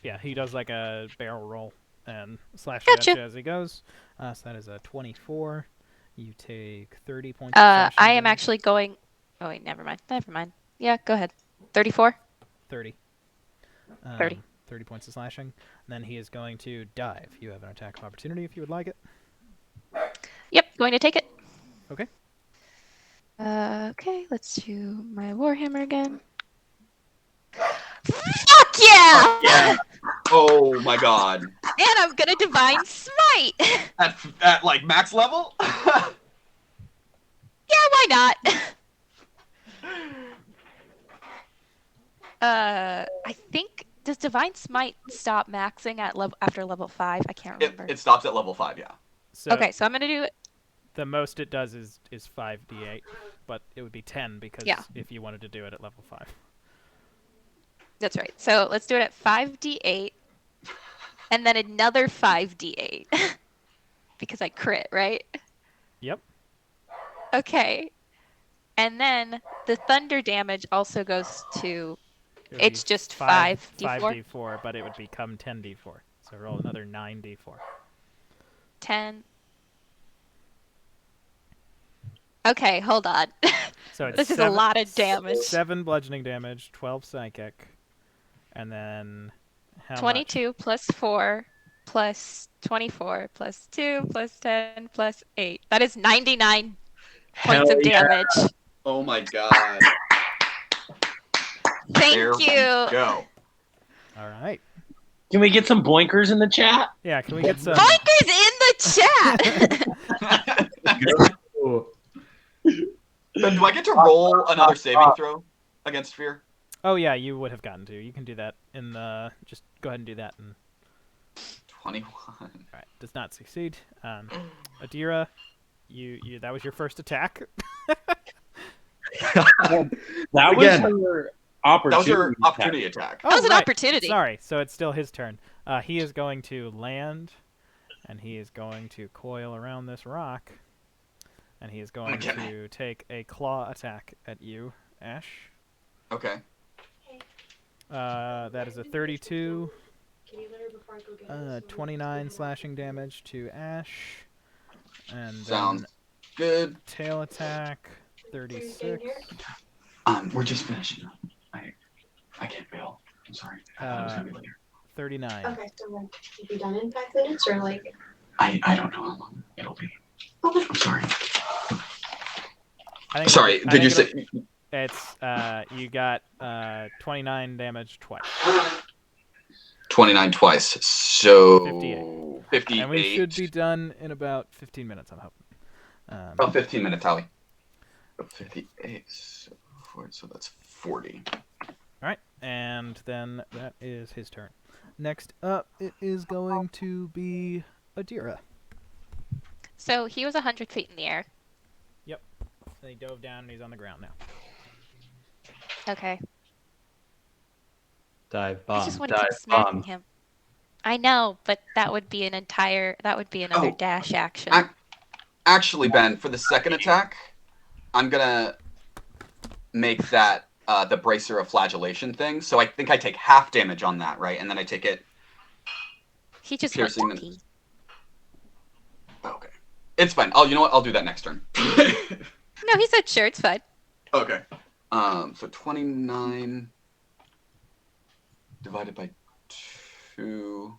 Yeah, he does like a barrel roll and slashes Gotcha. at you as he goes. So that is a 24. You take 30 points of slashing I am damage. actually going. Oh wait, never mind. Never mind. Yeah, go ahead. 34. 30. 30. 30 points of slashing. And then he is going to dive. You have an attack of opportunity if you would like it. Yep, going to take it. Okay. Okay, let's do my Warhammer again. Fuck yeah! Yeah. Oh my god. And I'm gonna Divine Smite! At like max level? Yeah, why not? I think, does Divine Smite stop maxing at after level 5? I can't remember. It stops at level 5, yeah. So Okay, so I'm gonna do it. the most it does is 5d8, but it would be 10 because if you wanted to do it at level 5. That's right. So let's do it at 5d8, and then another 5d8. Because I crit, right? Yep. Okay. And then the thunder damage also goes to... It would It's be just 5d4? 5d4, but it would become 10d4. So roll another 9d4. 10. Okay, hold on. So it's This is a lot of damage. 7 bludgeoning damage, 12 psychic, and then how 22 plus 4 plus 24 plus 2 plus 10 plus 8. That is 99 points of damage. Oh my god. Thank There we you. go. All right. Can we get some boinkers in the chat? Yeah, can we get some... Boinkers in the chat! Then do I get to roll another saving throw against fear? Oh yeah, you would have gotten to. You can do that in the... Just go ahead and do that. And... 21. All right, does not succeed. Adira, you that was your first attack. That was your opportunity. That was your opportunity attack. That was an right. opportunity. Sorry, so it's still his turn. He is going to land, and he is going to coil around this rock, and he is going to take a claw attack at you, Ash. Okay. That is a 32. 29 slashing damage to Ash. And Sounds then good. tail attack, 36. We're just finishing up. I can't bail. I'm sorry. I thought it was gonna be later. 39. Okay, so like, will be done in 5 minutes or like? I don't know how long it'll be. Okay. I'm sorry. Sorry, did you say? It's, you got 29 damage twice. 29 twice, so 58. And we should be done in about 15 minutes, I'm hoping. About 15 minutes, Tally. 58, so that's 40. Alright, and then that is his turn. Next up, it is going to be Adira. So he was 100 feet in the air. Yep. He dove down and he's on the ground now. Okay. Dive I bomb. just want to keep Dive smacking bomb. him. I know, but that would be another dash action. Actually, Ben, for the second attack, I'm gonna make that the bracer of flagellation thing. So I think I take half damage on that, right? And then I take it. He just piercing went to pee. Okay, it's fine. You know what? I'll do that next turn. No, he said sure, it's fine. Okay. So 29 divided by 2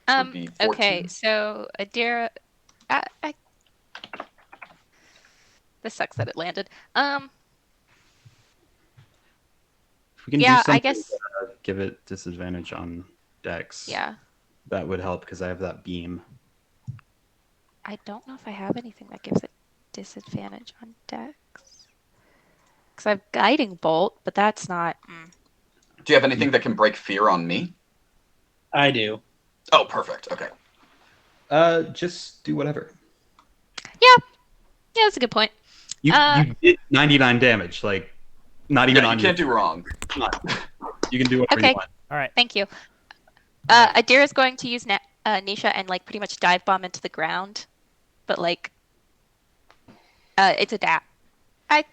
would be 14. Okay, so Adira, This sucks that it landed. If we can do Yeah, something, I guess. give it disadvantage on Dex. Yeah. That would help because I have that beam. I don't know if I have anything that gives it disadvantage on Dex. Because I have Guiding Bolt, but that's not. Do you have anything that can break fear on me? I do. Oh, perfect. Okay. Just do whatever. Yeah, that's a good point. You did 99 damage, like not even Yeah, on you can't do wrong. You can do whatever Okay. you want. All right. Thank you. Adira's going to use Nisha and like pretty much dive bomb into the ground, but like, it's a dap. I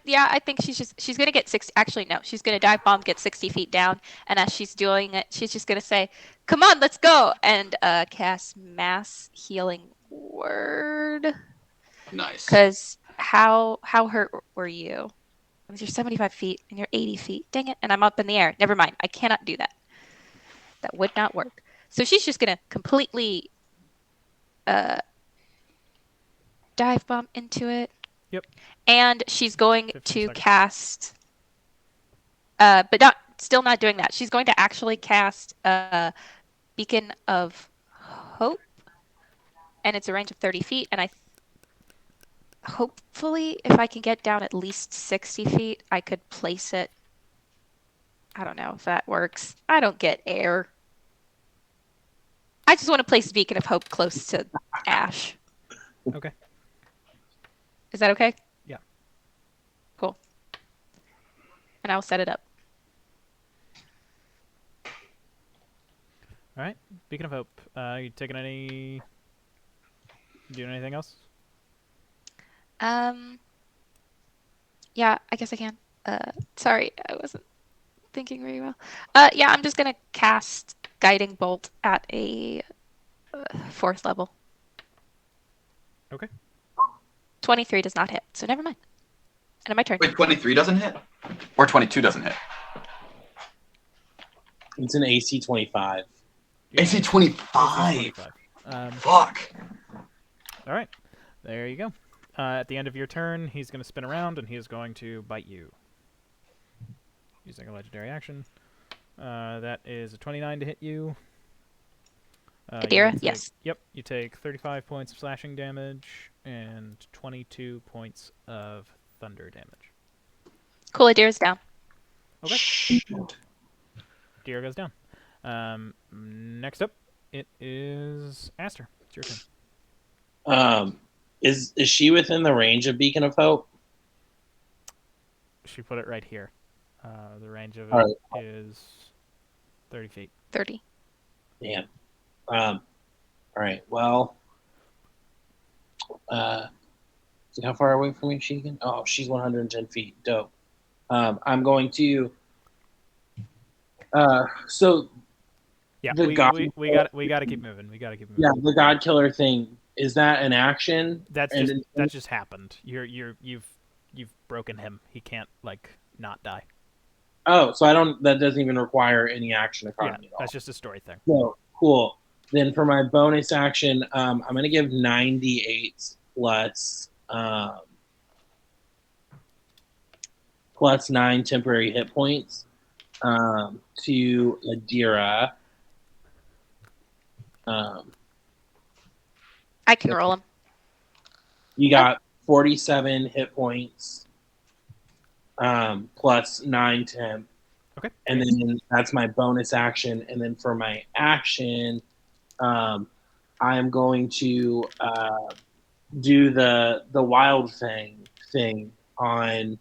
think she's gonna get 60. Actually, no, she's gonna dive bomb, get 60 feet down, and as she's doing it, she's just gonna say, "Come on, let's go!" and cast Mass Healing Word. Nice. Because how hurt were you? You're 75 feet and you're 80 feet. Dang it! And I'm up in the air. Never mind. I cannot do that. That would not work. So she's just gonna completely dive bomb into it. Yep. And she's going 15 to seconds. cast, but still not doing that. She's going to actually cast Beacon of Hope, and it's a range of 30 feet. And hopefully, if I can get down at least 60 feet, I could place it. I don't know if that works. I don't get air. I just want to place Beacon of Hope close to Ash. Okay. Is that okay? Yeah. Cool. And I'll set it up. All right. Beacon of Hope. You taking any? Doing anything else? Yeah, I guess I can. Sorry, I wasn't thinking very well. Yeah, I'm just gonna cast Guiding Bolt at a 4th level. Okay. 23 does not hit, so never mind. And my turn. Wait, 23 doesn't hit? Or 22 doesn't hit? It's an AC 25. AC 25. Fuck. All right. There you go. At the end of your turn, he's going to spin around and he is going to bite you. Using a legendary action. That is a 29 to hit you. Adira, yes. Yep. You take 35 points of slashing damage and 22 points of thunder damage. Cool, Adira's down. Okay. Deer goes down. Next up, it is Aster. It's your turn. Is she within the range of Beacon of Hope? She put it right here. The range of it is 30 feet. 30. Damn. All right. Well, see how far away from me she can? Oh, she's 110 feet. Dope. I'm going to. So. Yeah, The we God- got to keep moving. We got to keep moving. Yeah, the God Killer thing, is that an action? That just happened. You've broken him. He can't not die. Oh, so that doesn't even require any action economy at all. That's just a story thing. So cool. Then for my bonus action, I'm gonna give 98 plus 9 temporary hit points to Adira. I can roll him. You got 47 hit points plus 9 temp. Okay. And then that's my bonus action. And then for my action, I am going to do the wild thing on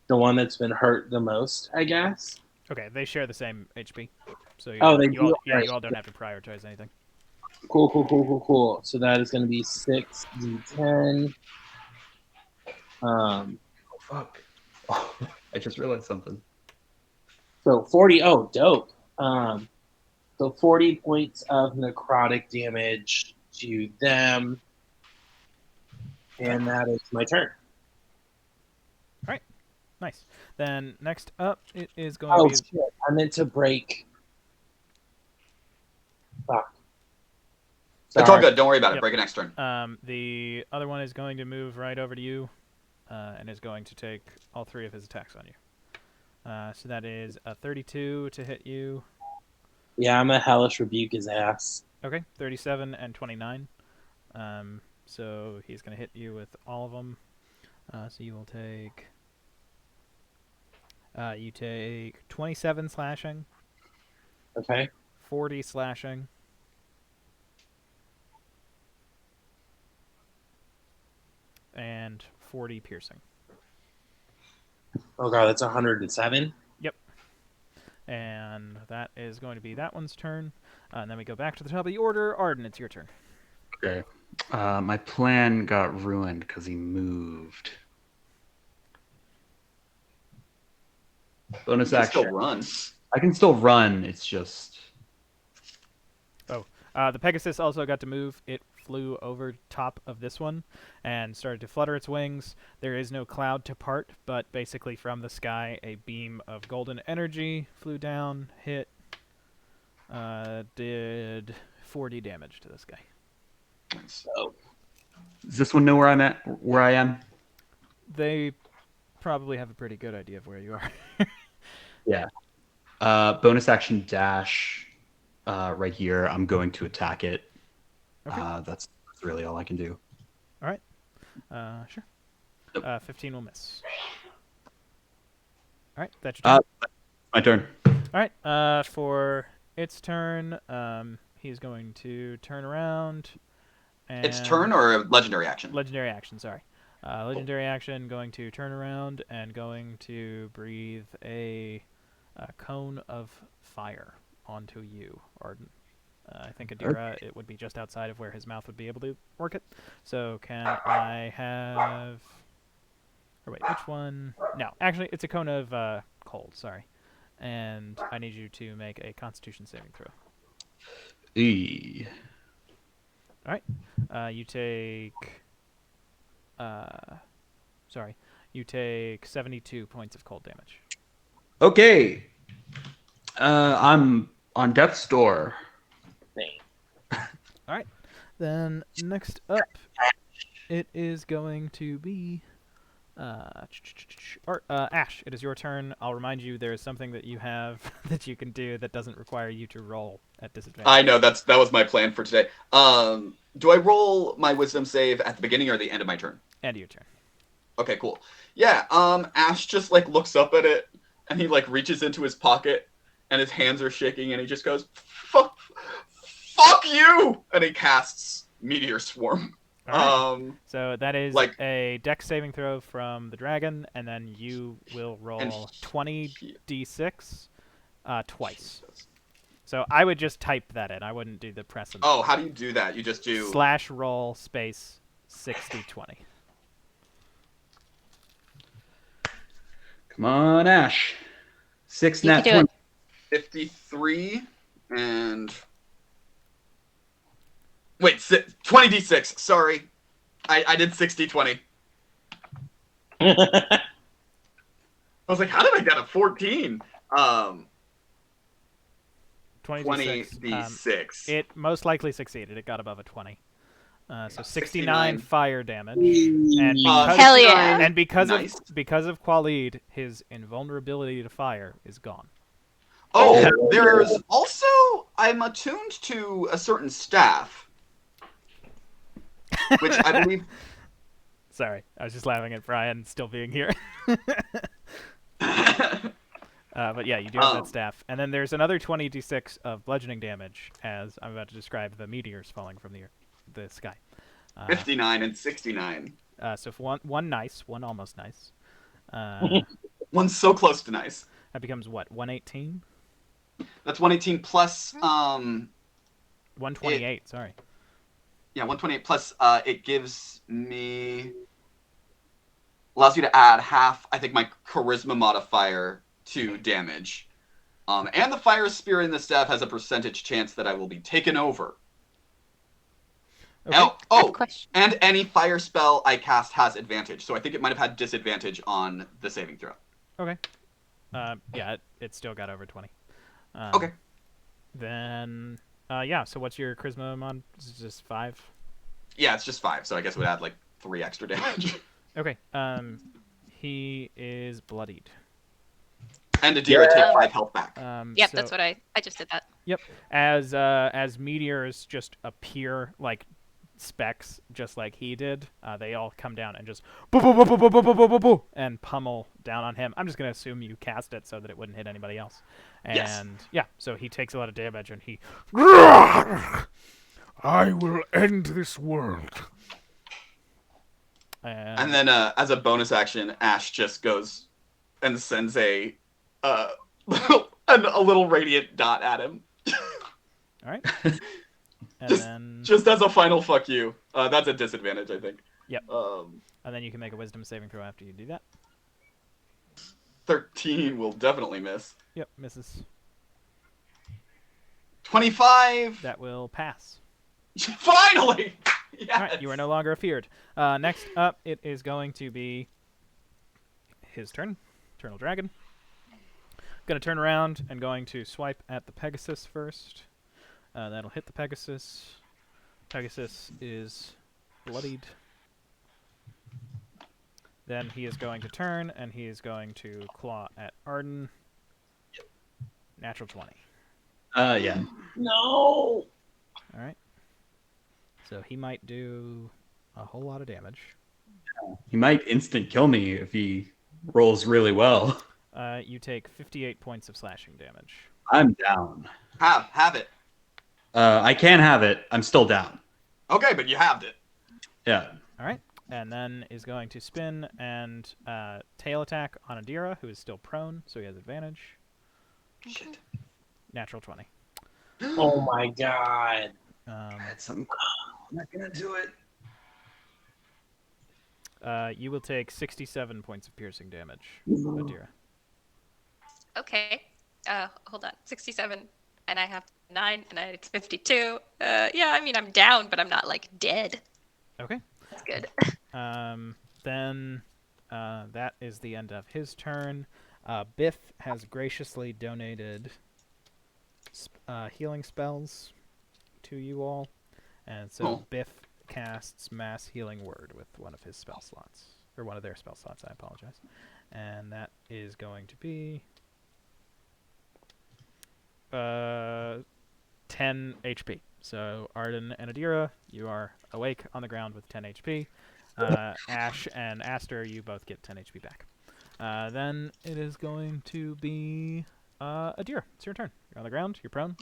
the one that's been hurt the most, I guess. Okay, they share the same HP, so you Oh, all, they you all, do? yeah, Alright. you all don't have to prioritize anything. Cool. So that is going to be 6d10. Oh, fuck. I just realized something. So 40. Oh, dope. So 40 points of necrotic damage to them. And that is my turn. Nice. Then next up, it is going Oh, to be... shit. I meant to break. Fuck. It's all good. Don't worry about it. Yep. Break it next turn. The other one is going to move right over to you. and is going to take all 3 of his attacks on you. So that is a 32 to hit you. Yeah, I'm gonna hellish rebuke his ass. Okay, 37 and 29. So he's going to hit you with all of them. So you will take... you take 27 slashing, Okay. 40 slashing, and 40 piercing. Oh god, that's 107. Yep. And that is going to be that one's turn. And then we go back to the top of the order. Arden, it's your turn. Okay. My plan got ruined because he moved. Bonus You can action. still run. I can still run. It's just. The Pegasus also got to move. It flew over top of this one and started to flutter its wings. There is no cloud to part, but basically from the sky, a beam of golden energy flew down, hit, did 40 damage to this guy. So Does this one know where I'm at? Where I am? They probably have a pretty good idea of where you are. Yeah. Bonus action dash. Right here, I'm going to attack it. Okay. That's really all I can do. All right. Sure. 15 will miss. All right, that's your turn. My turn. All right. For its turn, he's going to turn around. And Its turn or legendary action? Legendary action. Sorry. Legendary action. Going to turn around and going to breathe a cone of fire onto you, Arden. I think Adira, it would be just outside of where his mouth would be able to work it. So can I have... Or wait, which one? No, actually, it's a cone of cold, sorry. And I need you to make a Constitution saving throw. Alright. You take... sorry. You take 72 points of cold damage. Okay. I'm on death's door. Alright. Then next up, it is going to be... Ash, it is your turn. I'll remind you there is something that you have that you can do that doesn't require you to roll at disadvantage. I know, that was my plan for today. Do I roll my wisdom save at the beginning or the end of my turn? End of your turn. Okay, cool. Yeah, Ash just like looks up at it and he like reaches into his pocket and his hands are shaking and he just goes, fuck you! And he casts Meteor Swarm. All right. So that is like- a dex saving throw from the dragon, and then you will roll 20d6 twice. So I would just type that in. I wouldn't do the press. Oh, how do you do that? You just do... /roll space 6020. Come on, Ash. 6 You nat can do 20. it. 53 and... Wait, 20d6. Sorry. I did 60-20. I was like, how did I get a 14? 20d6. It most likely succeeded. It got above a 20. So 69 69 fire damage. And because, Hell yeah. And because Nice. of Khalid, his invulnerability to fire is gone. Oh, there's also... I'm attuned to a certain staff. Which I believe... Sorry, I was just laughing at Brian still being here. But yeah, you do have that staff. And then there's another 20d6 of bludgeoning damage, as I'm about to describe the meteors falling from the sky. 59 and 69. So if one nice, one almost nice. One's so close to nice. That becomes what, 118? That's 118 plus... 128, sorry. Yeah, 128 plus it gives me... Allows you to add half, I think, my charisma modifier to damage. And the fire spear in the staff has a percentage chance that I will be taken over. Okay. Question. And any fire spell I cast has advantage. So I think it might have had disadvantage on the saving throw. Okay. Yeah, it still got over 20. Okay. Then, yeah, so what's your charisma mod? Is it just 5? Yeah, it's just 5, so I guess it would add like 3 extra damage. Okay. He is bloodied. And Adira take Yeah. 5 health back. Yep, So, that's what I just did that. Yep. As meteors just appear like specks, just like he did, they all come down and just boo boo boo boo boo boo boo boo boo boo and pummel down on him. I'm just gonna assume you cast it so that it wouldn't hit anybody else. And Yes. yeah, so he takes a lot of damage and he. I will end this world. And then, as a bonus action, Ash just goes and sends a little radiant dot at him. All right. And just, then just as a final fuck you. That's a disadvantage, I think. Yep. And then you can make a wisdom saving throw after you do that. 13 will definitely miss. Yep, misses. 25. That will pass. Finally. Yes. All right, you are no longer afeared. Next up, it is going to be his turn. Eternal Dragon. Going to turn around and going to swipe at the Pegasus first. That'll hit the Pegasus. Pegasus is bloodied. Then he is going to turn, and he is going to claw at Arden. Natural 20. Yeah. No. All right. So he might do a whole lot of damage. He might instant kill me if he rolls really well. You take 58 points of slashing damage. I'm down. Have it. I can have it. I'm still down. Okay, but you halved it. Yeah. All right. And then is going to spin and tail attack on Adira, who is still prone, so he has advantage. Shit. Natural 20. Oh my god. I'm not gonna do it. You will take 67 points of piercing damage, Adira. Okay. Hold on. 67, and I have 9, and it's 52. Yeah, I mean, I'm down, but I'm not, like, dead. Okay. That's good. Then that is the end of his turn. Biff has graciously donated healing spells to you all. And so Biff casts Mass Healing Word with one of his spell slots. Or one of their spell slots, I apologize. And that is going to be 10 HP. So Arden and Adira, you are awake on the ground with 10 HP. Ash and Aster, you both get 10 HP back. Then it is going to be Adira. It's your turn. You're on the ground. You're prone.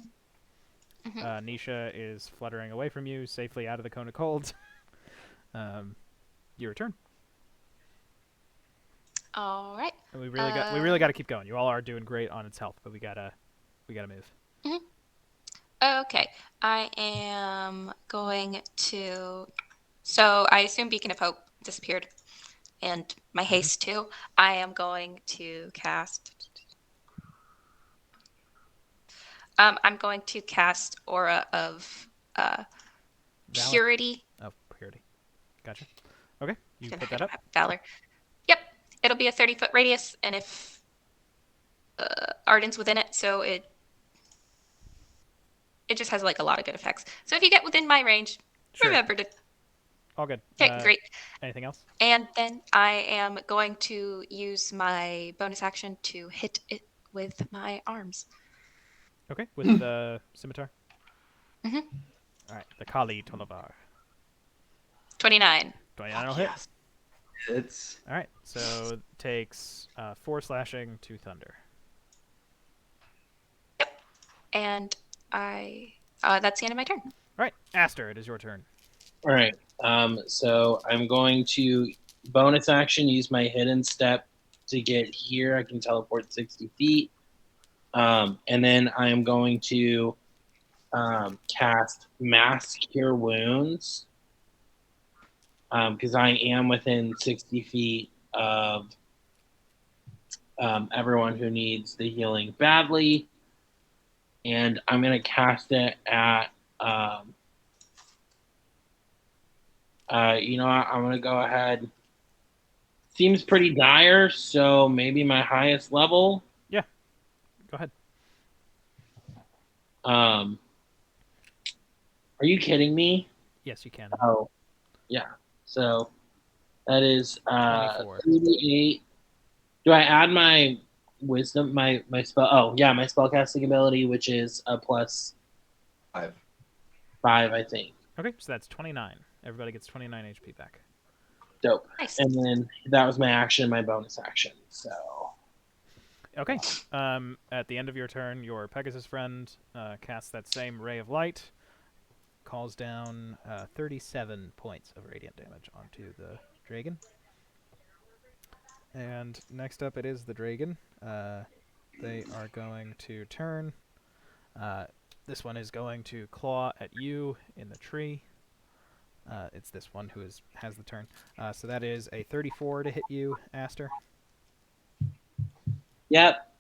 Nisha is fluttering away from you, safely out of the cone of cold. Your turn. All right. And we really got to keep going. You all are doing great on its health, but we gotta move. Okay. I am going to. So I assume Beacon of Hope disappeared, and my haste too. I am going to cast. I'm going to cast Aura of Purity. Oh, Purity. Gotcha. Okay, you And put I that don't up. have Valor. Yep. It'll be a 30-foot radius, and if Arden's within it, so it just has like a lot of good effects. So if you get within my range, Sure. remember to. All good. Okay, great. Anything else? And then I am going to use my bonus action to hit it with my arms. Okay, with the scimitar. Mhm. All right, the Kali Tolavar. 29. 29 will hit. It's All right, so it takes 4 slashing, 2 thunder. And that's the end of my turn. All right, Aster, it is your turn. All right. So I'm going to bonus action use my hidden step to get here. I can teleport 60 feet. And then I am going to cast Mass Cure Wounds because I am within 60 feet of everyone who needs the healing badly. And I'm going to cast it at, you know what, I'm going to go ahead. Seems pretty dire, so maybe my highest level. Yeah, go ahead. Are you kidding me? Yes, you can. Oh, yeah. So That is 24. 38. Do I add my wisdom, my spell? Oh, yeah, my spellcasting ability, which is a plus 5. 5, I think. Okay, so that's 29. Everybody gets 29 HP back. Dope. Nice. And then that was my action, my bonus action. So Okay. At the end of your turn, your Pegasus friend casts that same ray of light, calls down 37 points of radiant damage onto the dragon. And next up, it is the dragon. They are going to turn. This one is going to claw at you in the tree. It's this one who has the turn. So that is a 34 to hit you, Aster. yep.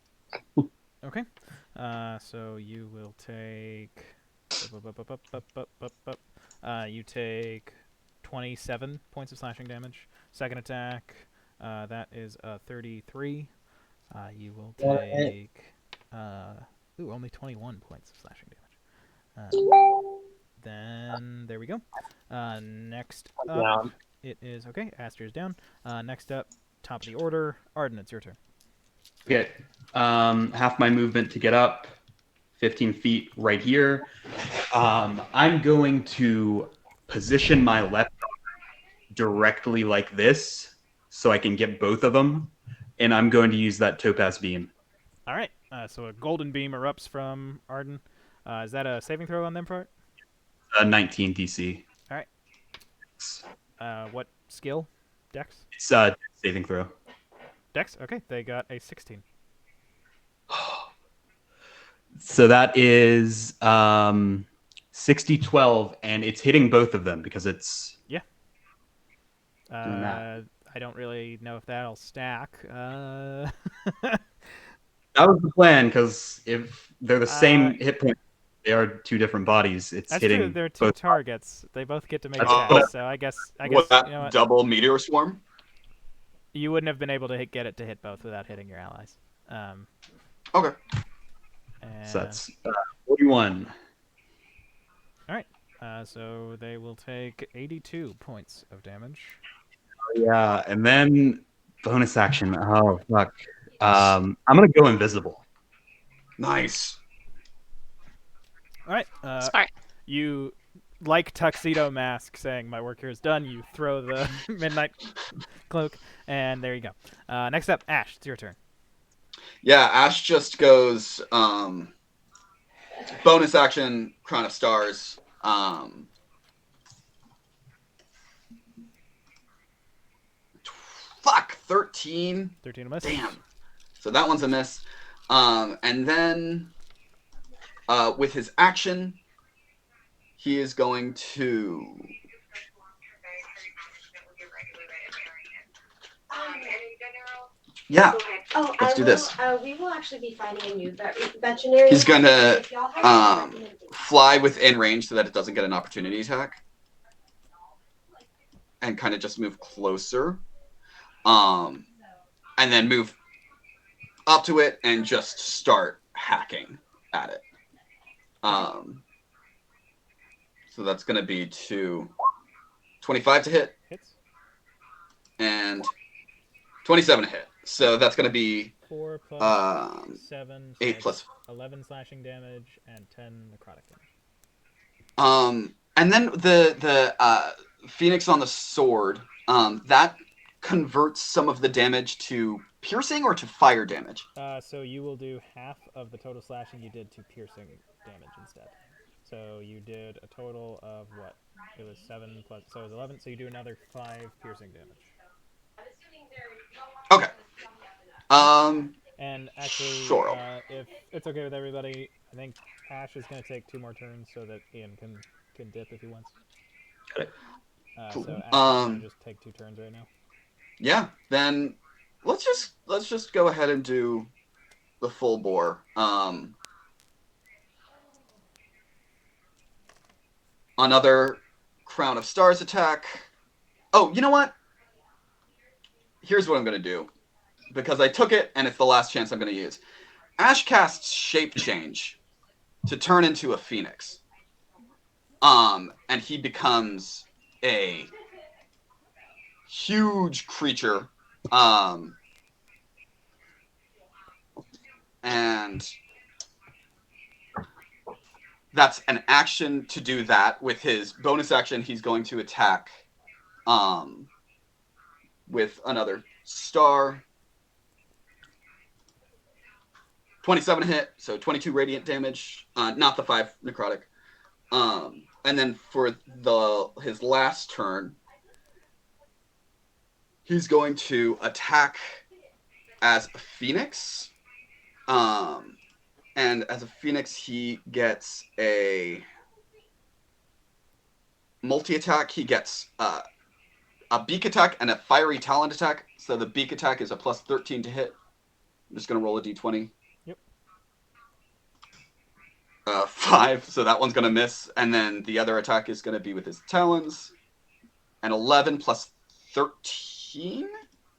Okay. So you will take. You take 27 points of slashing damage. Second attack, that is a 33. You will take. Only 21 points of slashing damage. Then there we go. Next up, Down. it is okay. Aster's down. Next up, top of the order, Arden. It's your turn. Get half my movement to get up, 15 feet right here. I'm going to position my left arm directly like this so I can get both of them, and I'm going to use that topaz beam. All right. So a golden beam erupts from Arden. Is that a saving throw on them for it? 19 DC. All right. What skill? Dex? It's a saving throw. Dex? Okay, they got a 16. So that is 60-12, and it's hitting both of them because it's doing that. I don't really know if that'll stack. That was the plan, because if they're the same hit point, they are two different bodies. It's That's hitting true. They're two both targets. They both get to make Oh. attacks. So I guess Was that you know what? double meteor swarm? You wouldn't have been able to get it to hit both without hitting your allies. Okay. And, So that's 41. all right. So they will take 82 points of damage. Yeah, and then bonus action. Oh fuck. I'm gonna go invisible. Nice. All right. Smart. You, like Tuxedo Mask, saying my work here is done. You throw the midnight cloak, and there you go. Next up, Ash. It's your turn. Yeah, Ash just goes bonus action, Crown of Stars. Fuck, 13. 13 to miss. Damn. So that one's a miss. And then with his action, he is going to yeah. Oh, Let's do this. We will actually be finding a new veterinary. He's gonna If y'all have any recommendations. fly within range so that it doesn't get an opportunity attack, and kind of just move closer, and then move up to it and just start hacking at it. So that's gonna be 25 to hit Hits. and 27 to hit. So that's gonna be 4 plus 7. So 8 that's plus 11 slashing damage and 10 necrotic damage. And then the Phoenix on the sword, that converts some of the damage to piercing or to fire damage. So you will do half of the total slashing you did to piercing damage instead. So you did a total of what? It was 7 plus, so it was 11. So you do another 5 piercing damage. Okay. And actually, Sure. If it's okay with everybody, I think Ash is going to take 2 more turns so that Ian can dip if he wants. Got it. Cool. So Ash is going to just take 2 turns right now. Yeah. Then let's just go ahead and do the full bore. Another Crown of Stars attack. Oh, you know what? Here's what I'm going to do. Because I took it, and it's the last chance I'm going to use. Ash casts Shape Change to turn into a phoenix. And he becomes a huge creature. And that's an action to do that. With his bonus action, he's going to attack with another star. 27 hit, so 22 radiant damage, not the 5 necrotic. And then for his last turn, he's going to attack as a phoenix. And as a phoenix, he gets a multi-attack. He gets a beak attack and a fiery talent attack. So the beak attack is a plus 13 to hit. I'm just going to roll a d20. Yep. 5, so that one's going to miss. And then the other attack is going to be with his talons. And 11 plus 13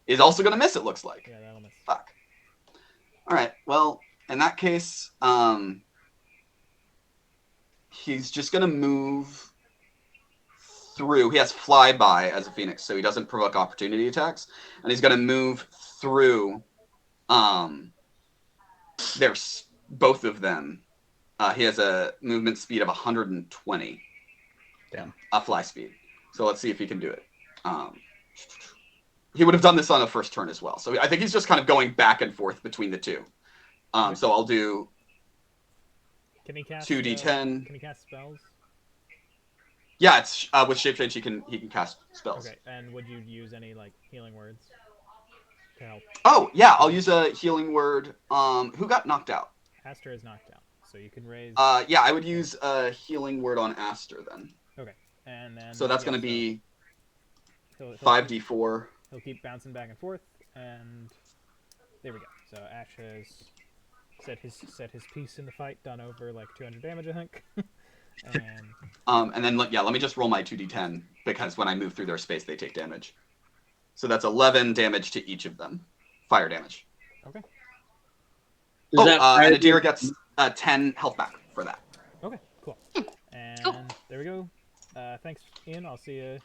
is also going to miss, it looks like. Yeah, that'll miss. Fuck. All right, well, in that case, he's just going to move through. He has flyby as a phoenix, so he doesn't provoke opportunity attacks. And he's going to move through there's both of them. He has a movement speed of 120. Damn. A fly speed. So let's see if he can do it. He would have done this on the first turn as well. So I think he's just kind of going back and forth between the two. So I'll do Can he cast 2d10. Can he cast spells? Yeah, it's with shape change he can cast spells. Okay, and would you use any like healing words to help? Oh yeah, I'll use a healing word. Who got knocked out? Aster is knocked out, so you can raise. Yeah, I would use a healing word on Aster then. Okay, and then. So that's gonna be he'll 5d4. He'll keep bouncing back and forth, and there we go. So Ash has set his piece in the fight, done over like 200 damage, I think. And then let me just roll my 2d10 because when I move through their space, they take damage. So that's 11 damage to each of them, fire damage. Okay. And Adira gets 10 health back for that. Okay, cool. And there we go. Thanks, Ian. I'll see you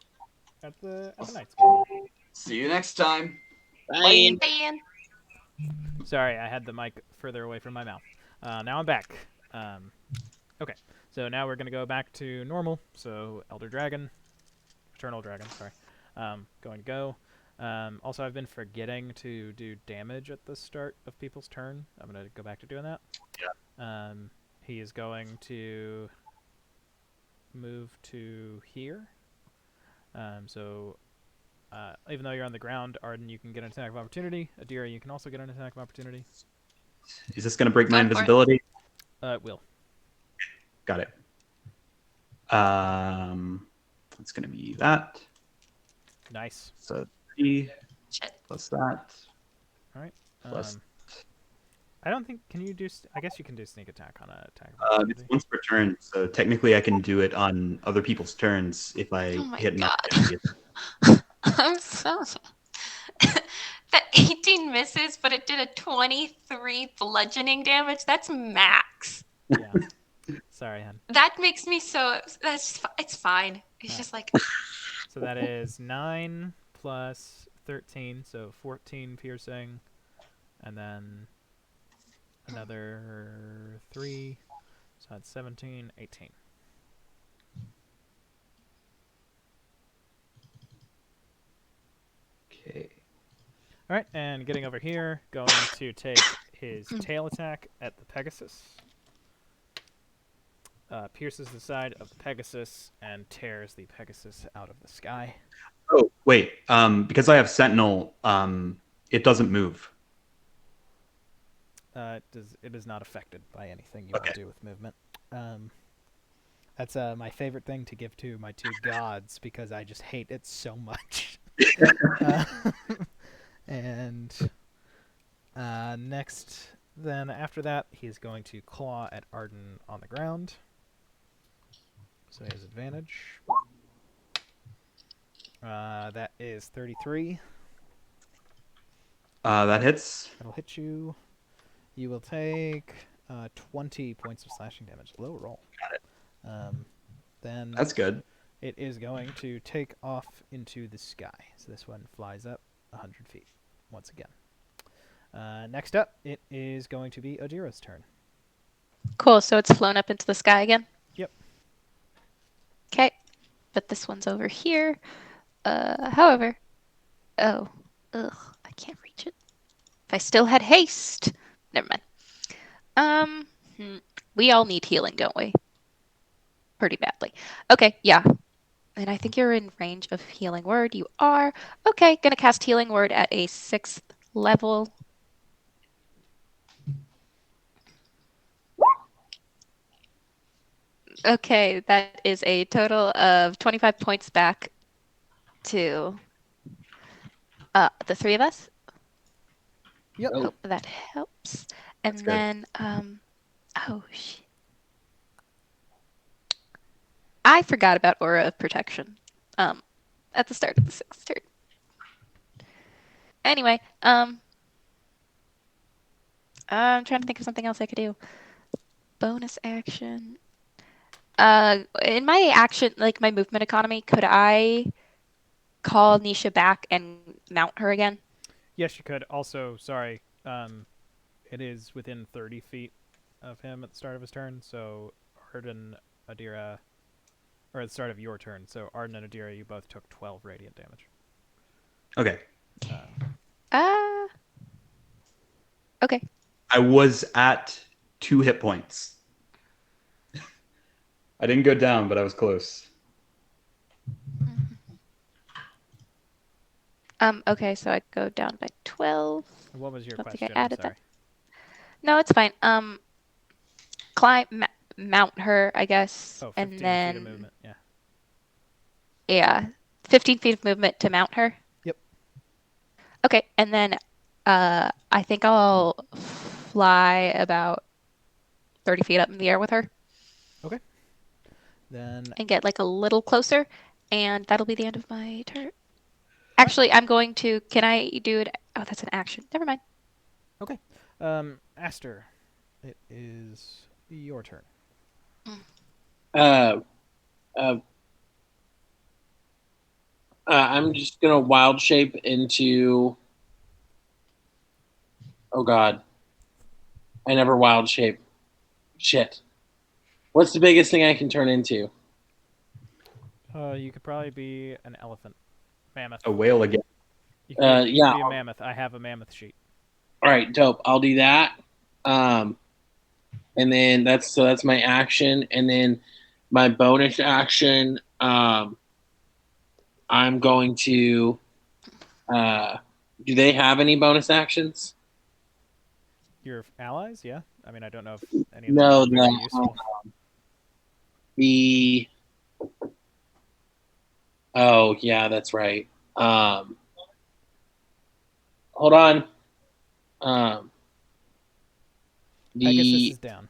at the night's game. See you next time. Bye. Ian. Sorry, I had the mic further away from my mouth. Now I'm back. Okay, so now we're going to go back to normal. So Elder Dragon, Eternal Dragon, sorry. Going to go. Also, I've been forgetting to do damage at the start of people's turn. I'm going to go back to doing that. Yeah. He is going to move to here. Even though you're on the ground, Arden, you can get an attack of opportunity. Adira, you can also get an attack of opportunity. Is this going to break my invisibility? It will. Got it. It's going to be that. Nice. So 3 Shit. plus that. All right. Plus. I don't think. Can you do? I guess you can do sneak attack on a attack. It's once per turn, so technically I can do it on other people's turns if I hit an opportunity. I'm so. The 18 misses, but it did a 23 bludgeoning damage. That's max. Yeah. Sorry, hon. That makes me so. It's fine. It's just like. So that is 9 plus 13, so 14 piercing, and then another 3, so that's 17, 18. Okay. All right, and getting over here, going to take his tail attack at the Pegasus. Pierces the side of the Pegasus and tears the Pegasus out of the sky. Oh, wait. Because I have Sentinel, it doesn't move. It is not affected by anything you want to do with movement. That's my favorite thing to give to my 2 gods because I just hate it so much. And next, then after that, he's going to claw at Arden on the ground. So he has advantage. That is 33. That hits. That'll hit you. You will take 20 points of slashing damage. Low roll. Got it. Then That's good. It is going to take off into the sky. So this one flies up 100 feet once again. Next up, it is going to be Adira's turn. Cool. So it's flown up into the sky again. Yep. Okay. But this one's over here. However, I can't reach it. If I still had haste, never mind. We all need healing, don't we? Pretty badly. Okay, yeah. And I think you're in range of healing word. You are. Okay, gonna cast healing word at a 6th level. Okay, that is a total of 25 points back to the three of us. Yep. Hope that helps. And good. then, oh shit. I forgot about Aura of Protection at the start of the 6th turn. Anyway, I'm trying to think of something else I could do. Bonus action. In my action, like my movement economy, could I call Nisha back and mount her again? Yes, you could. Also, sorry, it is within 30 feet of him at the start of his turn, so Arden, Adira, or at the start of your turn, so Arden and Adira, you both took 12 radiant damage. Okay. Okay. I was at 2 hit points. I didn't go down, but I was close. Okay, so I go down by 12. What was your I don't think question? I added Sorry. that. No, it's fine. Climb, mount her, I guess, Oh, 15 and feet then of movement, yeah. yeah, 15 feet of movement to mount her. Yep. Okay, and then I think I'll fly about 30 feet up in the air with her. Okay. Then and get like a little closer, and that'll be the end of my turn. Actually, I'm going to. Can I do it? Oh, that's an action. Never mind. okay. Aster, it is your turn. I'm just gonna wild shape into. Oh God, I never wild shape. Shit. What's the biggest thing I can turn into? You could probably be an elephant, mammoth. A whale again. You could Yeah. be a mammoth. I have a mammoth sheet. All right, dope. I'll do that. And then that's my action, and then my bonus action. I'm going to. Do they have any bonus actions? Your allies, yeah. I mean, I don't know if any of them No, are very useful. The. Oh yeah, that's right. Hold on. Pegasus is down.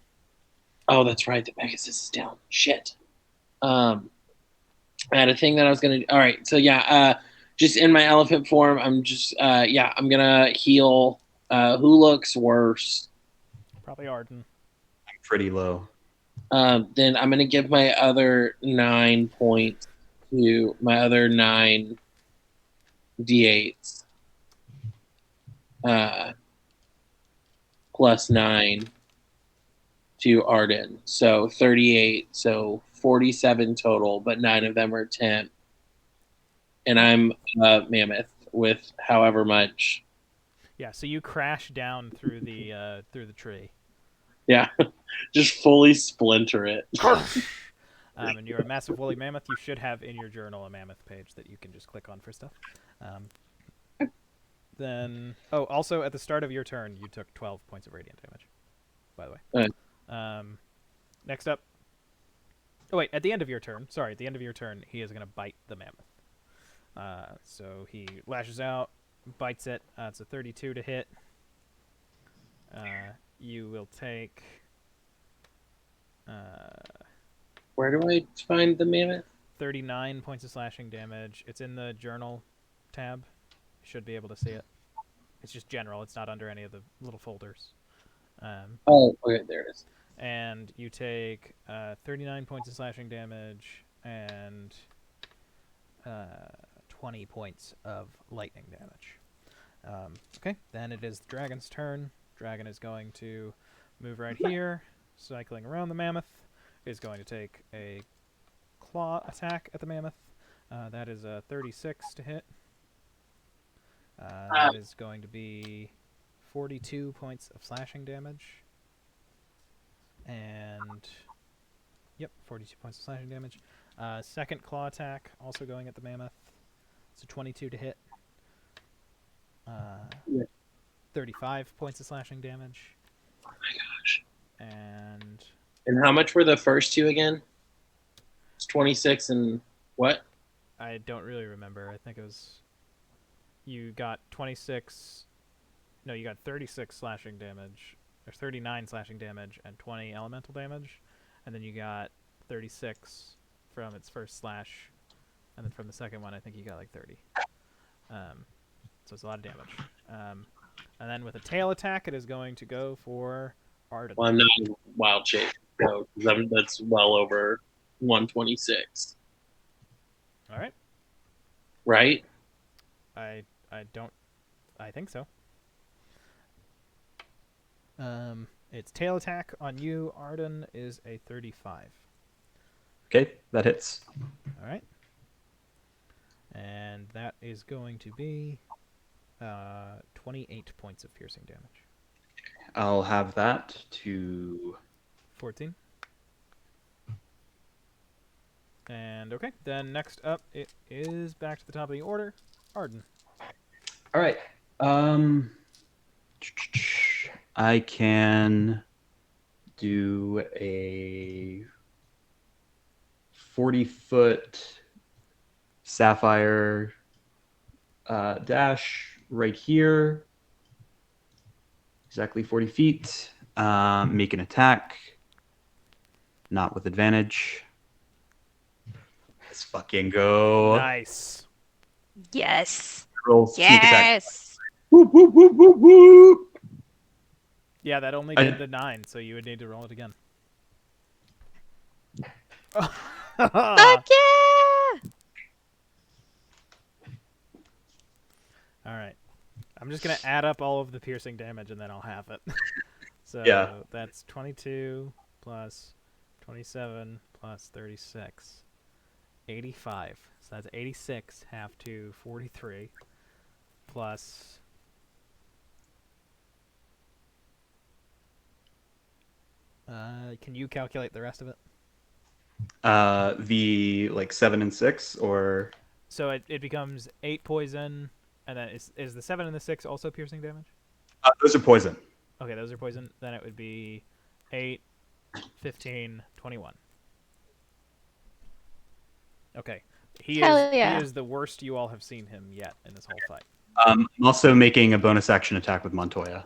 Oh, that's right. The Pegasus is down. Shit. I had a thing that I was gonna. All right, so yeah, just in my elephant form, I'm just I'm gonna heal. Who looks worse? Probably Arden. I'm pretty low. Then I'm gonna give my other 9 points to my other 9 d8s. Plus 9 to Arden. So 38. So 47 total, but 9 of them are temp. And I'm mammoth with however much. Yeah, so you crash down through the tree. Yeah, just fully splinter it. And you're a massive woolly mammoth. You should have in your journal a mammoth page that you can just click on for stuff. Then, also at the start of your turn, you took 12 points of radiant damage, by the way. Next up. Oh, wait, at the end of your turn. Sorry, at the end of your turn, he is going to bite the mammoth. So he lashes out, bites it. It's a 32 to hit. You will take... Where do I find the mammoth? 39 points of slashing damage. It's in the journal tab. You should be able to see it. It's just general. It's not under any of the little folders. Okay, there it is. And you take 39 points of slashing damage, and 20 points of lightning damage. Okay, then it is the dragon's turn. Dragon is going to move right here, cycling around the mammoth. Is going to take a claw attack at the mammoth. That is a 36 to hit. That is going to be 42 points of slashing damage. And, yep, 42 points of slashing damage. Second claw attack, also going at the mammoth. It's a 22 to hit. 35 points of slashing damage. Oh my gosh. And how much were the first two again? It's 26 and what? I don't really remember. I think it was... You got 26... No, you got 36 slashing damage. Or 39 slashing damage and 20 elemental damage. And then you got 36 from its first slash. And then from the second one, I think you got like 30. So it's a lot of damage. And then with a tail attack, it is going to go for Arden. Well, I'm not in wild shape, so that's well over 126. All right. Right? I think so. Its tail attack on you, Arden, is a 35. Okay, that hits. All right. And that is going to be 28 points of piercing damage. I'll have that to 14. And okay, then next up it is back to the top of the order, Arden. All right. I can do a 40-foot sapphire dash right here. Exactly 40 feet. Make an attack. Not with advantage. Let's fucking go. Nice. Yes. Roll sneak attack. Yes. Whoop, whoop, whoop, whoop, whoop. Yeah, that only did the 9, so you would need to roll it again. Fuck yeah! All right. I'm just going to add up all of the piercing damage and then I'll have it. So Yeah. that's 22 plus 27 plus 36. 85. So that's 86 half to 43 plus... can you calculate the rest of it? The 7 and 6 or So it becomes 8 poison, and then is the 7 and the 6 also piercing damage? those are poison. Okay, those are poison. Then it would be 8, 15, 21. Okay. He yeah. is the worst you all have seen him yet in this whole fight. I'm also making a bonus action attack with Montoya.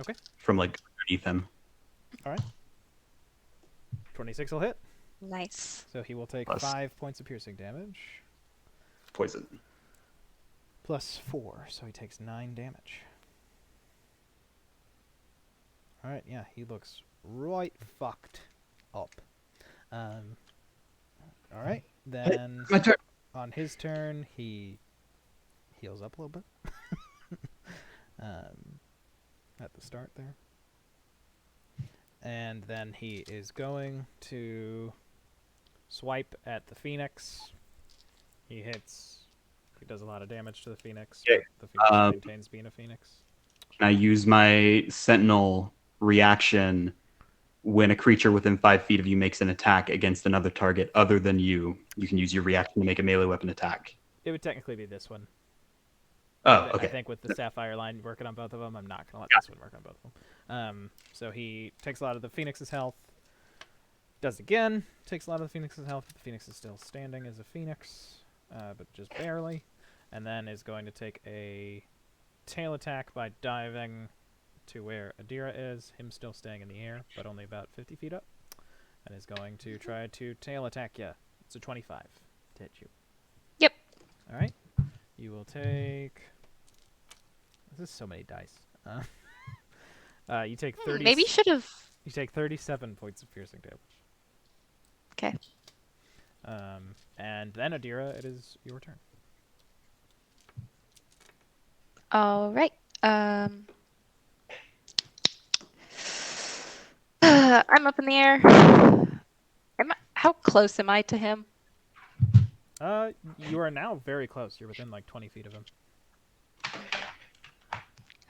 Okay. From underneath him. All right. 26 will hit. Nice. So he will take Plus. 5 points of piercing damage. Poison. Plus 4, so he takes 9 damage. Alright, yeah, he looks right fucked up. Alright, then My turn. on his turn, he heals up a little bit. At the start there. And then he is going to swipe at the Phoenix. He does a lot of damage to the Phoenix. Okay. But the Phoenix maintains being a Phoenix. Can I use my Sentinel reaction when a creature within 5 feet of you makes an attack against another target other than you? You can use your reaction to make a melee weapon attack. It would technically be this one. Oh, okay. I think with the Sapphire line working on both of them, I'm not going to let this one work on both of them. So he takes a lot of the Phoenix's health. Does it again. Takes a lot of the Phoenix's health. The Phoenix is still standing as a Phoenix, but just barely. And then is going to take a tail attack by diving to where Adira is. Him still staying in the air, but only about 50 feet up. And is going to try to tail attack you. It's a 25 to hit you. Yep. All right. You will take... This is so many dice. You take 30. Maybe you should have. You take 37 points of piercing damage. Okay. And then, Adira, it is your turn. All right. I'm up in the air. How close am I to him? You are now very close. You're within like 20 feet of him.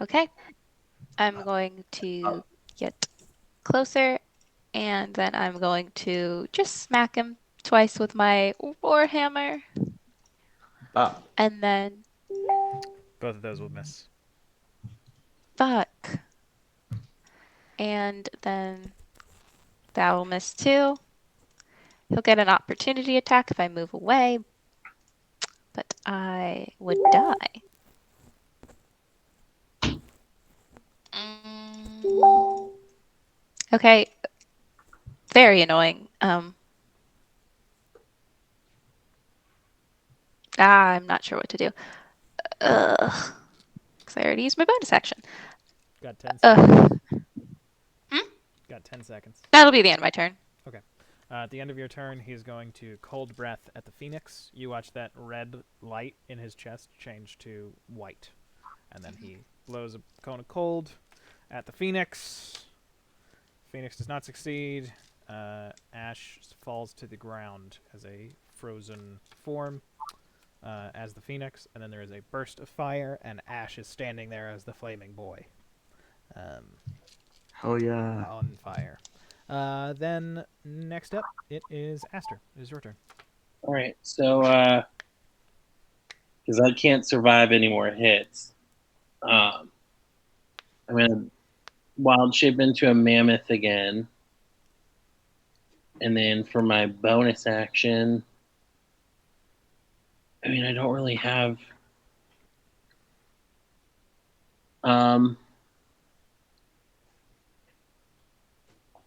Okay. I'm going to get closer, and then I'm going to just smack him twice with my warhammer, and then Both of those will miss. fuck. And then that will miss too. He'll get an opportunity attack if I move away, but I would die. Okay. Very annoying. I'm not sure what to do. Ugh. Because I already used my bonus action. Got 10 seconds. Got 10 seconds. That'll be the end of my turn. Okay. At the end of your turn, he's going to cold breath at the Phoenix. You watch that red light in his chest change to white. And then he blows a cone of cold at the Phoenix. Phoenix does not succeed. Ash falls to the ground as a frozen form as the Phoenix. And then there is a burst of fire, and Ash is standing there as the flaming boy. Hell yeah. On fire. Then next up, it is Aster. It is your turn. All right, so because I can't survive any more hits, I'm gonna wild shape into a mammoth again, and then for my bonus action, I mean, I don't really have.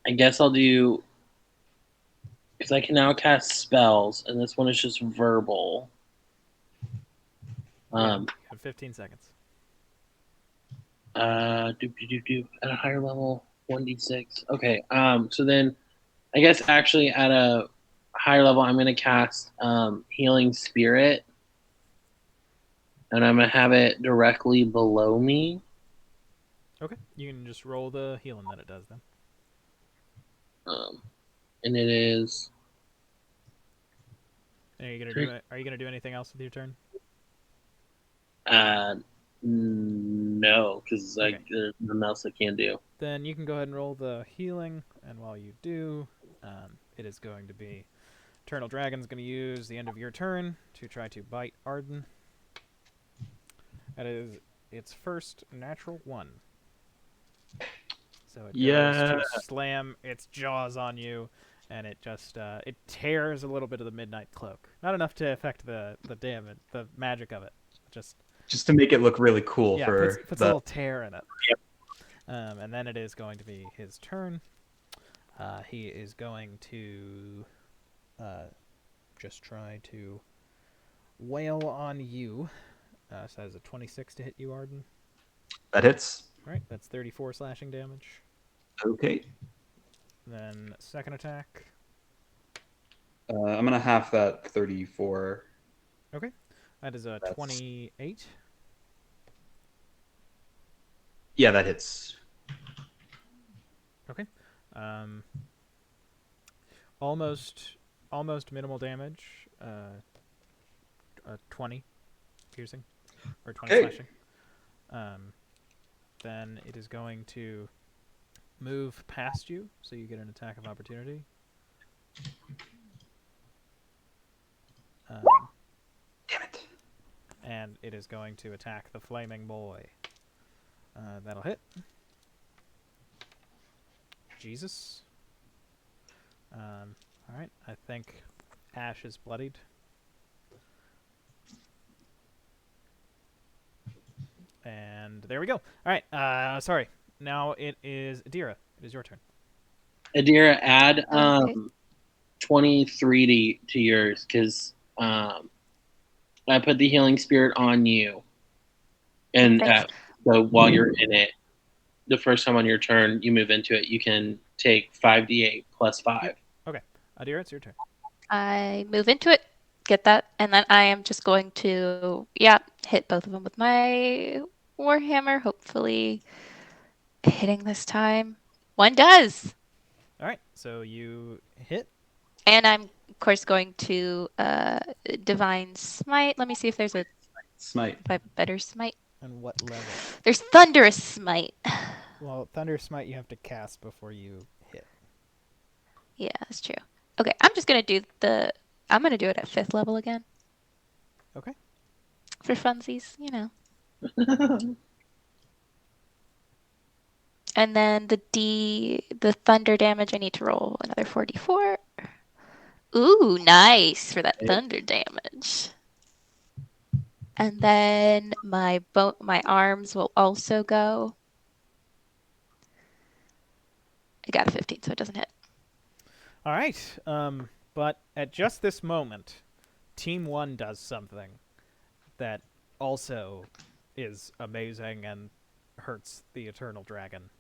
I guess I'll do, because I can now cast spells, and this one is just verbal. You have 15 seconds. At a higher level, 1d6. Okay. So then, I guess actually at a higher level, I'm gonna cast Healing Spirit, and I'm gonna have it directly below me. Okay. You can just roll the healing that it does then. And it is. Are you gonna do anything else with your turn? No, because Okay. there's nothing else I can do. Then you can go ahead and roll the healing, and while you do, it is going to be Eternal Dragon's going to use the end of your turn to try to bite Arden. That is its first natural 1. So it goes to slam its jaws on you, and it just it tears a little bit of the Midnight Cloak. Not enough to affect the damage, the magic of it. Just to make it look really cool. Yeah, for puts a little tear in it. Yep. And then it is going to be his turn. He is going to just try to wail on you. So that is a 26 to hit you, Arden. That hits. All right, that's 34 slashing damage. Okay. Then second attack. I'm gonna half that 34. Okay, that is a 28. Yeah, that hits. Okay. Almost minimal damage. 20 piercing or 20 slashing. Then it is going to move past you, so you get an attack of opportunity. Damn it. And it is going to attack the flaming boy. That'll hit. Jesus. Alright, I think Ash is bloodied. And there we go. Alright, sorry. Now it is Adira. It is your turn. Adira, add 23 to yours, because I put the Healing Spirit on you. And so while you're in it, the first time on your turn you move into it, you can take 5d8 plus 5. Okay. Adira, it's your turn. I move into it, get that, and then I am just going to, hit both of them with my Warhammer, hopefully hitting this time. One does! All right, so you hit. And I'm, of course, going to Divine Smite. Let me see if there's a Smite. better Smite. And what level? There's Thunderous Smite. Well, Thunder Smite you have to cast before you hit. Yeah, that's true. Okay, I'm just going to do I'm going to do it at 5th level again. Okay. For funsies, you know. And then the thunder damage, I need to roll another 4d4. Ooh, nice for that thunder damage. And then my arms will also go. I got a 15, so it doesn't hit. All right. But at just this moment, Team 1 does something that also is amazing and hurts the Eternal Dragon.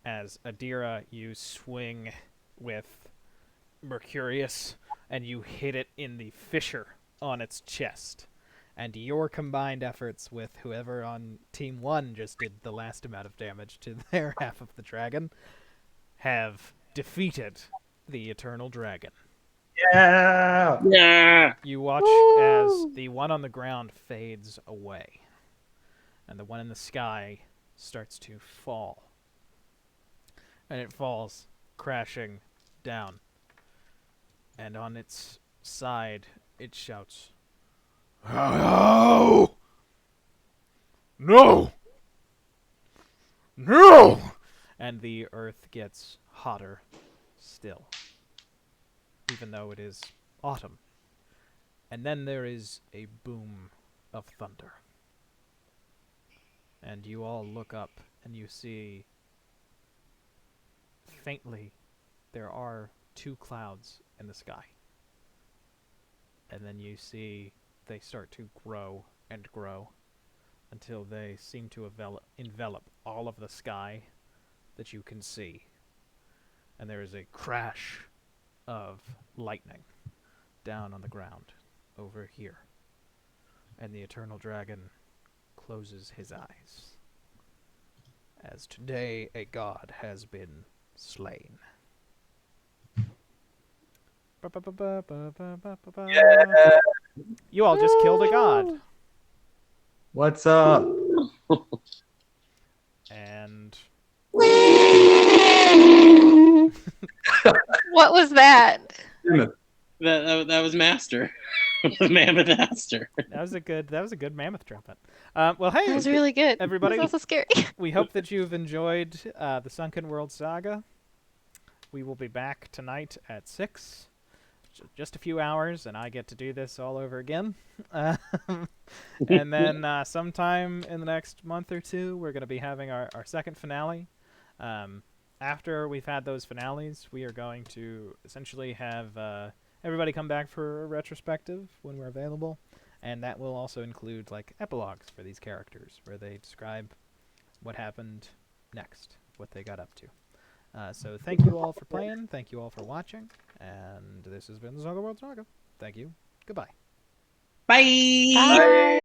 As Adira, you swing with Mercurius, and you hit it in the fissure on its chest. And your combined efforts with whoever on Team 1 just did the last amount of damage to their half of the dragon have defeated the Eternal Dragon. Yeah! Yeah. You watch as the one on the ground fades away, and the one in the sky starts to fall. And it falls, crashing down. And on its side, it shouts, "No! No! No!" And the earth gets hotter still, even though it is autumn. And then there is a boom of thunder. And you all look up and you see, faintly, there are 2 clouds in the sky. And then you see they start to grow and grow until they seem to envelop all of the sky that you can see. And there is a crash of lightning down on the ground over here. And the Eternal Dragon closes his eyes, as today a god has been slain. Yeah. You all just killed a god. What's up? And What was that? That was Master. Mammoth Master. that was a good mammoth trumpet. Well, hey, That was really good. everybody. That was also scary. We hope that you've enjoyed the Sunken World Saga. We will be back tonight at 6. Just a few hours, and I get to do this all over again. And then sometime in the next month or two, we're going to be having our second finale. After we've had those finales, we are going to essentially have everybody come back for a retrospective when we're available. And that will also include like epilogues for these characters, where they describe what happened next, what they got up to. So thank you all for playing. Thank you all for watching. And this has been the Sunken World Saga. Thank you. Goodbye. Bye. Bye.